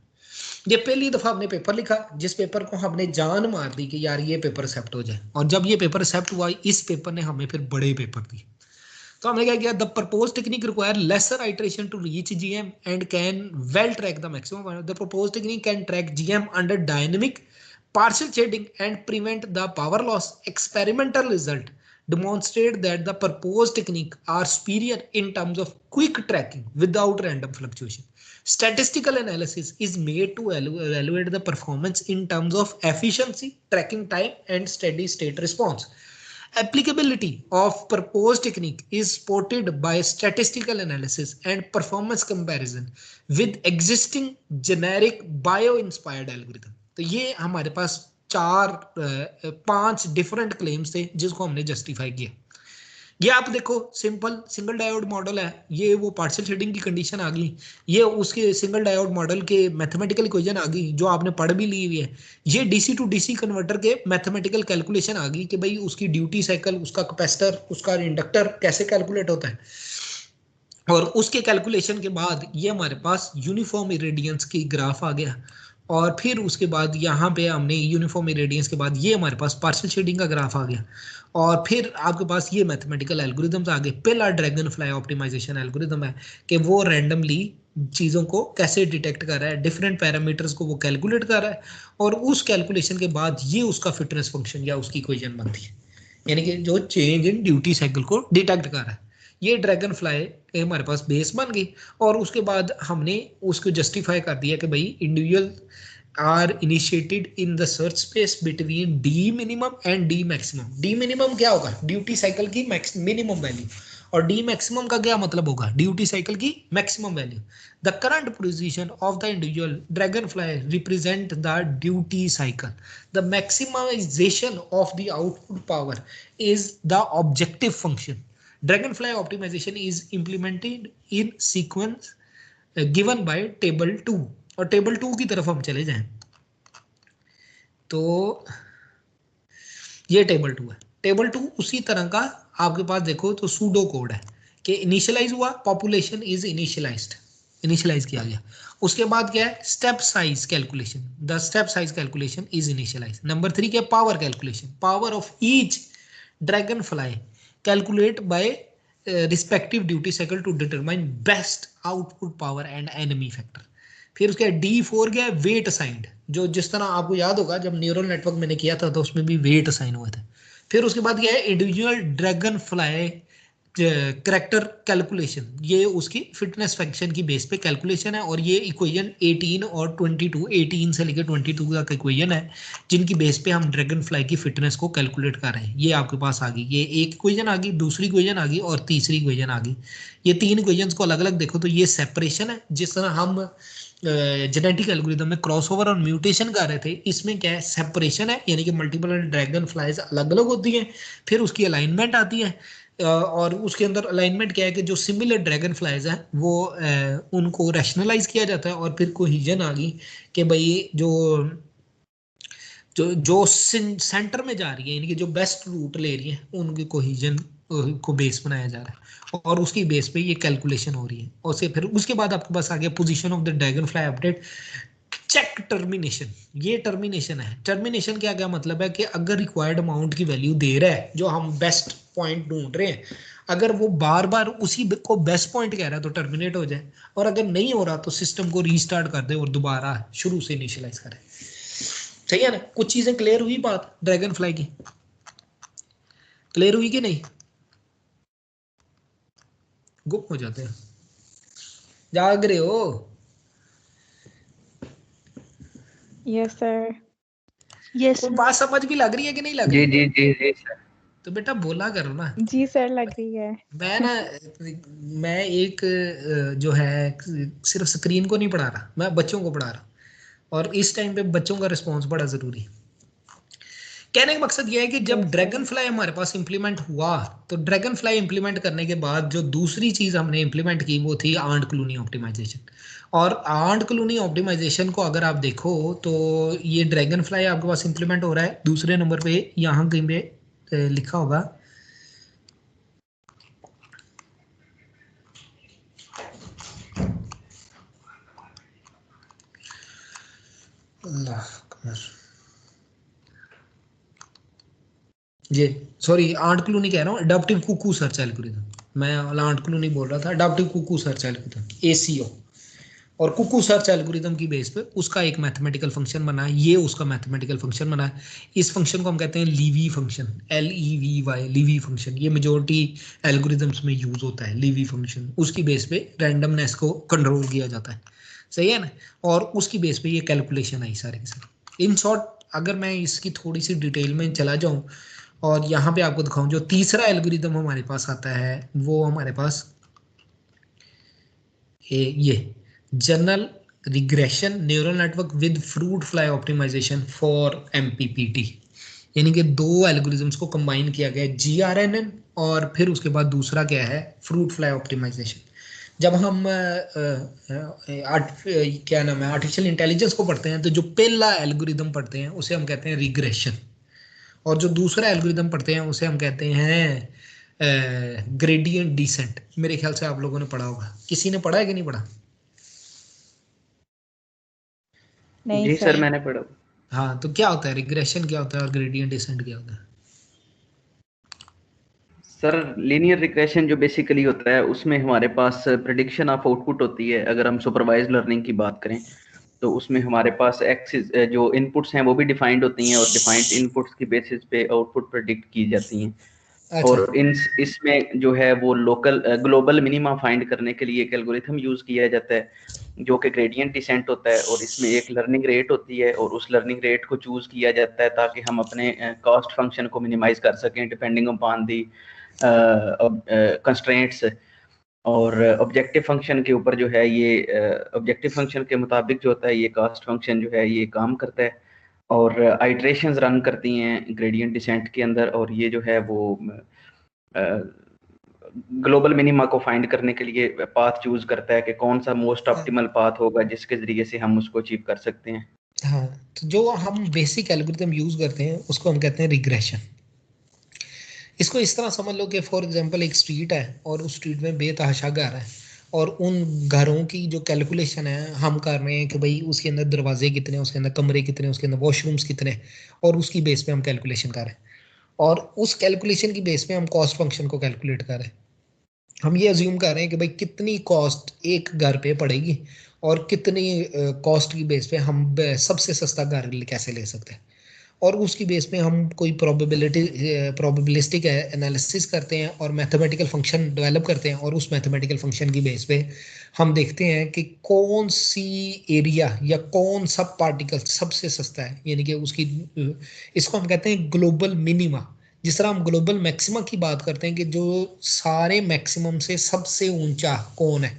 ये पहली दफा हमने पेपर लिखा जिस पेपर को हमने जान मार दी कि यार ये पेपर एक्सेप्ट हो जाए, और जब ये पेपर एक्सेप्ट हुआ, इस पेपर ने हमें फिर बड़े पेपर दिए। तो हमने क्या किया, the propose technique require lesser iteration to reach GM and can well track the maximum. The propose technique can track GM under dynamic partial shading and prevent the power loss. Experimental result demonstrate that the proposed technique are superior in terms of quick tracking without random fluctuation. Statistical analysis is made to evaluate the performance in terms of efficiency, tracking time, and steady state response. Applicability of proposed technique is supported by statistical analysis and performance comparison with existing generic bio-inspired algorithm. तो ये हमारे पास 5 different claims थे जिसको हमने justify किया। ये आप देखो सिंपल सिंगल डायोड मॉडल है, ये वो पार्शियल शेडिंग की कंडीशन आ गई, ये उसके सिंगल डायोड मॉडल के मैथमेटिकल इक्वेशन आ गई जो आपने पढ़ भी ली हुई है, ये DC टू DC कन्वर्टर के मैथमेटिकल कैलकुलेशन आ गई कि भाई उसकी ड्यूटी साइकिल, उसका कैपेसिटर, उसका इंडक्टर कैसे कैलकुलेट होता है, और उसके कैलकुलेशन के बाद ये हमारे पास यूनिफॉर्म इरेडियंस की ग्राफ आ गया, और फिर उसके बाद यहाँ पे हमने यूनिफॉर्म इरेडियंस के बाद ये हमारे पास पार्शियल शेडिंग का ग्राफ आ गया, और फिर आपके पास ये मैथमेटिकल एल्गोरिथम्स आ गए। पहला ड्रैगन फ्लाई ऑप्टिमाइजेशन एल्गोरिथम है कि वो रैंडमली चीज़ों को कैसे डिटेक्ट कर रहा है, डिफरेंट पैरामीटर्स को वो कैलकुलेट कर रहा है, और उस कैलकुलेशन के बाद ये उसका फिटनेस फंक्शन या उसकी इक्वेशन बनती है, यानी कि जो चेंज इन ड्यूटी साइकिल को डिटेक्ट कर रहा है। ये ड्रैगन फ्लाई हमारे पास बेस बन गई, और उसके बाद हमने उसको जस्टिफाई कर दिया कि भाई individual are initiated in the search space between D minimum and D maximum. D minimum क्या होगा, ड्यूटी साइकिल की मिनिमम वैल्यू, और D मैक्सिमम का क्या मतलब होगा, ड्यूटी साइकिल की maximum value. The current position of the individual dragonfly represent the duty cycle. The maximization of the output power is the objective function. Dragonfly optimization is implemented in sequence given by table 2, और table 2 की तरफ हम चले जाएं तो ये table 2 है। Table 2 उसी तरह का आपके पास देखो तो सूडो कोड है कि इनिशियलाइज हुआ, पॉपुलेशन इज इनिशियलाइज किया गया, उसके बाद क्या है, step size calculation, the step size calculation is initialize. Number 3 क्या है, power calculation, power of each dragonfly calculate by respective duty cycle to determine best output power and enemy factor। फिर उसके D4 क्या है, wait assigned, जो जिस तरह आपको याद होगा जब न्यूरल नेटवर्क मैंने किया था तो उसमें भी वेट असाइन हुआ था। फिर उसके बाद क्या है, individual dragon fly character calculation, ये उसकी फिटनेस फंक्शन की बेस पे कैलकुलेशन है, और ये इक्वेशन 18 और 22, 18 से लेकर 22 तक इक्वेशन है जिनकी बेस पे हम ड्रैगन फ्लाई की फिटनेस को कैलकुलेट कर रहे हैं। ये आपके पास आ गई, ये एक इक्वेशन आ गई, दूसरी इक्वेशन आ गई, और तीसरी इक्वेशन आ गई। ये 3 इक्वेशंस को अलग अलग देखो तो ये सेपरेशन है, जिस तरह हम जेनेटिक एल्गोरिथम में क्रॉसओवर और म्यूटेशन कर रहे थे, इसमें क्या है, सेपरेशन है, यानी कि मल्टीपल ड्रैगन फ्लाइज अलग अलग होती हैं, फिर उसकी अलाइनमेंट आती है, और उसके अंदर अलाइनमेंट क्या है कि जो सिमिलर ड्रैगन फ्लाइज हैं वो उनको रैशनलाइज किया जाता है, और फिर कोहिजन आ गई कि भाई जो जो जो सेंटर में जा रही है, यानी कि जो बेस्ट रूट ले रही है, उनकी कोहिजन को बेस बनाया जा रहा है, और उसकी बेस पे ये कैलकुलेशन हो रही है। और फिर उसके बाद आपके पास आ गया position of the dragonfly update, check termination, ये टर्मिनेशन है। टर्मिनेशन क्या क्या मतलब है कि अगर रिक्वायर्ड अमाउंट की वैल्यू दे रहा है, जो हम बेस्ट पॉइंट ढूंढ रहे हैं, अगर वो बार बार उसी को बेस्ट पॉइंट कह रहा है तो टर्मिनेट हो जाए, और अगर नहीं हो रहा तो सिस्टम को रीस्टार्ट कर दे और दोबारा शुरू से इनिशियलाइज करे। सही है ना, कुछ चीजें क्लियर हुई बात ड्रैगन फ्लाई की, क्लियर हुई कि नहीं, गुम हो जाते हैं, जाग रहे हो, Yes, sir. Yes, वो sir. बात समझ भी लग रही है कि नहीं लग जी रही? जी जी जी सर। तो बेटा बोला करो ना। जी सर, लग रही है। मैं एक जो है सिर्फ स्क्रीन को नहीं पढ़ा रहा, मैं बच्चों को पढ़ा रहा, और इस टाइम पे बच्चों का रिस्पॉन्स बड़ा जरूरी है। कहने का मकसद यह है कि जब Yes, sir. ड्रैगन फ्लाई हमारे पास इंप्लीमेंट हुआ, तो ड्रैगन फ्लाई इंप्लीमेंट करने के बाद जो दूसरी चीज हमने इंप्लीमेंट की वो थी आंट क्लूनी ऑप्टिमाइजेशन। और आंट क्लूनी ऑप्टिमाइजेशन को अगर आप देखो तो ये ड्रैगन फ्लाई आपके पास इंप्लीमेंट हो रहा है दूसरे नंबर पे, यहाँ कहीं पे लिखा होगा अल्लाह अकबर, जी सॉरी आंट क्लूनी कह रहा हूँ, अडॉप्टिव कुकू सर्च एल्गोरिथम, मैं आंट क्लूनी बोल रहा था, adaptive cuckoo search algorithm ACO। और कुकू सर्च एल्गोरिथम की बेस पे उसका एक मैथमेटिकल फंक्शन बना है, ये उसका मैथमेटिकल फंक्शन बना है। इस फंक्शन को हम कहते हैं लीवी फंक्शन, LEVY, लीवी फंक्शन। ये मेजोरिटी एल्गोरिथम्स में यूज होता है लीवी फंक्शन। उसकी बेस पे रैंडमनेस को कंट्रोल किया जाता है, सही है ना, और उसकी बेस पे ये कैलकुलेशन आई सारे के सारे। इन शॉर्ट अगर मैं इसकी थोड़ी सी डिटेल में चला जाऊं और यहाँ पे आपको दिखाऊं, जो तीसरा एल्गोरिथम हमारे पास आता है वो हमारे पास ये general regression neural network with fruit fly optimization for MPPT, यानी कि दो एल्गोरिथम्स को कंबाइन किया गया है, GRNN और फिर उसके बाद दूसरा क्या है, फ्रूट फ्लाई ऑप्टिमाइजेशन। जब हम क्या नाम है आर्टिफिशियल इंटेलिजेंस को पढ़ते हैं तो जो पहला एल्गोरिथम पढ़ते हैं उसे हम कहते हैं रिग्रेशन, और जो दूसरा एल्गोरिथम पढ़ते हैं उसे हम कहते हैं ग्रेडियंट डिसेंट। मेरे ख्याल से आप लोगों ने पढ़ा होगा, किसी ने पढ़ा है कि नहीं पढ़ा? नहीं जी सर। सर मैंने पढ़ा। हाँ, तो क्या होता है रिग्रेशन, क्या होता है, और ग्रेडियंट डिसेंट क्या होता है? सर लीनियर रिग्रेशन जो बेसिकली होता है उसमें हमारे पास प्रेडिक्शन ऑफ आउटपुट होती है। अगर हम सुपरवाइज्ड लर्निंग की बात करें तो उसमें हमारे पास एक्सिस जो इनपुट्स हैं वो भी डिफाइंड होती हैं और डिफाइंड इनपुट्स की बेसिस पे आउटपुट प्रेडिक्ट की जाती हैं। अच्छा, और इसमें जो है वो लोकल ग्लोबल मिनिमा फाइंड करने के लिए एक एल्गोरिथम यूज किया जाता है जो कि ग्रेडियंट डिसेंट होता है, और इसमें एक लर्निंग रेट होती है और उस लर्निंग रेट को चूज किया जाता है ताकि हम अपने कॉस्ट फंक्शन को मिनिमाइज कर सकें डिपेंडिंग अपॉन दी कंस्ट्रेंट्स। और ऑब्जेक्टिव फंक्शन के ऊपर जो है ये ऑब्जेक्टिव फंक्शन के मुताबिक जो होता है ये कास्ट फंक्शन जो है ये काम करता है और आइट्रेशंस रन करती हैं ग्रेडियंट डिसेंट के अंदर, और ये जो है वो ग्लोबल मिनिमा को फाइंड करने के लिए पाथ चूज करता है कि कौन सा मोस्ट ऑप्टिमल पाथ होगा जिसके जरिए से हम उसको अचीव कर सकते हैं। हाँ, तो जो हम बेसिक एल्गोरिथम यूज करते हैं उसको हम कहते हैं रिग्रेशन। इसको इस तरह समझ लो कि फॉर एग्जांपल एक स्ट्रीट है और उस स्ट्रीट में बेतहाशा घर है, और उन घरों की जो कैलकुलेशन है हम कर रहे हैं कि भाई उसके अंदर दरवाजे कितने, उसके अंदर कमरे कितने, उसके अंदर वॉशरूम्स कितने, और उसकी बेस पे हम कैलकुलेशन कर रहे हैं, और उस कैलकुलेशन की बेस पे हम कॉस्ट फंक्शन को कैलकुलेट कर रहे हैं। हम ये अज्यूम कर रहे हैं कि भाई कितनी कॉस्ट एक घर पे पड़ेगी और कितनी कॉस्ट की बेस पे हम सबसे सस्ता घर कैसे ले सकते हैं, और उसकी बेस पे हम कोई प्रोबेबिलिस्टिक एनालिसिस करते हैं और मैथमेटिकल फंक्शन डेवलप करते हैं, और उस मैथमेटिकल फंक्शन की बेस पे हम देखते हैं कि कौन सी एरिया या कौन सा पार्टिकल सबसे सस्ता है, यानी कि उसकी इसको हम कहते हैं ग्लोबल मिनिमा। जिस तरह हम ग्लोबल मैक्सिमा की बात करते हैं कि जो सारे मैक्सिमम से सबसे ऊंचा कौन है,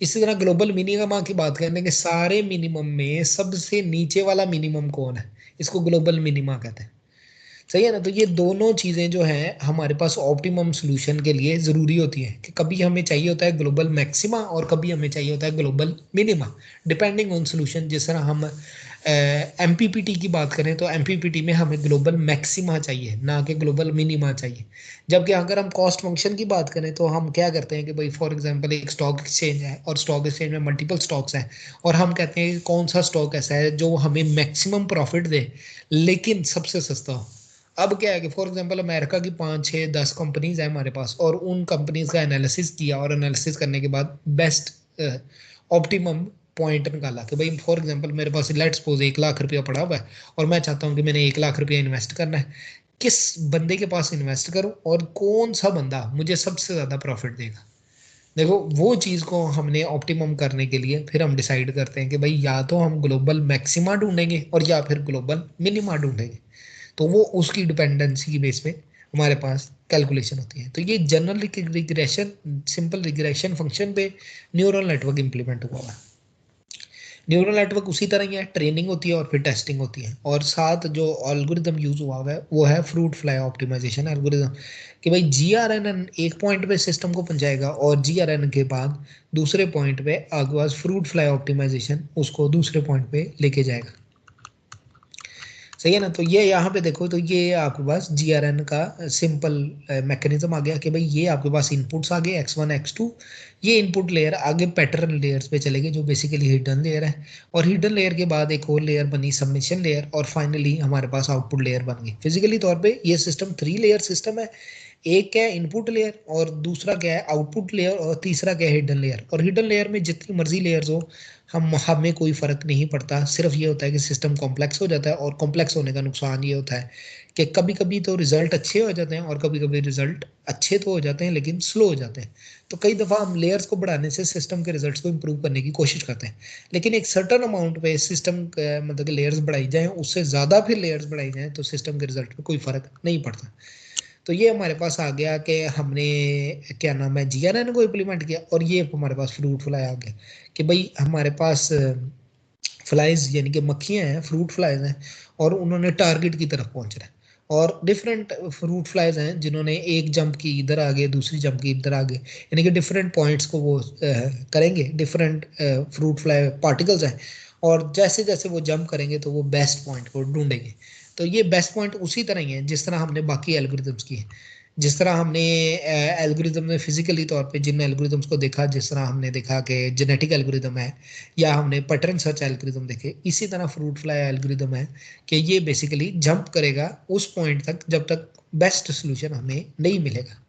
इसी तरह ग्लोबल मिनिमा की बात करते हैं कि सारे मिनिमम में सबसे नीचे वाला मिनिमम कौन है, इसको ग्लोबल मिनिमा कहते हैं, सही है ना। तो ये दोनों चीजें जो हैं हमारे पास ऑप्टिमम सॉल्यूशन के लिए जरूरी होती हैं कि कभी हमें चाहिए होता है ग्लोबल मैक्सिमा और कभी हमें चाहिए होता है global minima, depending on solution. जिस तरह हम MPPT की बात करें तो MPPT में हमें ग्लोबल मैक्सिमा चाहिए ना कि ग्लोबल मिनिमा चाहिए। जबकि अगर हम कॉस्ट फंक्शन की बात करें तो हम क्या करते हैं कि भाई फॉर एग्जांपल एक स्टॉक एक्सचेंज है और स्टॉक एक्सचेंज में मल्टीपल स्टॉक्स हैं, और हम कहते हैं कि कौन सा स्टॉक ऐसा है जो हमें मैक्सिमम प्रॉफिट दे लेकिन सबसे सस्ता हो। अब क्या है कि फॉर एग्जांपल अमेरिका की 5, 6, 10 कंपनीज है हमारे पास, और उन कंपनीज का एनालिसिस किया और एनालिसिस करने के बाद बेस्ट ऑप्टिमम पॉइंट निकाला कि भाई फॉर एग्जांपल मेरे पास लेट्स सपोज 1 लाख रुपया पड़ा हुआ है और मैं चाहता हूं कि मैंने 1 लाख रुपया इन्वेस्ट करना है, किस बंदे के पास इन्वेस्ट करूं और कौन सा बंदा मुझे सबसे ज्यादा प्रॉफिट देगा। देखो वो चीज़ को हमने ऑप्टिमम करने के लिए फिर हम डिसाइड करते हैं कि भाई या तो हम ग्लोबल मैक्सिमा ढूंढेंगे और या फिर ग्लोबल मिनिमा ढूंढेंगे। तो वो उसकी डिपेंडेंसी की बेस पे हमारे पास कैलकुलेशन होती है। तो ये general regression, simple regression function पे न्यूरल नेटवर्क इंप्लीमेंट हुआ है। न्यूरल नेटवर्क उसी तरह ही है, ट्रेनिंग होती है और फिर टेस्टिंग होती है। और साथ जो एल्गोरिदम यूज हुआ है वो है फ्रूट फ्लाई ऑप्टिमाइजेशन एल्गोरिदम, कि भाई GRNN एक पॉइंट पे सिस्टम को पहुंचाएगा और GRNN के बाद दूसरे पॉइंट पे आपके पास फ्रूट फ्लाई ऑप्टिमाइजेशन उसको दूसरे पॉइंट पे लेके जाएगा। सही है ना। तो ये यहाँ पे देखो, तो ये आपके पास GRN का सिंपल मैकेनिज्म आ गया कि भाई ये आपके पास इनपुट्स आ गए x1 x2, ये इनपुट लेयर आगे पैटर्न लेयर्स पे चलेगी जो बेसिकली हिडन लेयर है, और हिडन लेयर के बाद एक और लेयर बनी सबमिशन लेयर, और फाइनली हमारे पास आउटपुट लेयर बन गई। फिजिकली तौर पे ये सिस्टम 3 लेयर सिस्टम है। एक क्या है इनपुट लेयर, और दूसरा क्या है आउटपुट लेयर, और तीसरा क्या है हिडन लेयर। और हिडन लेयर में जितनी मर्जी लेयर्स हो हमें कोई फर्क नहीं पड़ता, सिर्फ ये होता है कि सिस्टम कॉम्प्लेक्स हो जाता है, और कॉम्प्लेक्स होने का नुकसान ये होता है कि कभी कभी तो रिजल्ट अच्छे हो जाते हैं और कभी कभी रिजल्ट अच्छे तो हो जाते हैं लेकिन स्लो हो जाते हैं। तो कई दफ़ा हम लेयर्स को बढ़ाने से सिस्टम के रिजल्ट्स को इम्प्रूव करने की कोशिश करते हैं, लेकिन एक सर्टन अमाउंट पे सिस्टम मतलब कि लेयर्स बढ़ाई जाएँ, उससे ज़्यादा फिर लेयर्स बढ़ाई जाएँ तो सिस्टम के रिजल्ट पे कोई फर्क नहीं पड़ता। तो ये हमारे पास आ गया कि हमने क्या नाम है GRN को इम्प्लीमेंट किया, और ये हमारे पास फ्रूट फ्लाई आ गया कि भाई हमारे पास फ्लाइज यानी कि मक्खियाँ हैं, फ्रूट फ्लाइज हैं, और उन्होंने टारगेट की तरफ पहुंचना है। और डिफरेंट फ्रूट फ्लाइज हैं जिन्होंने एक जंप की इधर आगे, दूसरी जंप की इधर आगे, यानी कि डिफरेंट पॉइंट्स को वो करेंगे। डिफरेंट फ्रूट फ्लाई पार्टिकल्स हैं, और जैसे जैसे वो जंप करेंगे तो वो बेस्ट पॉइंट को ढूंढेंगे। तो ये बेस्ट पॉइंट उसी तरह ही है जिस तरह हमने बाकी एल्गोरिदम्स की है। जिस तरह हमने एल्गोरिदम में फिजिकली तौर पे जिन एल्गोरिदम्स को देखा, जिस तरह हमने देखा कि जेनेटिक एल्गोरिदम है या हमने पैटर्न सर्च एल्गोरिदम देखे, इसी तरह फ्रूट फ्लाई एल्गोरिदम है कि ये बेसिकली जंप करेगा उस पॉइंट तक जब तक बेस्ट सोल्यूशन हमें नहीं मिलेगा।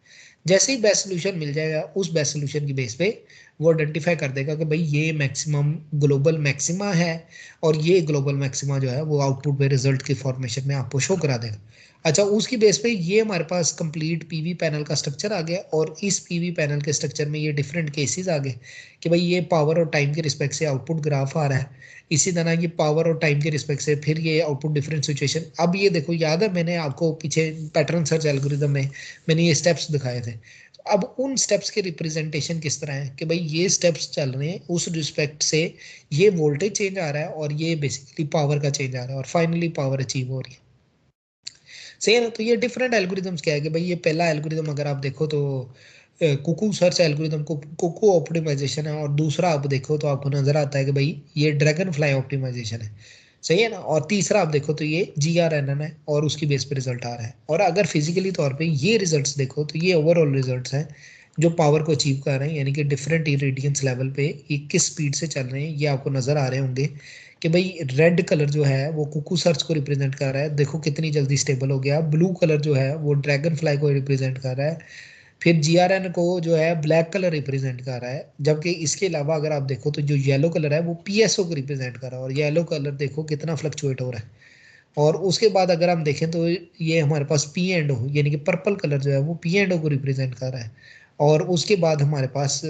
जैसे ही बेस्ट सोल्यूशन मिल जाएगा उस बेस्ट सोल्यूशन की बेस पे वो आइडेंटिफाई कर देगा कि भाई ये मैक्सिमम ग्लोबल मैक्सिमा है, और ये ग्लोबल मैक्सिमा जो है वो आउटपुट पे रिजल्ट की फॉर्मेशन में आपको शो करा देगा। अच्छा, उसकी बेस पे ये हमारे पास कंप्लीट पीवी पैनल का स्ट्रक्चर आ गया, और इस पीवी पैनल के स्ट्रक्चर में ये डिफरेंट केसेस आ गए कि भाई ये पावर और टाइम के रिस्पेक्ट से आउटपुट ग्राफ आ रहा है, इसी तरह ये पावर और टाइम के रिस्पेक्ट से फिर ये आउटपुट डिफरेंट सिचुएशन। अब ये देखो, याद है मैंने आपको पीछे पैटर्न सर्च एल्गोरिदम में मैंने ये स्टेप्स दिखाए थे। अब उन स्टेप्स के रिप्रेजेंटेशन किस तरह है कि भाई ये स्टेप्स चल रहे हैं, उस रिस्पेक्ट से ये वोल्टेज चेंज आ रहा है और ये बेसिकली पावर का चेंज आ रहा है, और फाइनली पावर अचीव हो रही है। सही है ना। तो ये डिफरेंट एल्गोरिदम्स क्या है कि भाई ये पहला एल्गोरिदम अगर आप देखो तो कुकू सर्च एल्गोरिदम को कुकू ऑप्टिमाइजेशन है, और दूसरा आप देखो तो आपको नजर आता है कि भाई ये ड्रैगन फ्लाई ऑप्टिमाइजेशन है। सही है ना। और तीसरा आप देखो तो ये GRNN है, और उसकी बेस पे रिजल्ट आ रहा है। और अगर फिजिकली तौर पे ये रिजल्ट्स देखो तो ये ओवरऑल रिजल्ट्स हैं जो पावर को अचीव कर रहे हैं, यानी कि डिफरेंट इरेडियंस लेवल पे ये किस स्पीड से चल रहे हैं ये आपको नजर आ रहे होंगे कि भाई रेड कलर जो है वो कुकू सर्च को रिप्रेजेंट कर रहा है, देखो कितनी जल्दी स्टेबल हो गया। ब्लू कलर जो है वो ड्रैगन फ्लाई को रिप्रेजेंट कर रहा है, फिर GRN को जो है ब्लैक कलर रिप्रेजेंट कर रहा है, जबकि इसके अलावा अगर आप देखो तो जो येलो कलर है वो PSO को रिप्रेजेंट कर रहा है, और येलो कलर देखो कितना फ्लक्चुएट हो रहा है। और उसके बाद अगर हम देखें तो ये हमारे पास P&O यानी कि पर्पल कलर जो है वो P&O को रिप्रेजेंट कर रहा है। और उसके बाद हमारे पास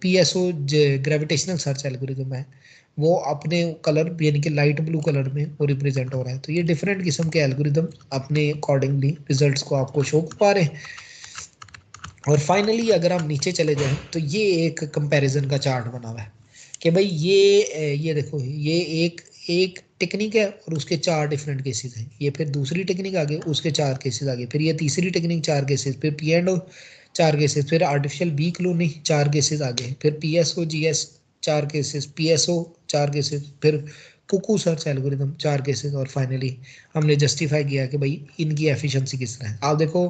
PSO ग्रेविटेशनल सर्च एल्गोरिदम है, वो अपने कलर यानी कि लाइट ब्लू कलर में वो रिप्रेजेंट हो रहा है। तो ये डिफरेंट किस्म के एल्गोरिदम अपने अकॉर्डिंगली रिजल्ट्स को आपको शो कर पा रहे हैं। और फाइनली अगर हम नीचे चले जाएं तो ये एक कंपैरिजन का चार्ट बना हुआ है कि भाई ये देखो, ये एक टेक्निक है और उसके 4 डिफरेंट केसेस हैं। ये फिर दूसरी टेक्निक आ गई, उसके 4 केसेस आ गए, फिर ये तीसरी टेक्निक 4 केसेस, फिर P&O 4 केसेस, फिर आर्टिफिशियल बी क्लोनिंग 4 केसेस आ गए, फिर PSO GS 4 cases, PSO 4 cases, फिर कुकू सर्च एल्गोरिदम 4 केसेस, और फाइनली हमने जस्टिफाई किया कि भाई इनकी एफिशिएंसी किस तरह है। आप देखो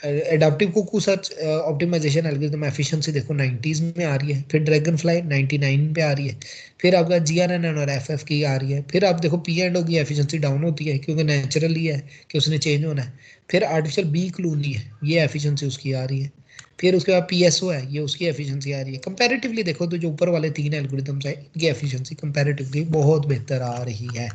adaptive cuckoo search optimization algorithm efficiency देखो 90s में आ रही है, फिर ड्रैगन फ्लाई 99 पे आ रही है, फिर आपका GRNN और FF की आ रही है, फिर आप देखो P&O की एफिशिएंसी डाउन होती है क्योंकि नेचुरली है कि उसने चेंज होना है, फिर आर्टिफिशियल बी क्लोनी है, ये एफिशिएंसी उसकी आ रही है, फिर उसके बाद PSO है, ये उसकी एफिशिएंसी आ रही है। कंपैरेटिवली देखो तो जो ऊपर वाले 3 एल्गोरिथम्स है इनकी एफिशिएंसी कंपैरेटिवली बहुत बेहतर आ रही है।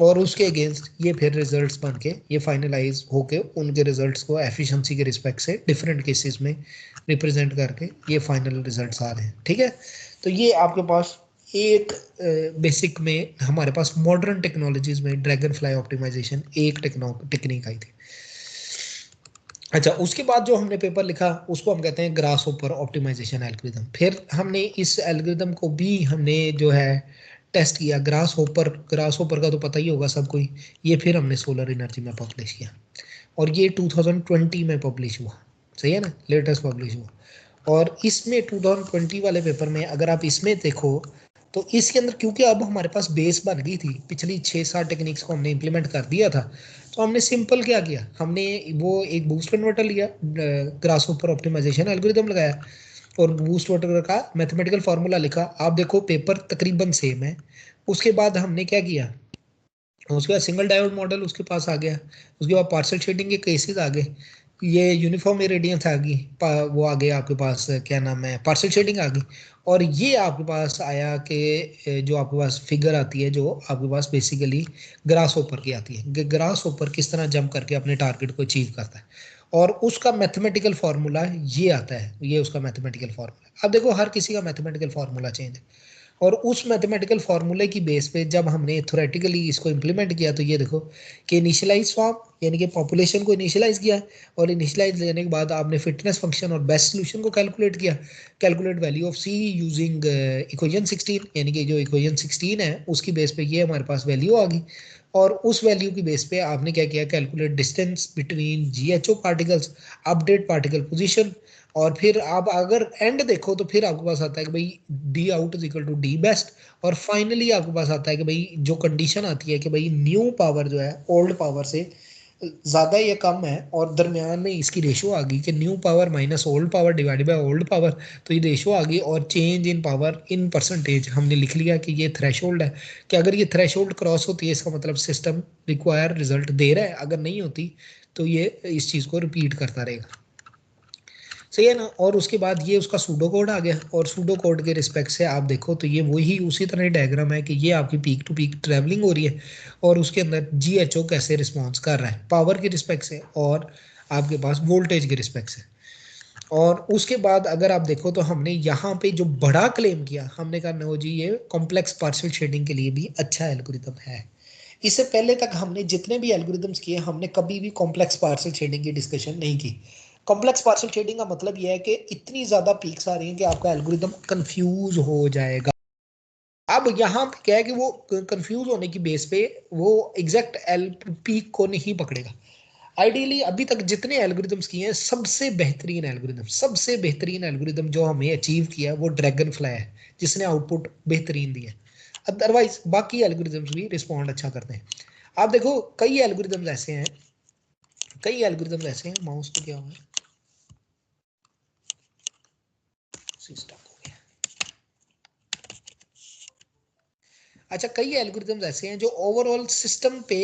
और उसके अगेंस्ट ये फिर रिजल्ट्स बन के ये फाइनलाइज होके उनके रिजल्ट्स को एफिशिएंसी के रिस्पेक्ट से डिफरेंट केसेस में रिप्रेजेंट करके ये फाइनल रिजल्ट्स आ रहे हैं, ठीक है। तो ये आपके पास एक बेसिक में हमारे पास मॉडर्न टेक्नोलॉजीज में ड्रैगन फ्लाई ऑप्टिमाइजेशन एक टेक्निक आई थी। अच्छा, उसके बाद जो हमने पेपर लिखा उसको हम कहते हैं ग्रास होपर ऑप्टिमाइजेशन एल्गोरिथम। फिर हमने इस एल्गोरिथम को भी हमने जो है टेस्ट किया। ग्रास होपर का तो पता ही होगा सबको ही, ये फिर हमने सोलर एनर्जी में पब्लिश किया और ये 2020 में पब्लिश हुआ, सही है ना, लेटेस्ट पब्लिश हुआ। और इसमें 2020 वाले पेपर में अगर आप इसमें देखो तो इसके अंदर क्योंकि अब हमारे पास बेस बन गई थी, पिछली 6-7 टेक्निक्स को हमने इम्प्लीमेंट कर दिया था, तो हमने सिंपल क्या किया, हमने वो एक बूस्ट कन्वर्टर लिया, ग्रास होपर ऑप्टिमाइजेशन एल्गोरिथम लगाया और बूस्ट कन्वर्टर का मैथमेटिकल फार्मूला लिखा। आप देखो पेपर तकरीबन सेम है। उसके बाद हमने क्या किया, उसके बाद सिंगल डायोड मॉडल उसके पास आ गया, उसके बाद पार्शियल शेडिंग के केसेस आ गए, ये यूनिफॉर्म इरेडियंस आ गई, वो आ गया आपके पास, क्या नाम है, पार्शियल शेडिंग आ गई। और ये आपके पास आया कि जो आपके पास फिगर आती है जो आपके पास बेसिकली ग्रास होपर की आती है, ग्रास होपर किस तरह जंप करके अपने टारगेट को अचीव करता है और उसका मैथमेटिकल फार्मूला ये आता है, ये उसका मैथमेटिकल फार्मूला। अब देखो हर किसी का मैथमेटिकल फार्मूला चेंज है और उस मैथमेटिकल फार्मूले की बेस पे जब हमने थ्योरेटिकली इसको इम्प्लीमेंट किया तो ये देखो कि इनिशियलाइज फॉर्म यानी कि पॉपुलेशन को इनिशियलाइज किया और इनिशियलाइज लेने के बाद आपने फिटनेस फंक्शन और बेस्ट सोल्यूशन को कैलकुलेट किया। Calculate value of C using equation 16, यानी कि जो इक्वेशन 16 है उसकी बेस पे ये हमारे पास वैल्यू आ गई और उस वैल्यू की बेस पे आपने क्या किया, calculate distance between GHO particles, update particle position. और फिर आप अगर एंड देखो तो फिर आपके पास आता है कि भाई D out is equal to D best और फाइनली आपके पास आता है कि भाई जो कंडीशन आती है कि भाई न्यू पावर जो है ओल्ड पावर से ज़्यादा या कम है और दरमियान में इसकी रेशो आ गई कि new power minus old power divided by old power, तो ये रेशो आ गई और change in power in percentage हमने लिख लिया कि ये थ्रेशोल्ड है कि अगर ये थ्रेशोल्ड क्रॉस होती है इसका मतलब सिस्टम रिक्वायर रिजल्ट दे रहा है, अगर नहीं होती तो ये इस चीज़ को रिपीट करता रहेगा, सही है ना। और उसके बाद ये उसका सूडो कोड आ गया और सूडो कोड के रिस्पेक्ट से आप देखो तो ये वही उसी तरह डायग्राम है कि ये आपकी पीक टू पीक ट्रैवलिंग हो रही है और उसके अंदर GHO कैसे रिस्पॉन्स कर रहा है पावर के रिस्पेक्ट से और आपके पास वोल्टेज के रिस्पेक्ट से। और उसके बाद अगर आप देखो तो हमने यहाँ पे जो बड़ा क्लेम किया, हमने कहा नो जी ये कॉम्प्लेक्स पार्शियल शेडिंग के लिए भी अच्छा एल्गोरिथम है। इससे पहले तक हमने जितने भी एल्गोरिथम्स किए हमने कभी भी कॉम्प्लेक्स पार्शियल शेडिंग की डिस्कशन नहीं की। कॉम्प्लेक्स पार्शियल शेडिंग का मतलब यह है कि इतनी ज्यादा पीक्स आ रही हैं कि आपका एल्गोरिथम कंफ्यूज हो जाएगा। अब यहाँ पे क्या है कि वो कंफ्यूज होने की बेस पे वो एग्जैक्ट पीक को नहीं पकड़ेगा। आइडियली अभी तक जितने एल्गोरिथम्स किए हैं सबसे बेहतरीन एल्गोरिथम जो हमें अचीव किया वो ड्रैगन फ्लाई है जिसने आउटपुट बेहतरीन दिया। अदरवाइज बाकी एल्गोरिथम्स भी रिस्पॉन्ड अच्छा करते हैं। आप देखो कई एल्गोरिथम्स ऐसे हैं माउस को क्या हुआ है, सिस्टम हो गया। अच्छा, कई एल्गोरिथम्स ऐसे हैं जो ओवरऑल सिस्टम पे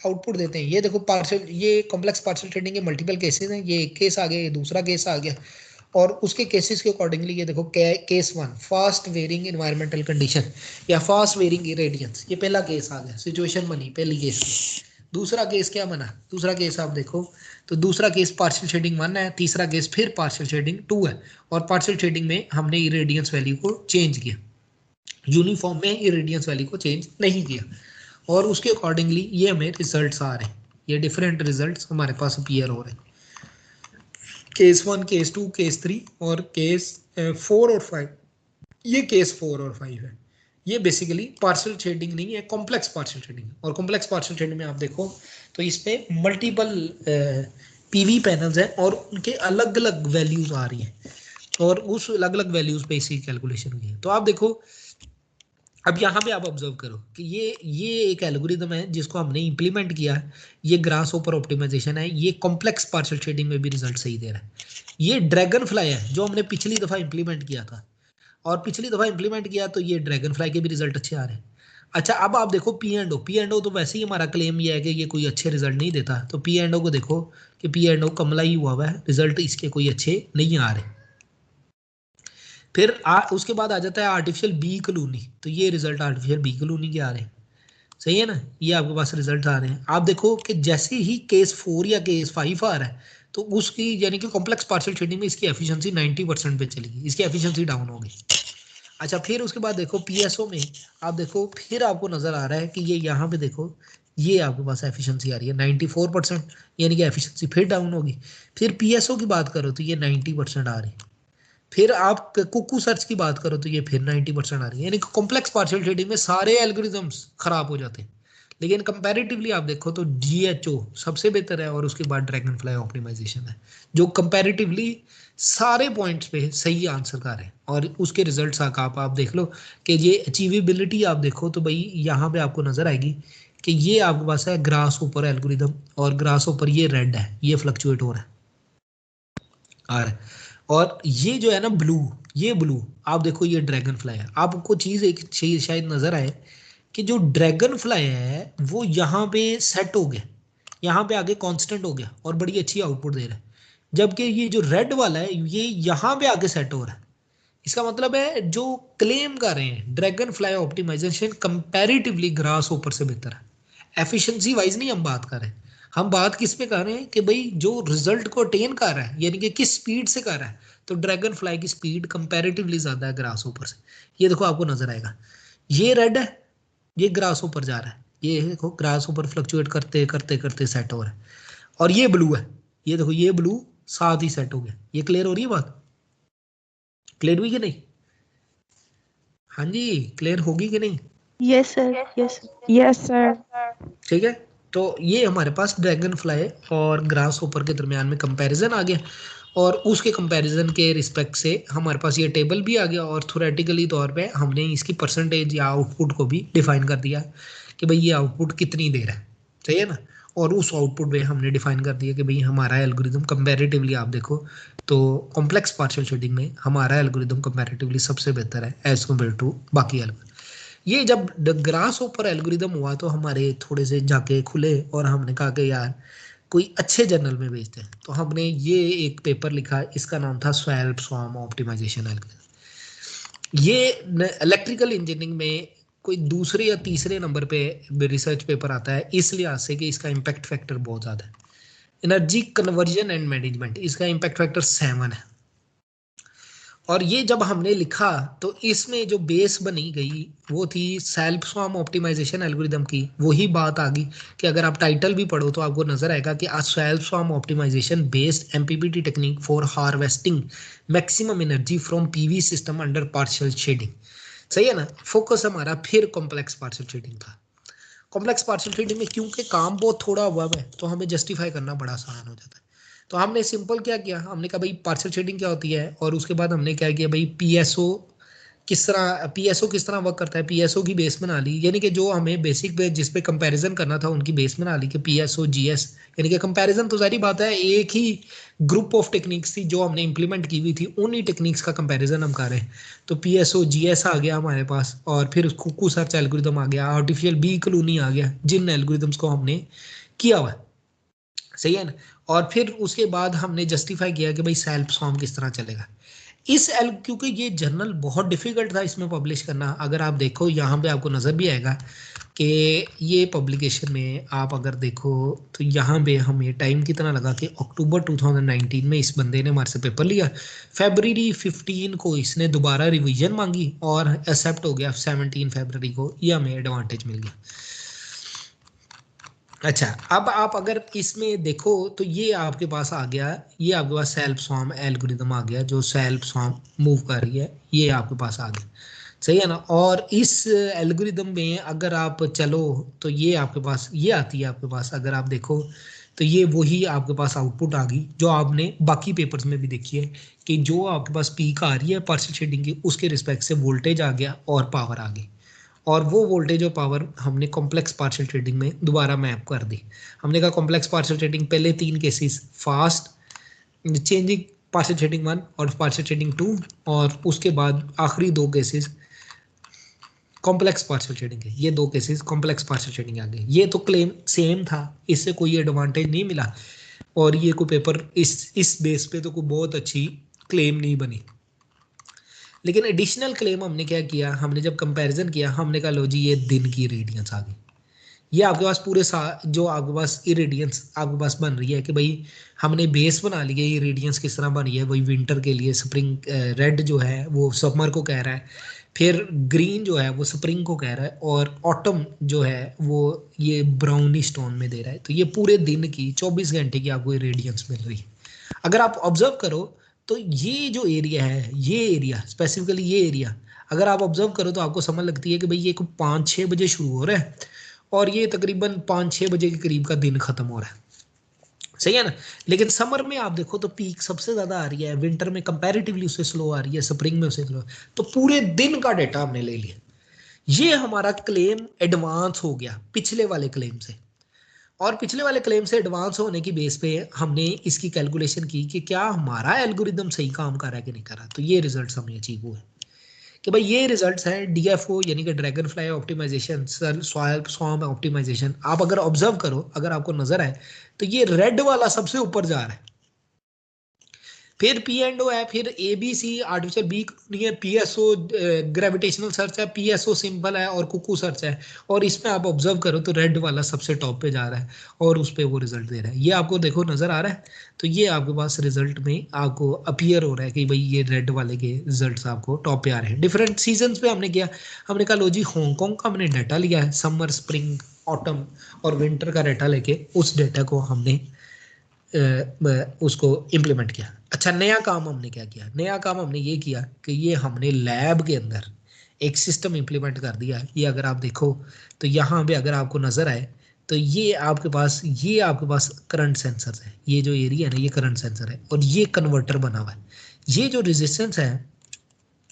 आउटपुट देते हैं। ये देखो ये कॉम्प्लेक्स पार्शियल शेडिंग के मल्टीपल केसेस हैं, ये एक केस आ गया, ये दूसरा केस आ गया और उसके केसेस के अकॉर्डिंगली ये देखो case 1 fast varying environmental condition या फास्ट वेरिंग इरेडियंस, ये पहला केस आ गया, सिचुएशन बनी पहली केस की। दूसरा केस क्या बना, दूसरा केस आप देखो तो दूसरा केस पार्शियल शेडिंग 1 है, तीसरा केस फिर पार्शियल शेडिंग 2 है और पार्शियल शेडिंग में हमने इरेडियंस वैल्यू को चेंज किया, यूनिफॉर्म में इरेडियंस वैल्यू को चेंज नहीं किया और उसके अकॉर्डिंगली ये हमें रिजल्ट्स आ रहे हैं, ये डिफरेंट रिजल्ट्स हमारे पास अपीयर हो रहे हैं। केस 1, केस 2, केस 3 और केस 4 और 5, ये केस 4 और 5 है। ये बेसिकली पार्शियल शेडिंग नहीं है, कॉम्प्लेक्स पार्शियल शेडिंग। और कॉम्प्लेक्स पार्शियल शेडिंग में आप देखो तो इस पे मल्टीपल PV पैनल्स हैं और उनके अलग अलग वैल्यूज आ रही हैं और उस अलग अलग वैल्यूज पे इसी कैलकुलेशन हुई है। तो आप देखो अब यहाँ पे आप ऑब्जर्व करो कि ये एक एल्गोरिथम है जिसको हमने इंप्लीमेंट किया है, ये ग्रास होपर ऑप्टिमाइजेशन है, ये कॉम्प्लेक्स पार्शियल शेडिंग में भी रिजल्ट सही दे रहा है। ये ड्रैगन फ्लाई है जो हमने पिछली दफा इंप्लीमेंट किया था और पिछली दफा इंप्लीमेंट किया तो ये ड्रैगन फ्लाई के भी रिजल्ट अच्छे आ रहे हैं। अच्छा, अब आप देखो P&O तो वैसे ही हमारा क्लेम ये है कि ये कोई अच्छे रिजल्ट नहीं देता, तो P&O को देखो कि P&O कमला ही हुआ है, रिजल्ट इसके कोई अच्छे नहीं आ रहे। फिर उसके बाद आ जाता है आर्टिफिशियल बी कॉलोनी, तो ये रिजल्ट आर्टिफिशियल बी कॉलोनी के आ रहे हैं। सही है ना, ये आपके पास रिजल्ट आ रहे हैं। आप देखो कि जैसे ही केस 4 या केस 5 आ रहा है तो उसकी यानी कि कॉम्प्लेक्स पार्शियल शेडिंग में इसकी एफिशिएंसी 90% पे चली गई, इसकी एफिशिएंसी डाउन हो गई। अच्छा, फिर उसके बाद देखो पीएसओ में आप देखो, फिर आपको नजर आ रहा है कि ये यहाँ पे देखो, ये आपके पास एफिशिएंसी आ रही है 94%, यानी कि एफिशिएंसी फिर डाउन होगी। फिर पीएसओ की बात करो तो ये 90% आ रही है। फिर आप कुकू सर्च की बात करो तो ये फिर 90% आ रही है, यानी कि कॉम्प्लेक्स पार्शियल शेडिंग में सारे एल्गोरिदम्स खराब हो जाते हैं। लेकिन कंपैरेटिवली आप देखो तो जीएचओ सबसे बेहतर है और उसके बाद ड्रैगन फ्लाई ऑप्टिमाइजेशन है, जो कंपैरेटिवली सारे पॉइंट्स पे सही आंसर कर रहे हैं। और उसके रिजल्ट्स आप देख लो कि ये अचीवेबिलिटी आप देखो तो भाई यहाँ पे आपको नजर आएगी कि ये आपके पास है ग्रास ऊपर एल्गोरिदम, और ग्रास ऊपर ये रेड है, ये फ्लक्चुएट हो रहा है आ रहा है। और ये जो है ना ब्लू, ये ब्लू आप देखो ये ड्रैगन फ्लाई है। आपको चीज एक चीज शायद नजर आए कि जो ड्रैगन फ्लाई है वो यहाँ पे सेट हो गया, यहाँ पे आगे कांस्टेंट हो गया और बड़ी अच्छी आउटपुट दे रहा है, जबकि ये जो रेड वाला है ये यहाँ पे आगे सेट हो रहा है। इसका मतलब है जो क्लेम कर रहे हैं ड्रैगन फ्लाई ऑप्टिमाइजेशन कंपैरेटिवली ग्रास ऊपर से बेहतर है। एफिशिएंसी वाइज नहीं हम बात कर रहे हैं, हम बात किस पे कर रहे हैं कि भाई जो रिजल्ट को अटेन कर रहा है यानी कि किस स्पीड से कर रहा है, तो ड्रैगन फ्लाई की स्पीड कंपैरेटिवली ज्यादा है ग्रास ऊपर से। ये देखो आपको नजर आएगा, ये रेड है, ये ग्रास ऊपर जा रहा है, ये देखो ग्रास ऊपर फ्लक्चुएट करते करते करते सेट हो रहा है। और ये ब्लू है, ये देखो ये ब्लू साथ ही सेट हो गया। ये क्लियर हो रही है बात, क्लियर हुई कि नहीं? हाँ जी, क्लियर होगी कि नहीं? Yes, sir. Yes. Yes, sir. ठीक है, तो ये हमारे पास ड्रैगन फ्लाई और ग्रास ऊपर के दरमियान में कंपैरिजन आ गया, और उसके कंपैरिजन के रिस्पेक्ट से हमारे पास ये टेबल भी आ गया, और थ्योरेटिकली तौर पे हमने इसकी परसेंटेज या आउटपुट को भी डिफाइन कर दिया कि भाई ये आउटपुट कितनी दे रहा है, सही है ना। और उस आउटपुट में हमने डिफाइन कर दिया कि भाई हमारा एल्गोरिदम कंपैरेटिवली आप देखो तो कॉम्प्लेक्स पार्शियल शेडिंग में हमारा एल्गोरिदम कंपैरेटिवली सबसे बेहतर है एज कम्पेयर टू बाकी एल्गोरिदम। ये जब ग्रास ऊपर एल्गोरिदम हुआ तो हमारे थोड़े से जाके खुले और हमने कहा कि यार कोई अच्छे जर्नल में भेजते हैं, तो हमने ये एक पेपर लिखा, इसका नाम था स्वैल्प स्वार्म ऑप्टिमाइजेशन एल्गोरिदम। ये इलेक्ट्रिकल इंजीनियरिंग में कोई दूसरे या तीसरे नंबर पे रिसर्च पेपर आता है, इस लिहाज से कि इसका इम्पैक्ट फैक्टर बहुत ज़्यादा है। एनर्जी कन्वर्जन एंड मैनेजमेंट, इसका इम्पैक्ट फैक्टर 7 है। और ये जब हमने लिखा तो इसमें जो बेस बनी गई वो थी सेल्फ स्वार्म ऑप्टिमाइजेशन एल्गोरिदम की। वही बात आ गई कि अगर आप टाइटल भी पढ़ो तो आपको नजर आएगा कि आ self swarm optimization based MPPT technique for harvesting maximum energy from PV system under partial shading. सही है ना, फोकस हमारा फिर कॉम्प्लेक्स पार्शियल शेडिंग था। कॉम्प्लेक्स पार्शियल शेडिंग में क्योंकि काम बहुत थोड़ा हुआ है तो हमें जस्टिफाई करना बड़ा आसान हो जाता है। तो हमने सिंपल क्या किया, हमने कहा भाई पार्शियल शेडिंग क्या होती है, और उसके बाद हमने क्या किया भाई पीएसओ किस तरह वर्क करता है, पीएसओ की बेस बना ली, यानी कि जो हमें बेसिक पे जिस पे कंपैरिजन करना था उनकी बेस बना ली कि पीएसओ जीएस, यानी कि कंपैरिजन तो सारी बात है एक ही ग्रुप ऑफ टेक्निक्स थी जो हमने इंप्लीमेंट की हुई थी, उन्हीं टेक्निक्स का कंपैरिजन हम कर रहे हैं। तो पीएसओ जीएस आ गया हमारे पास, और फिर कुकू सर्च एल्गोरिदम आ गया, आर्टिफिशियल बी कॉलोनी आ गया, जिन एल्गोरिदम्स को हमने किया हुआ, सही है ना। और फिर उसके बाद हमने जस्टिफाई किया कि भाई सेल्फ स्वार्म किस तरह चलेगा। क्योंकि ये जर्नल बहुत डिफिकल्ट था इसमें पब्लिश करना। अगर आप देखो यहाँ पे आपको नजर भी आएगा कि ये पब्लिकेशन में आप अगर देखो तो यहाँ पे हमें टाइम कितना लगा कि अक्टूबर 2019 में इस बंदे ने हमारे से पेपर लिया, फरवरी 15 को इसने दोबारा रिवीजन मांगी और एक्सेप्ट हो गया 17 फरवरी को, ये हमें एडवांटेज मिल गया। अच्छा, अब आप अगर इसमें देखो तो ये आपके पास आ गया, ये आपके पास सेल्फ स्वार्म एल्गोरिदम आ गया जो सेल्फ स्वार्म मूव कर रही है, ये आपके पास आ गया, सही है ना। और इस एल्गोरिदम में अगर आप चलो तो ये आपके पास ये आती है आपके पास, अगर आप देखो तो ये वही आपके पास आउटपुट आ गई जो आपने बाकी पेपर्स में भी देखी है कि जो आपके पास पीक आ रही है पार्शियल शेडिंग की, उसके रिस्पेक्ट से वोल्टेज आ गया और पावर आ गई, और वो वोल्टेज और पावर हमने कॉम्प्लेक्स पार्शियल शेडिंग में दोबारा मैप कर दी। हमने कहा कॉम्प्लेक्स पार्शियल शेडिंग पहले 3 cases fast changing partial shading 1 और पार्शियल शेडिंग 2, और उसके बाद आखिरी 2 केसेस कॉम्प्लेक्स पार्शियल शेडिंग है। ये 2 केसेस कॉम्प्लेक्स पार्शियल शेडिंग आ गए। ये तो क्लेम सेम था, इससे कोई एडवांटेज नहीं मिला, और ये कोई पेपर इस बेस पे तो कोई बहुत अच्छी क्लेम नहीं बनी। लेकिन एडिशनल क्लेम हमने क्या किया, हमने जब कंपैरिजन किया हमने कहा लो जी ये दिन की रेडियंस आ गई, ये आपके पास पूरे जो आपके पास इरेडियंस आपके पास बन रही है कि भाई हमने बेस बना लिया, ये इरेडियंस किस तरह बनी है, वही विंटर के लिए स्प्रिंग रेड जो है वो समर को कह रहा है, फिर ग्रीन जो है वो स्प्रिंग को कह रहा है, और ऑटम जो है वो ये ब्राउनिश टोन में दे रहा है। तो ये पूरे दिन की 24 घंटे की आपको इरेडियंस मिल रही है। अगर आप ऑब्जर्व करो तो ये जो एरिया है, ये एरिया स्पेसिफिकली ये एरिया अगर आप ऑब्जर्व करो तो आपको समझ लगती है कि भाई ये 5-6 बजे शुरू हो रहा है और ये तकरीबन 5-6 बजे के करीब का दिन खत्म हो रहा है, सही है ना। लेकिन समर में आप देखो तो पीक सबसे ज्यादा आ रही है, विंटर में कंपैरेटिवली उससे स्लो आ रही है, स्प्रिंग में उससे स्लो। तो पूरे दिन का डेटा हमने ले लिया। ये हमारा क्लेम एडवांस हो गया पिछले वाले क्लेम से, और पिछले वाले क्लेम से एडवांस होने की बेस पे हमने इसकी कैलकुलेशन की कि क्या हमारा एल्गोरिदम सही काम कर रहा है कि नहीं कर रहा। तो ये रिजल्ट्स हमें अचीव हुए कि भाई ये रिजल्ट्स हैं डीएफओ यानी कि dragonfly optimization, swarm optimization. आप अगर ऑब्जर्व करो, अगर आपको नजर आए तो ये रेड वाला सबसे ऊपर जा रहा है, फिर पी एंड ओ है, फिर A B C artificial bee colony है, पीएसओ ग्रेविटेशनल सर्च है, पीएसओ सिंपल है और कुकू सर्च है। और इसमें आप ऑब्जर्व करो तो रेड वाला सबसे टॉप पे जा रहा है और उस पे वो रिजल्ट दे रहा है। ये आपको देखो नजर आ रहा है। तो ये आपके पास रिजल्ट में आपको अपीयर हो रहा है कि भाई ये रेड वाले के रिजल्ट्स आपको टॉप पे आ रहे हैं। डिफरेंट सीजन्स पे हमने किया, हमने कहा लो जी हांगकॉन्ग का हमने डाटा लिया है, समर स्प्रिंग ऑटम और विंटर का डाटा लेके उस डाटा को हमने उसको इम्प्लीमेंट किया। अच्छा, नया काम हमने क्या किया? नया काम हमने ये किया कि ये हमने लैब के अंदर एक सिस्टम इम्प्लीमेंट कर दिया। ये अगर आप देखो तो यहाँ पे अगर आपको नजर आए तो ये आपके पास करंट सेंसर है, ये जो एरिया है ना ये करंट सेंसर है, और ये कन्वर्टर बना हुआ है। ये जो रेजिस्टेंस है,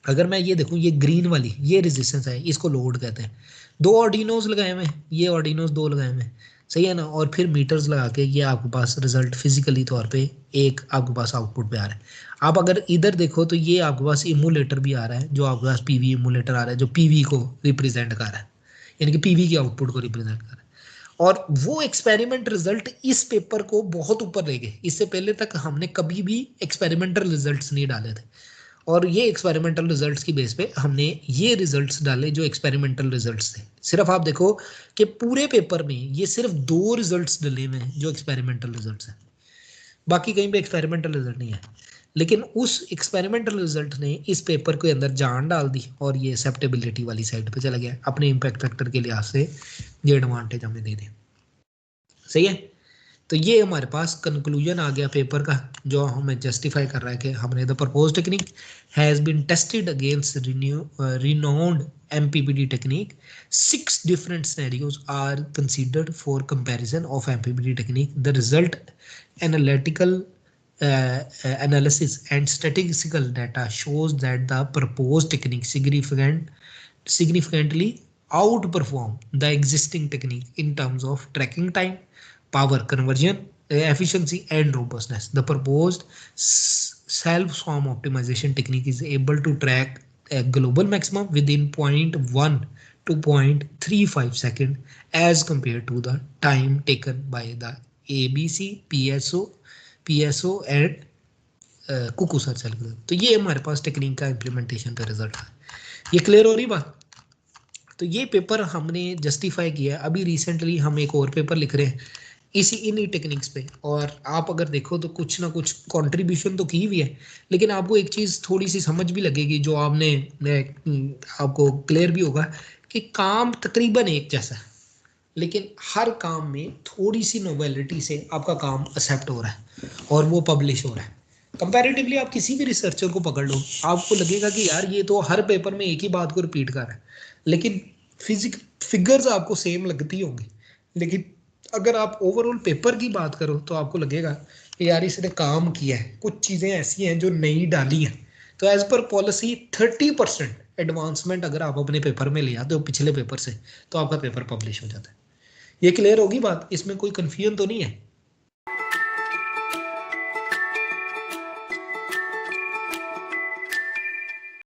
अगर मैं ये देखूं ये ग्रीन वाली ये रेजिस्टेंस है, इसको लोड कहते हैं। 2 ऑर्डिनोज लगाए हुए हैं, ये ऑर्डिनोज 2 लगाए हुए हैं, सही है ना। और फिर मीटर्स लगा के ये आपके पास रिजल्ट फिजिकली तौर पे एक आपके पास आउटपुट पे आ रहा है। आप अगर इधर देखो तो ये आपके पास इमुलेटर भी आ रहा है, जो आपके पास पीवी इमुलेटर आ रहा है, जो पीवी को रिप्रेजेंट कर रहा है, यानी कि पीवी के आउटपुट को रिप्रेजेंट कर रहा है। और वो एक्सपेरिमेंट रिजल्ट इस पेपर को बहुत ऊपर ले गए। इससे पहले तक हमने कभी भी एक्सपेरिमेंटल रिजल्ट्स नहीं डाले थे, और ये एक्सपेरिमेंटल रिजल्ट्स की बेस पे हमने ये रिजल्ट्स डाले जो एक्सपेरिमेंटल रिजल्ट्स थे। सिर्फ आप देखो कि पूरे पेपर में ये सिर्फ 2 रिजल्ट्स डले हुए हैं जो एक्सपेरिमेंटल रिजल्ट्स हैं, बाकी कहीं पे एक्सपेरिमेंटल रिजल्ट नहीं है। लेकिन उस एक्सपेरिमेंटल रिजल्ट ने इस पेपर के अंदर जान डाल दी और ये एक्सेप्टेबिलिटी वाली साइड पे चला गया। अपने इम्पैक्ट फैक्टर के लिहाज से ये एडवांटेज हमें दे दें, सही है। तो ये हमारे पास कंक्लूजन आ गया पेपर का, जो हमें जस्टिफाई कर रहा है कि हमने the proposed technique has been tested against renowned MPPD technique. 6 different scenarios are considered for comparison of MPPD technique. The result, analytical analysis and statistical data shows that the proposed technique significantly outperform the existing technique in terms of tracking time, power conversion, efficiency and robustness. The proposed self-swarm optimization technique is able to track a global maximum within 0.1 to 0.35 second as compared to the time taken by the ABC, PSO and cuckoo search algorithm. तो ये हमारे पास technique का implementation का result है। ये clear हो रही बात? तो ये पेपर हमने जस्टिफाई किया। अभी रिसेंटली हम एक और पेपर लिख रहे हैं इन्हीं टेक्निक्स पे, और आप अगर देखो तो कुछ ना कुछ कंट्रीब्यूशन तो की हुई है, लेकिन आपको एक चीज़ थोड़ी सी समझ भी लगेगी, जो आपने आपको क्लियर भी होगा कि काम तकरीबन एक जैसा है, लेकिन हर काम में थोड़ी सी नोवेलिटी से आपका काम एक्सेप्ट हो रहा है और वो पब्लिश हो रहा है। कंपैरेटिवली आप किसी भी रिसर्चर को पकड़ लो, आपको लगेगा कि यार ये तो हर पेपर में एक ही बात को रिपीट कर रहा है, लेकिन फिगर्स आपको सेम लगती होंगी। लेकिन अगर आप ओवरऑल पेपर की बात करो तो आपको लगेगा कि यार इसने काम किया है, कुछ चीज़ें ऐसी हैं जो नई डाली हैं। तो एज पर पॉलिसी 30% एडवांसमेंट अगर आप अपने पेपर में ले आते हो पिछले पेपर से, तो आपका पेपर पब्लिश हो जाता है। ये क्लियर होगी बात? इसमें कोई कन्फ्यूजन तो नहीं है?